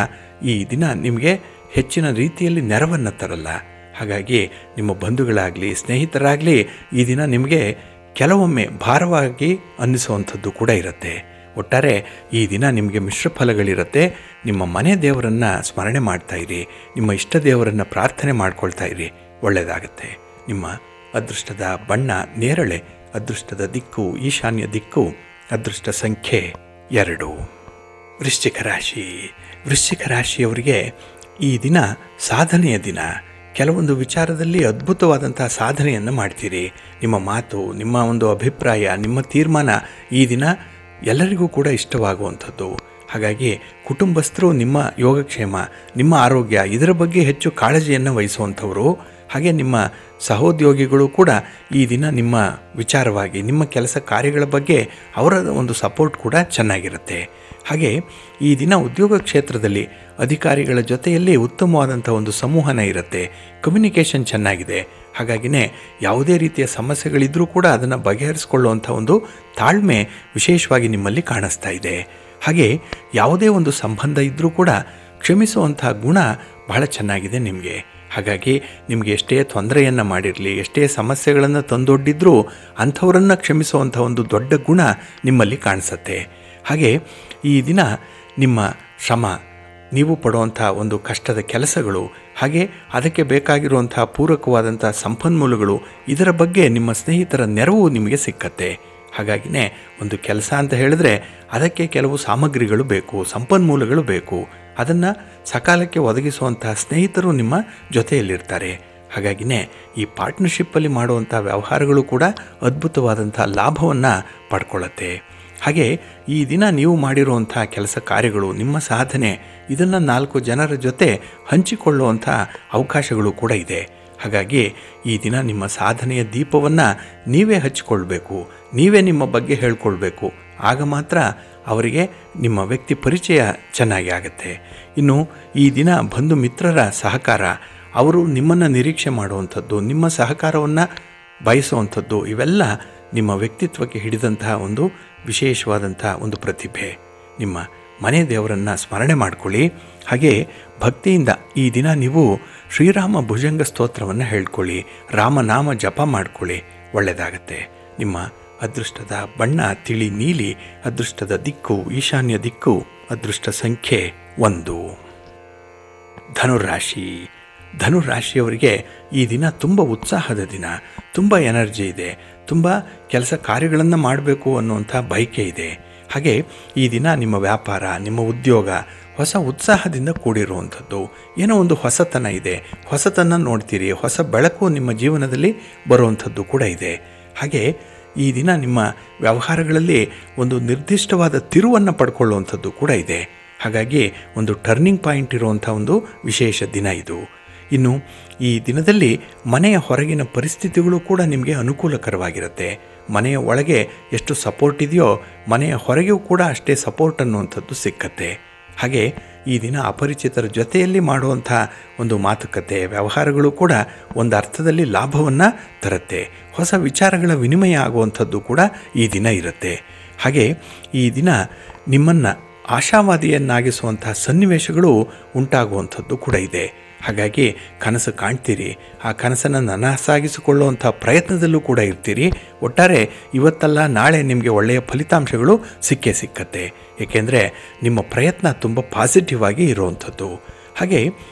ಈ ದಿನ ನಿಮಗೆ ಹೆಚ್ಚಿನ ರೀತಿಯಲ್ಲಿ ನೆರವನ್ನು ತರಲ್ಲ. ಹಾಗಾಗಿ ನಿಮ್ಮ ಬಂಧುಗಳಾಗಲಿ ಸ್ನೇಹಿತರಾಗಲಿ ಈ ದಿನ ನಿಮಗೆ ಕೆಲವೊಮ್ಮೆ ಭಾರವಾಗಿ ಅನ್ನಿಸುವಂಥದ್ದು ಕೂಡ ಇರುತ್ತೆ. ಒಟ್ಟಾರೆ ಈ ದಿನ ನಿಮಗೆ ಮಿಶ್ರ ಫಲಗಳಿರುತ್ತೆ. ನಿಮ್ಮ ಮನೆ ದೇವರನ್ನು ಸ್ಮರಣೆ ಮಾಡ್ತಾಯಿರಿ, ನಿಮ್ಮ ಇಷ್ಟ ದೇವರನ್ನು ಪ್ರಾರ್ಥನೆ ಮಾಡ್ಕೊಳ್ತಾ ಇರಿ, ಒಳ್ಳೆಯದಾಗತ್ತೆ. ನಿಮ್ಮ ಅದೃಷ್ಟದ ಬಣ್ಣ ನೇರಳೆ, ಅದೃಷ್ಟದ ದಿಕ್ಕು ಈಶಾನ್ಯ ದಿಕ್ಕು, ಅದೃಷ್ಟ ಸಂಖ್ಯೆ 2. ವೃಶ್ಚಿಕ ರಾಶಿಯವರಿಗೆ ಈ ದಿನ ಸಾಧನೆಯ ದಿನ. ಕೆಲವೊಂದು ವಿಚಾರದಲ್ಲಿ ಅದ್ಭುತವಾದಂಥ ಸಾಧನೆಯನ್ನು ಮಾಡ್ತೀರಿ. ನಿಮ್ಮ ಮಾತು, ನಿಮ್ಮ ಒಂದು ಅಭಿಪ್ರಾಯ, ನಿಮ್ಮ ತೀರ್ಮಾನ ಈ ದಿನ ಎಲ್ಲರಿಗೂ ಕೂಡ ಇಷ್ಟವಾಗುವಂಥದ್ದು. ಹಾಗಾಗಿ ಕುಟುಂಬಸ್ಥರು ನಿಮ್ಮ ಯೋಗಕ್ಷೇಮ, ನಿಮ್ಮ ಆರೋಗ್ಯ ಇದರ ಬಗ್ಗೆ ಹೆಚ್ಚು ಕಾಳಜಿಯನ್ನು ವಹಿಸುವಂಥವರು. ಹಾಗೆ ನಿಮ್ಮ ಸಹೋದ್ಯೋಗಿಗಳು ಕೂಡ ಈ ದಿನ ನಿಮ್ಮ ವಿಚಾರವಾಗಿ, ನಿಮ್ಮ ಕೆಲಸ ಕಾರ್ಯಗಳ ಬಗ್ಗೆ ಅವರ ಒಂದು ಸಪೋರ್ಟ್ ಕೂಡ ಚೆನ್ನಾಗಿರುತ್ತೆ. ಹಾಗೆ ಈ ದಿನ ಉದ್ಯೋಗ ಕ್ಷೇತ್ರದಲ್ಲಿ ಅಧಿಕಾರಿಗಳ ಜೊತೆಯಲ್ಲಿ ಉತ್ತಮವಾದಂಥ ಒಂದು ಸಂವಹನ ಇರುತ್ತೆ, ಕಮ್ಯುನಿಕೇಷನ್ ಚೆನ್ನಾಗಿದೆ. ಹಾಗಾಗಿನೇ ಯಾವುದೇ ರೀತಿಯ ಸಮಸ್ಯೆಗಳಿದ್ದರೂ ಕೂಡ ಅದನ್ನು ಬಗೆಹರಿಸಿಕೊಳ್ಳುವಂಥ ಒಂದು ತಾಳ್ಮೆ ವಿಶೇಷವಾಗಿ ನಿಮ್ಮಲ್ಲಿ ಕಾಣಿಸ್ತಾ ಇದೆ. ಹಾಗೆ ಯಾವುದೇ ಒಂದು ಸಂಬಂಧ ಇದ್ದರೂ ಕೂಡ ಕ್ಷಮಿಸುವಂಥ ಗುಣ ಬಹಳ ಚೆನ್ನಾಗಿದೆ ನಿಮಗೆ. ಹಾಗಾಗಿ ನಿಮಗೆ ಎಷ್ಟೇ ತೊಂದರೆಯನ್ನು ಮಾಡಿರಲಿ, ಎಷ್ಟೇ ಸಮಸ್ಯೆಗಳನ್ನು ತಂದೊಡ್ಡಿದ್ರೂ ಅಂಥವರನ್ನು ಕ್ಷಮಿಸುವಂಥ ಒಂದು ದೊಡ್ಡ ಗುಣ ನಿಮ್ಮಲ್ಲಿ ಕಾಣಿಸುತ್ತೆ. ಹಾಗೆ ಈ ದಿನ ನಿಮ್ಮ ಶ್ರಮ, ನೀವು ಪಡುವಂಥ ಒಂದು ಕಷ್ಟದ ಕೆಲಸಗಳು, ಹಾಗೆ ಅದಕ್ಕೆ ಬೇಕಾಗಿರುವಂಥ ಪೂರಕವಾದಂಥ ಸಂಪನ್ಮೂಲಗಳು, ಇದರ ಬಗ್ಗೆ ನಿಮ್ಮ ಸ್ನೇಹಿತರ ನೆರವು ನಿಮಗೆ ಸಿಕ್ಕತ್ತೆ. ಹಾಗಾಗಿನೇ ಒಂದು ಕೆಲಸ ಅಂತ ಹೇಳಿದ್ರೆ ಅದಕ್ಕೆ ಕೆಲವು ಸಾಮಗ್ರಿಗಳು ಬೇಕು, ಸಂಪನ್ಮೂಲಗಳು ಬೇಕು. ಅದನ್ನು ಸಕಾಲಕ್ಕೆ ಒದಗಿಸುವಂಥ ಸ್ನೇಹಿತರು ನಿಮ್ಮ ಜೊತೆಯಲ್ಲಿರ್ತಾರೆ. ಹಾಗಾಗಿನೇ ಈ ಪಾರ್ಟ್ನರ್ಶಿಪ್ಪಲ್ಲಿ ಮಾಡುವಂಥ ವ್ಯವಹಾರಗಳು ಕೂಡ ಅದ್ಭುತವಾದಂಥ ಲಾಭವನ್ನು ಪಡ್ಕೊಳ್ಳುತ್ತೆ. ಹಾಗೆ ಈ ದಿನ ನೀವು ಮಾಡಿರುವಂಥ ಕೆಲಸ ಕಾರ್ಯಗಳು, ನಿಮ್ಮ ಸಾಧನೆ, ಇದನ್ನು 4 ಜನರ ಜೊತೆ ಹಂಚಿಕೊಳ್ಳುವಂಥ ಅವಕಾಶಗಳು ಕೂಡ ಇದೆ. ಹಾಗಾಗಿ ಈ ದಿನ ನಿಮ್ಮ ಸಾಧನೆಯ ದೀಪವನ್ನು ನೀವೇ ಹಚ್ಚಿಕೊಳ್ಬೇಕು, ನೀವೇ ನಿಮ್ಮ ಬಗ್ಗೆ ಹೇಳ್ಕೊಳ್ಬೇಕು. ಆಗ ಮಾತ್ರ ಅವರಿಗೆ ನಿಮ್ಮ ವ್ಯಕ್ತಿ ಪರಿಚಯ ಚೆನ್ನಾಗಿ ಆಗುತ್ತೆ. ಇನ್ನು ಈ ದಿನ ಬಂಧು ಮಿತ್ರರ ಸಹಕಾರ, ಅವರು ನಿಮ್ಮನ್ನು ನಿರೀಕ್ಷೆ ಮಾಡುವಂಥದ್ದು, ನಿಮ್ಮ ಸಹಕಾರವನ್ನು ಬಯಸುವಂಥದ್ದು, ಇವೆಲ್ಲ ನಿಮ್ಮ ವ್ಯಕ್ತಿತ್ವಕ್ಕೆ ಹಿಡಿದಂತಹ ಒಂದು ವಿಶೇಷವಾದಂಥ ಒಂದು ಪ್ರತಿಭೆ. ನಿಮ್ಮ ಮನೆ ದೇವರನ್ನು ಸ್ಮರಣೆ ಮಾಡಿಕೊಳ್ಳಿ. ಹಾಗೆ ಭಕ್ತಿಯಿಂದ ಈ ದಿನ ನೀವು ಶ್ರೀರಾಮ ಭುಜಂಗ ಸ್ತೋತ್ರವನ್ನು ಹೇಳ್ಕೊಳ್ಳಿ, ರಾಮನಾಮ ಜಪ ಮಾಡಿಕೊಳ್ಳಿ, ಒಳ್ಳೆಯದಾಗತ್ತೆ. ನಿಮ್ಮ ಅದೃಷ್ಟದ ಬಣ್ಣ ತಿಳಿ ನೀಲಿ, ಅದೃಷ್ಟದ ದಿಕ್ಕು ಈಶಾನ್ಯ ದಿಕ್ಕು, ಅದೃಷ್ಟ ಸಂಖ್ಯೆ 1. ಧನುರಾಶಿಯವರಿಗೆ ಈ ದಿನ ತುಂಬ ಉತ್ಸಾಹದ ದಿನ, ತುಂಬ ಎನರ್ಜಿ ಇದೆ, ತುಂಬ ಕೆಲಸ ಕಾರ್ಯಗಳನ್ನು ಮಾಡಬೇಕು ಅನ್ನುವಂಥ ಬಯಕೆ ಇದೆ. ಹಾಗೆ ಈ ದಿನ ನಿಮ್ಮ ವ್ಯಾಪಾರ, ನಿಮ್ಮ ಉದ್ಯೋಗ ಹೊಸ ಉತ್ಸಾಹದಿಂದ ಕೂಡಿರುವಂಥದ್ದು. ಏನೋ ಒಂದು ಹೊಸತನ ಇದೆ, ಹೊಸತನ ನೋಡ್ತೀರಿ, ಹೊಸ ಬೆಳಕು ನಿಮ್ಮ ಜೀವನದಲ್ಲಿ ಬರುವಂಥದ್ದು ಕೂಡ ಇದೆ. ಹಾಗೆ ಈ ದಿನ ನಿಮ್ಮ ವ್ಯವಹಾರಗಳಲ್ಲಿ ಒಂದು ನಿರ್ದಿಷ್ಟವಾದ ತಿರುವನ್ನು ಪಡ್ಕೊಳ್ಳುವಂಥದ್ದು ಕೂಡ ಇದೆ. ಹಾಗಾಗಿ ಒಂದು ಟರ್ನಿಂಗ್ ಪಾಯಿಂಟ್ ಇರುವಂಥ ಒಂದು ವಿಶೇಷ ದಿನ ಇದು. ಇನ್ನು ಈ ದಿನದಲ್ಲಿ ಮನೆಯ ಹೊರಗಿನ ಪರಿಸ್ಥಿತಿಗಳು ಕೂಡ ನಿಮಗೆ ಅನುಕೂಲಕರವಾಗಿರುತ್ತೆ. ಮನೆಯ ಒಳಗೆ ಎಷ್ಟು ಸಪೋರ್ಟ್ ಇದೆಯೋ ಮನೆಯ ಹೊರಗೆಯೂ ಕೂಡ ಅಷ್ಟೇ ಸಪೋರ್ಟ್ ಅನ್ನುವಂಥದ್ದು ಸಿಕ್ಕತ್ತೆ. ಹಾಗೆ ಈ ದಿನ ಅಪರಿಚಿತರ ಜೊತೆಯಲ್ಲಿ ಮಾಡುವಂಥ ಒಂದು ಮಾತುಕತೆ ವ್ಯವಹಾರಗಳು ಕೂಡ ಒಂದು ಅರ್ಥದಲ್ಲಿ ಲಾಭವನ್ನು ತರುತ್ತೆ. ಹೊಸ ವಿಚಾರಗಳ ವಿನಿಮಯ ಆಗುವಂಥದ್ದು ಕೂಡ ಈ ದಿನ ಇರುತ್ತೆ. ಹಾಗೆ ಈ ದಿನ ನಿಮ್ಮನ್ನು ಆಶಾವಾದಿಯನ್ನಾಗಿಸುವಂಥ ಸನ್ನಿವೇಶಗಳು ಉಂಟಾಗುವಂಥದ್ದು ಕೂಡ ಇದೆ. ಹಾಗಾಗಿ ಕನಸು ಕಾಣ್ತೀರಿ, ಆ ಕನಸನ್ನು ನನಸಾಗಿಸಿಕೊಳ್ಳುವಂಥ ಪ್ರಯತ್ನದಲ್ಲೂ ಕೂಡ ಇರ್ತೀರಿ. ಒಟ್ಟಾರೆ ಇವತ್ತಲ್ಲ ನಾಳೆ ನಿಮಗೆ ಒಳ್ಳೆಯ ಫಲಿತಾಂಶಗಳು ಸಿಕ್ಕತ್ತೆ. ಏಕೆಂದರೆ ನಿಮ್ಮ ಪ್ರಯತ್ನ ತುಂಬ ಪಾಸಿಟಿವ್ ಆಗಿ ಇರುವಂಥದ್ದು. ಹಾಗೆ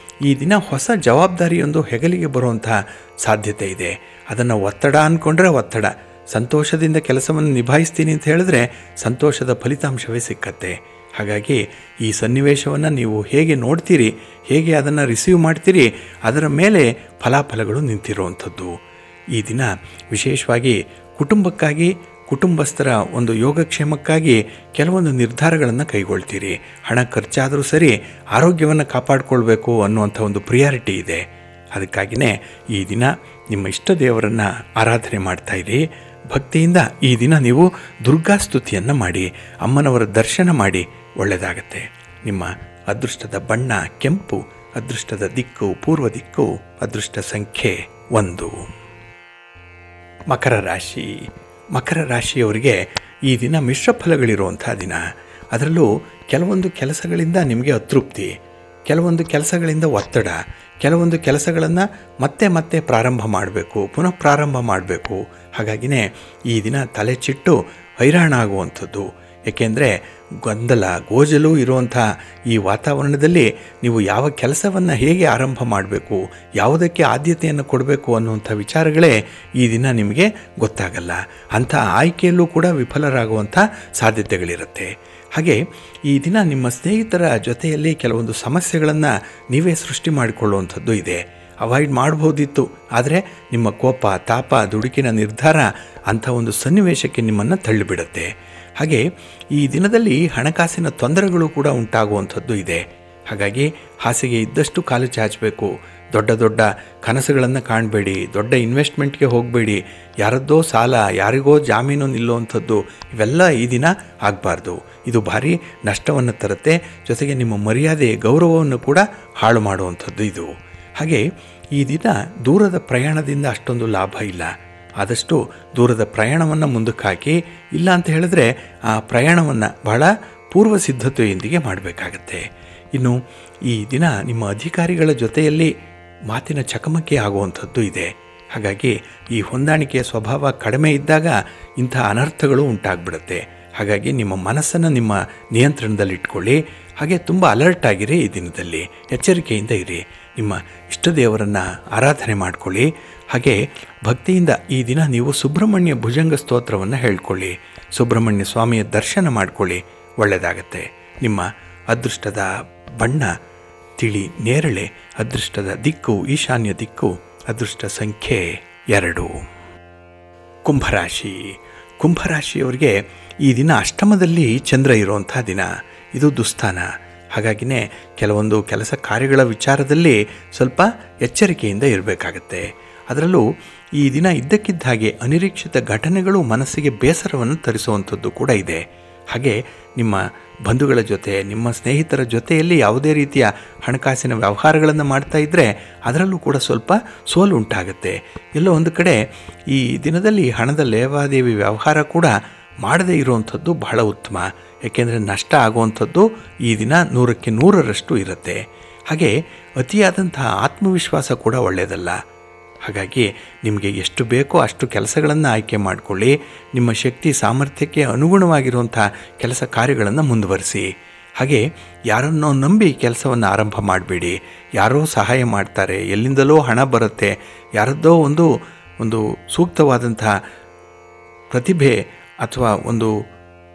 ಈ ದಿನ ಹೊಸ ಜವಾಬ್ದಾರಿಯೊಂದು ಹೆಗಲಿಗೆ ಬರುವಂಥ ಸಾಧ್ಯತೆ ಇದೆ. ಅದನ್ನು ಒತ್ತಡ ಅಂದ್ಕೊಂಡ್ರೆ ಒತ್ತಡ, ಸಂತೋಷದಿಂದ ಕೆಲಸವನ್ನು ನಿಭಾಯಿಸ್ತೀನಿ ಅಂತ ಹೇಳಿದ್ರೆ ಸಂತೋಷದ ಫಲಿತಾಂಶವೇ ಸಿಕ್ಕತ್ತೆ. ಹಾಗಾಗಿ ಈ ಸನ್ನಿವೇಶವನ್ನು ನೀವು ಹೇಗೆ ನೋಡ್ತೀರಿ, ಹೇಗೆ ಅದನ್ನು ರಿಸೀವ್ ಮಾಡ್ತೀರಿ, ಅದರ ಮೇಲೆ ಫಲಾಫಲಗಳು ನಿಂತಿರುವಂಥದ್ದು. ಈ ದಿನ ವಿಶೇಷವಾಗಿ ಕುಟುಂಬಕ್ಕಾಗಿ, ಕುಟುಂಬಸ್ಥರ ಒಂದು ಯೋಗಕ್ಷೇಮಕ್ಕಾಗಿ ಕೆಲವೊಂದು ನಿರ್ಧಾರಗಳನ್ನು ಕೈಗೊಳ್ತೀರಿ. ಹಣ ಖರ್ಚಾದರೂ ಸರಿ, ಆರೋಗ್ಯವನ್ನು ಕಾಪಾಡಿಕೊಳ್ಬೇಕು ಅನ್ನುವಂಥ ಒಂದು ಪ್ರಿಯಾರಿಟಿ ಇದೆ. ಅದಕ್ಕಾಗಿಯೇ ಈ ದಿನ ನಿಮ್ಮ ಇಷ್ಟ ದೇವರನ್ನು ಆರಾಧನೆ ಮಾಡ್ತಾಯಿರಿ. ಭಕ್ತಿಯಿಂದ ಈ ದಿನ ನೀವು ದುರ್ಗಾ ಸ್ತುತಿಯನ್ನು ಮಾಡಿ, ಅಮ್ಮನವರ ದರ್ಶನ ಮಾಡಿ, ಒಳ್ಳೆಯದಾಗತ್ತೆ. ನಿಮ್ಮ ಅದೃಷ್ಟದ ಬಣ್ಣ ಕೆಂಪು, ಅದೃಷ್ಟದ ದಿಕ್ಕು ಪೂರ್ವ ದಿಕ್ಕು, ಅದೃಷ್ಟ ಸಂಖ್ಯೆ 1. ಮಕರ ರಾಶಿ. ಮಕರ ರಾಶಿಯವರಿಗೆ ಈ ದಿನ ಮಿಶ್ರ ಫಲಗಳಿರುವಂಥ ದಿನ. ಅದರಲ್ಲೂ ಕೆಲವೊಂದು ಕೆಲಸಗಳಿಂದ ನಿಮಗೆ ಅತೃಪ್ತಿ, ಕೆಲವೊಂದು ಕೆಲಸಗಳಿಂದ ಒತ್ತಡ, ಕೆಲವೊಂದು ಕೆಲಸಗಳನ್ನು ಮತ್ತೆ ಪ್ರಾರಂಭ ಮಾಡಬೇಕು, ಪುನಃ ಪ್ರಾರಂಭ ಮಾಡಬೇಕು. ಹಾಗಾಗಿಯೇ ಈ ದಿನ ತಲೆ ಚಿಟ್ಟು ಹೈರಾಣ ಆಗುವಂಥದ್ದು. ಏಕೆಂದರೆ ಗೊಂದಲ ಗೋಜಲು ಇರುವಂಥ ಈ ವಾತಾವರಣದಲ್ಲಿ ನೀವು ಯಾವ ಕೆಲಸವನ್ನು ಹೇಗೆ ಆರಂಭ ಮಾಡಬೇಕು, ಯಾವುದಕ್ಕೆ ಆದ್ಯತೆಯನ್ನು ಕೊಡಬೇಕು ಅನ್ನುವಂಥ ವಿಚಾರಗಳೇ ಈ ದಿನ ನಿಮಗೆ ಗೊತ್ತಾಗಲ್ಲ. ಅಂಥ ಆಯ್ಕೆಯಲ್ಲೂ ಕೂಡ ವಿಫಲರಾಗುವಂಥ ಸಾಧ್ಯತೆಗಳಿರುತ್ತೆ. ಹಾಗೆ ಈ ದಿನ ನಿಮ್ಮ ಸ್ನೇಹಿತರ ಜೊತೆಯಲ್ಲಿ ಕೆಲವೊಂದು ಸಮಸ್ಯೆಗಳನ್ನು ನೀವೇ ಸೃಷ್ಟಿ ಮಾಡಿಕೊಳ್ಳುವಂಥದ್ದು ಇದೆ. ಅವಾಯ್ಡ್ ಮಾಡ್ಬೋದಿತ್ತು, ಆದರೆ ನಿಮ್ಮ ಕೋಪ ತಾಪ ದುಡುಕಿನ ನಿರ್ಧಾರ ಅಂಥ ಒಂದು ಸನ್ನಿವೇಶಕ್ಕೆ ನಿಮ್ಮನ್ನು ತಳ್ಳಿಬಿಡುತ್ತೆ. ಹಾಗೆ ಈ ದಿನದಲ್ಲಿ ಹಣಕಾಸಿನ ತೊಂದರೆಗಳು ಕೂಡ ಉಂಟಾಗುವಂಥದ್ದು ಇದೆ. ಹಾಗಾಗಿ ಹಾಸಿಗೆ ಇದ್ದಷ್ಟು ಕಾಲು ಚಾಚಬೇಕು. ದೊಡ್ಡ ದೊಡ್ಡ ಕನಸುಗಳನ್ನು ಕಾಣಬೇಡಿ, ದೊಡ್ಡ ಇನ್ವೆಸ್ಟ್ಮೆಂಟ್ಗೆ ಹೋಗಬೇಡಿ, ಯಾರದ್ದೋ ಸಾಲ, ಯಾರಿಗೋ ಜಾಮೀನು ನಿಲ್ಲುವಂಥದ್ದು ಇವೆಲ್ಲ ಈ ದಿನ ಆಗಬಾರ್ದು. ಇದು ಭಾರಿ ನಷ್ಟವನ್ನು ತರುತ್ತೆ. ಜೊತೆಗೆ ನಿಮ್ಮ ಮರ್ಯಾದೆ ಗೌರವವನ್ನು ಕೂಡ ಹಾಳು ಮಾಡುವಂಥದ್ದು ಇದು. ಹಾಗೆ ಈ ದಿನ ದೂರದ ಪ್ರಯಾಣದಿಂದ ಅಷ್ಟೊಂದು ಲಾಭ ಇಲ್ಲ. ಆದಷ್ಟು ದೂರದ ಪ್ರಯಾಣವನ್ನು ಮುಂದಕ್ಕೆ ಹಾಕಿ, ಇಲ್ಲ ಅಂತ ಹೇಳಿದ್ರೆ ಆ ಪ್ರಯಾಣವನ್ನು ಬಹಳ ಪೂರ್ವ ಸಿದ್ಧತೆಯೊಂದಿಗೆ ಮಾಡಬೇಕಾಗತ್ತೆ. ಇನ್ನು ಈ ದಿನ ನಿಮ್ಮ ಅಧಿಕಾರಿಗಳ ಜೊತೆಯಲ್ಲಿ ಮಾತಿನ ಚಕಮಕಿ ಆಗುವಂಥದ್ದು ಇದೆ. ಹಾಗಾಗಿ ಈ ಹೊಂದಾಣಿಕೆಯ ಸ್ವಭಾವ ಕಡಿಮೆ ಇದ್ದಾಗ ಇಂಥ ಅನರ್ಥಗಳು ಉಂಟಾಗ್ಬಿಡುತ್ತೆ. ಹಾಗಾಗಿ ನಿಮ್ಮ ಮನಸ್ಸನ್ನು ನಿಮ್ಮ ನಿಯಂತ್ರಣದಲ್ಲಿಟ್ಕೊಳ್ಳಿ. ಹಾಗೆ ತುಂಬ ಅಲರ್ಟ್ ಆಗಿರಿ. ಈ ದಿನದಲ್ಲಿ ಎಚ್ಚರಿಕೆಯಿಂದ ಇರಿ. ನಿಮ್ಮ ಇಷ್ಟ ದೇವರನ್ನು ಆರಾಧನೆ ಮಾಡಿಕೊಳ್ಳಿ. ಹಾಗೆ ಭಕ್ತಿಯಿಂದ ಈ ದಿನ ನೀವು ಸುಬ್ರಹ್ಮಣ್ಯ ಭುಜಂಗ ಸ್ತೋತ್ರವನ್ನು ಹೇಳ್ಕೊಳ್ಳಿ. ಸುಬ್ರಹ್ಮಣ್ಯ ಸ್ವಾಮಿಯ ದರ್ಶನ ಮಾಡಿಕೊಳ್ಳಿ, ಒಳ್ಳೆಯದಾಗತ್ತೆ. ನಿಮ್ಮ ಅದೃಷ್ಟದ ಬಣ್ಣ ತಿಳಿ ನೇರಳೆ, ಅದೃಷ್ಟದ ದಿಕ್ಕು ಈಶಾನ್ಯ ದಿಕ್ಕು, ಅದೃಷ್ಟ ಸಂಖ್ಯೆ 2. ಕುಂಭರಾಶಿ. ಕುಂಭರಾಶಿಯವರಿಗೆ ಈ ದಿನ ಅಷ್ಟಮದಲ್ಲಿ ಚಂದ್ರ ಇರುವಂಥ ದಿನ. ಇದು ದುಸ್ಥಾನ. ಹಾಗಾಗಿನೇ ಕೆಲವೊಂದು ಕೆಲಸ ಕಾರ್ಯಗಳ ವಿಚಾರದಲ್ಲಿ ಸ್ವಲ್ಪ ಎಚ್ಚರಿಕೆಯಿಂದ ಇರಬೇಕಾಗತ್ತೆ. ಅದರಲ್ಲೂ ಈ ದಿನ ಇದ್ದಕ್ಕಿದ್ದ ಹಾಗೆ ಅನಿರೀಕ್ಷಿತ ಘಟನೆಗಳು ಮನಸ್ಸಿಗೆ ಬೇಸರವನ್ನು ತರಿಸುವಂಥದ್ದು ಕೂಡ ಇದೆ. ಹಾಗೆ ನಿಮ್ಮ ಬಂಧುಗಳ ಜೊತೆ, ನಿಮ್ಮ ಸ್ನೇಹಿತರ ಜೊತೆಯಲ್ಲಿ ಯಾವುದೇ ರೀತಿಯ ಹಣಕಾಸಿನ ವ್ಯವಹಾರಗಳನ್ನು ಮಾಡ್ತಾ ಇದ್ದರೆ ಅದರಲ್ಲೂ ಕೂಡ ಸ್ವಲ್ಪ ಸೋಲು ಉಂಟಾಗುತ್ತೆ. ಎಲ್ಲೋ ಒಂದು ಕಡೆ ಈ ದಿನದಲ್ಲಿ ಹಣದ ಲೇವಾದೇವಿ ವ್ಯವಹಾರ ಕೂಡ ಮಾಡದೇ ಇರುವಂಥದ್ದು ಬಹಳ ಉತ್ತಮ. ಏಕೆಂದರೆ ನಷ್ಟ ಆಗುವಂಥದ್ದು ಈ ದಿನ 100ಕ್ಕೆ 100ರಷ್ಟು ಇರುತ್ತೆ. ಹಾಗೆ ಅತಿಯಾದಂತಹ ಆತ್ಮವಿಶ್ವಾಸ ಕೂಡ ಒಳ್ಳೆಯದಲ್ಲ. ಹಾಗಾಗಿ ನಿಮಗೆ ಎಷ್ಟು ಬೇಕೋ ಅಷ್ಟು ಕೆಲಸಗಳನ್ನು ಆಯ್ಕೆ ಮಾಡಿಕೊಳ್ಳಿ. ನಿಮ್ಮ ಶಕ್ತಿ ಸಾಮರ್ಥ್ಯಕ್ಕೆ ಅನುಗುಣವಾಗಿರುವಂಥ ಕೆಲಸ ಕಾರ್ಯಗಳನ್ನು ಮುಂದುವರಿಸಿ. ಹಾಗೆ ಯಾರನ್ನೋ ನಂಬಿ ಕೆಲಸವನ್ನು ಆರಂಭ ಮಾಡಬೇಡಿ. ಯಾರೋ ಸಹಾಯ ಮಾಡ್ತಾರೆ, ಎಲ್ಲಿಂದಲೋ ಹಣ ಬರುತ್ತೆ, ಯಾರದ್ದೋ ಒಂದು ಸೂಕ್ತವಾದಂಥ ಪ್ರತಿಭೆ ಅಥವಾ ಒಂದು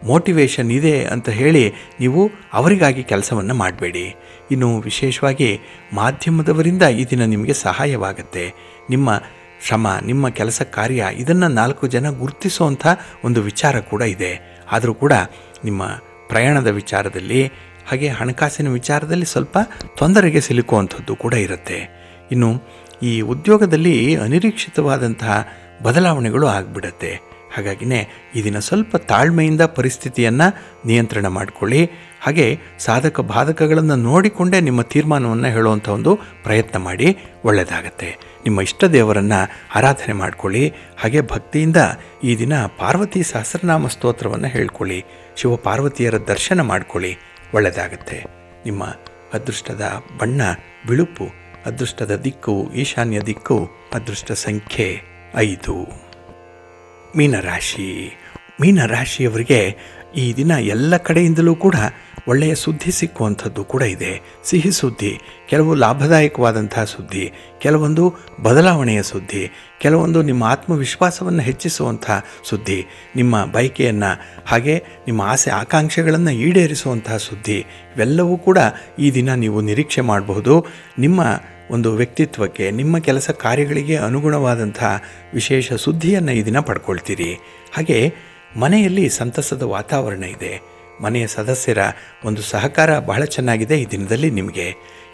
ಮೋಟಿವೇಶನ್ ಇದೆ ಅಂತ ಹೇಳಿ ನೀವು ಅವರಿಗಾಗಿ ಕೆಲಸವನ್ನು ಮಾಡಬೇಡಿ. ಇನ್ನು ವಿಶೇಷವಾಗಿ ಮಾಧ್ಯಮದವರಿಂದ ಈ ದಿನ ನಿಮಗೆ ಸಹಾಯವಾಗುತ್ತೆ. ನಿಮ್ಮ ಶ್ರಮ, ನಿಮ್ಮ ಕೆಲಸ ಕಾರ್ಯ ಇದನ್ನು 4 ಜನ ಗುರುತಿಸುವಂಥ ಒಂದು ವಿಚಾರ ಕೂಡ ಇದೆ. ಆದರೂ ಕೂಡ ನಿಮ್ಮ ಪ್ರಯಾಣದ ವಿಚಾರದಲ್ಲಿ ಹಾಗೆ ಹಣಕಾಸಿನ ವಿಚಾರದಲ್ಲಿ ಸ್ವಲ್ಪ ತೊಂದರೆಗೆ ಸಿಲುಕುವಂಥದ್ದು ಕೂಡ ಇರುತ್ತೆ. ಇನ್ನು ಈ ಉದ್ಯೋಗದಲ್ಲಿ ಅನಿರೀಕ್ಷಿತವಾದಂತಹ ಬದಲಾವಣೆಗಳು ಆಗಿಬಿಡತ್ತೆ. ಹಾಗಾಗಿನೇ ಈ ದಿನ ಸ್ವಲ್ಪ ತಾಳ್ಮೆಯಿಂದ ಪರಿಸ್ಥಿತಿಯನ್ನು ನಿಯಂತ್ರಣ ಮಾಡಿಕೊಳ್ಳಿ. ಹಾಗೆ ಸಾಧಕ ಬಾಧಕಗಳನ್ನು ನೋಡಿಕೊಂಡೇ ನಿಮ್ಮ ತೀರ್ಮಾನವನ್ನು ಹೇಳುವಂಥ ಒಂದು ಪ್ರಯತ್ನ ಮಾಡಿ, ಒಳ್ಳೆಯದಾಗತ್ತೆ. ನಿಮ್ಮ ಇಷ್ಟ ದೇವರನ್ನು ಆರಾಧನೆ ಮಾಡಿಕೊಳ್ಳಿ. ಹಾಗೆ ಭಕ್ತಿಯಿಂದ ಈ ದಿನ ಪಾರ್ವತಿ ಸಹಸ್ರನಾಮ ಸ್ತೋತ್ರವನ್ನು ಹೇಳ್ಕೊಳ್ಳಿ. ಶಿವಪಾರ್ವತಿಯರ ದರ್ಶನ ಮಾಡಿಕೊಳ್ಳಿ, ಒಳ್ಳೆಯದಾಗತ್ತೆ. ನಿಮ್ಮ ಅದೃಷ್ಟದ ಬಣ್ಣ ಬಿಳುಪು, ಅದೃಷ್ಟದ ದಿಕ್ಕು ಈಶಾನ್ಯ ದಿಕ್ಕು, ಅದೃಷ್ಟ ಸಂಖ್ಯೆ 5. ಮೀನರಾಶಿಯವರಿಗೆ ಈ ದಿನ ಎಲ್ಲ ಕಡೆಯಿಂದಲೂ ಕೂಡ ಒಳ್ಳೆಯ ಸುದ್ದಿ ಸಿಕ್ಕುವಂಥದ್ದು ಕೂಡ ಇದೆ. ಸಿಹಿ ಸುದ್ದಿ, ಕೆಲವು ಲಾಭದಾಯಕವಾದಂತಹ ಸುದ್ದಿ, ಕೆಲವೊಂದು ಬದಲಾವಣೆಯ ಸುದ್ದಿ, ಕೆಲವೊಂದು ನಿಮ್ಮ ಆತ್ಮವಿಶ್ವಾಸವನ್ನು ಹೆಚ್ಚಿಸುವಂಥ ಸುದ್ದಿ, ನಿಮ್ಮ ಬಯಕೆಯನ್ನು ಹಾಗೆ ನಿಮ್ಮ ಆಸೆ ಆಕಾಂಕ್ಷೆಗಳನ್ನು ಈಡೇರಿಸುವಂತಹ ಸುದ್ದಿ, ಇವೆಲ್ಲವೂ ಕೂಡ ಈ ದಿನ ನೀವು ನಿರೀಕ್ಷೆ ಮಾಡಬಹುದು. ನಿಮ್ಮ ಒಂದು ವ್ಯಕ್ತಿತ್ವಕ್ಕೆ, ನಿಮ್ಮ ಕೆಲಸ ಕಾರ್ಯಗಳಿಗೆ ಅನುಗುಣವಾದಂಥ ವಿಶೇಷ ಸುದ್ದಿಯನ್ನು ಈ ದಿನ ಪಡ್ಕೊಳ್ತೀರಿ. ಹಾಗೆ ಮನೆಯಲ್ಲಿ ಸಂತಸದ ವಾತಾವರಣ ಇದೆ. ಮನೆಯ ಸದಸ್ಯರ ಒಂದು ಸಹಕಾರ ಬಹಳ ಚೆನ್ನಾಗಿದೆ ಈ ದಿನದಲ್ಲಿ ನಿಮಗೆ.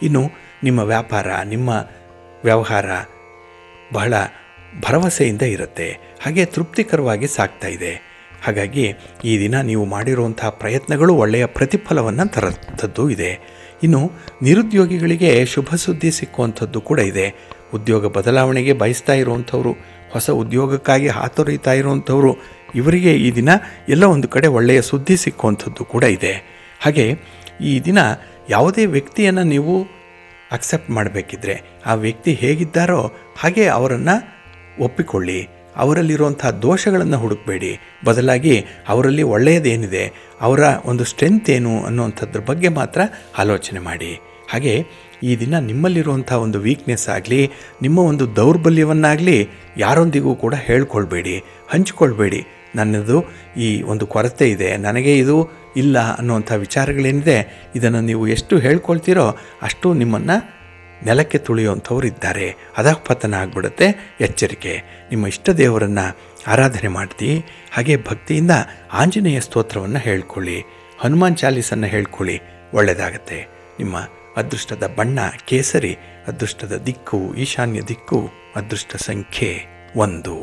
ಇನ್ನು ನಿಮ್ಮ ವ್ಯಾಪಾರ, ನಿಮ್ಮ ವ್ಯವಹಾರ ಬಹಳ ಭರವಸೆಯಿಂದ ಇರುತ್ತೆ, ಹಾಗೆ ತೃಪ್ತಿಕರವಾಗಿ ಸಾಗ್ತಾ ಇದೆ. ಹಾಗಾಗಿ ಈ ದಿನ ನೀವು ಮಾಡಿರುವಂಥ ಪ್ರಯತ್ನಗಳು ಒಳ್ಳೆಯ ಪ್ರತಿಫಲವನ್ನು ತರುವಂಥದ್ದು ಇದೆ. ಇನ್ನು ನಿರುದ್ಯೋಗಿಗಳಿಗೆ ಶುಭ ಸುದ್ದಿ ಸಿಕ್ಕುವಂಥದ್ದು ಕೂಡ ಇದೆ. ಉದ್ಯೋಗ ಬದಲಾವಣೆಗೆ ಬಯಸ್ತಾ ಇರುವಂಥವ್ರು, ಹೊಸ ಉದ್ಯೋಗಕ್ಕಾಗಿ ಹಾತೊರೀತಾ ಇರುವಂಥವ್ರು, ಇವರಿಗೆ ಈ ದಿನ ಎಲ್ಲ ಒಂದು ಕಡೆ ಒಳ್ಳೆಯ ಸುದ್ದಿ ಸಿಕ್ಕುವಂಥದ್ದು ಕೂಡ ಇದೆ. ಹಾಗೆ ಈ ದಿನ ಯಾವುದೇ ವ್ಯಕ್ತಿಯನ್ನು ನೀವು ಅಕ್ಸೆಪ್ಟ್ ಮಾಡಬೇಕಿದ್ರೆ ಆ ವ್ಯಕ್ತಿ ಹೇಗಿದ್ದಾರೋ ಹಾಗೆ ಅವರನ್ನು ಒಪ್ಪಿಕೊಳ್ಳಿ. ಅವರಲ್ಲಿರುವಂಥ ದೋಷಗಳನ್ನು ಹುಡುಕಬೇಡಿ, ಬದಲಾಗಿ ಅವರಲ್ಲಿ ಒಳ್ಳೆಯದೇನಿದೆ, ಅವರ ಒಂದು ಸ್ಟ್ರೆಂತ್ ಏನು ಅನ್ನುವಂಥದ್ರ ಬಗ್ಗೆ ಮಾತ್ರ ಆಲೋಚನೆ ಮಾಡಿ. ಹಾಗೆ ಈ ದಿನ ನಿಮ್ಮಲ್ಲಿರುವಂಥ ಒಂದು ವೀಕ್ನೆಸ್ ಆಗಲಿ, ನಿಮ್ಮ ಒಂದು ದೌರ್ಬಲ್ಯವನ್ನಾಗಲಿ ಯಾರೊಂದಿಗೂ ಕೂಡ ಹೇಳ್ಕೊಳ್ಬೇಡಿ, ಹಂಚಿಕೊಳ್ಬೇಡಿ. ನನ್ನದು ಈ ಒಂದು ಕೊರತೆ ಇದೆ, ನನಗೆ ಇದು ಇಲ್ಲ ಅನ್ನುವಂಥ ವಿಚಾರಗಳೇನಿದೆ, ಇದನ್ನು ನೀವು ಎಷ್ಟು ಹೇಳ್ಕೊಳ್ತೀರೋ ಅಷ್ಟು ನಿಮ್ಮನ್ನು ನೆಲಕ್ಕೆ ತುಳಿಯುವಂಥವ್ರು ಇದ್ದಾರೆ, ಅಧಃಪತನ ಆಗಿಬಿಡುತ್ತೆ. ಎಚ್ಚರಿಕೆ. ನಿಮ್ಮ ಇಷ್ಟ ದೇವರನ್ನು ಆರಾಧನೆ ಮಾಡ್ತಿ. ಹಾಗೆ ಭಕ್ತಿಯಿಂದ ಆಂಜನೇಯ ಸ್ತೋತ್ರವನ್ನು ಹೇಳ್ಕೊಳ್ಳಿ, ಹನುಮಾನ್ ಚಾಲೀಸನ್ನು ಹೇಳ್ಕೊಳ್ಳಿ, ಒಳ್ಳೆಯದಾಗತ್ತೆ. ನಿಮ್ಮ ಅದೃಷ್ಟದ ಬಣ್ಣ ಕೇಸರಿ, ಅದೃಷ್ಟದ ದಿಕ್ಕು ಈಶಾನ್ಯ ದಿಕ್ಕು, ಅದೃಷ್ಟ ಸಂಖ್ಯೆ 1.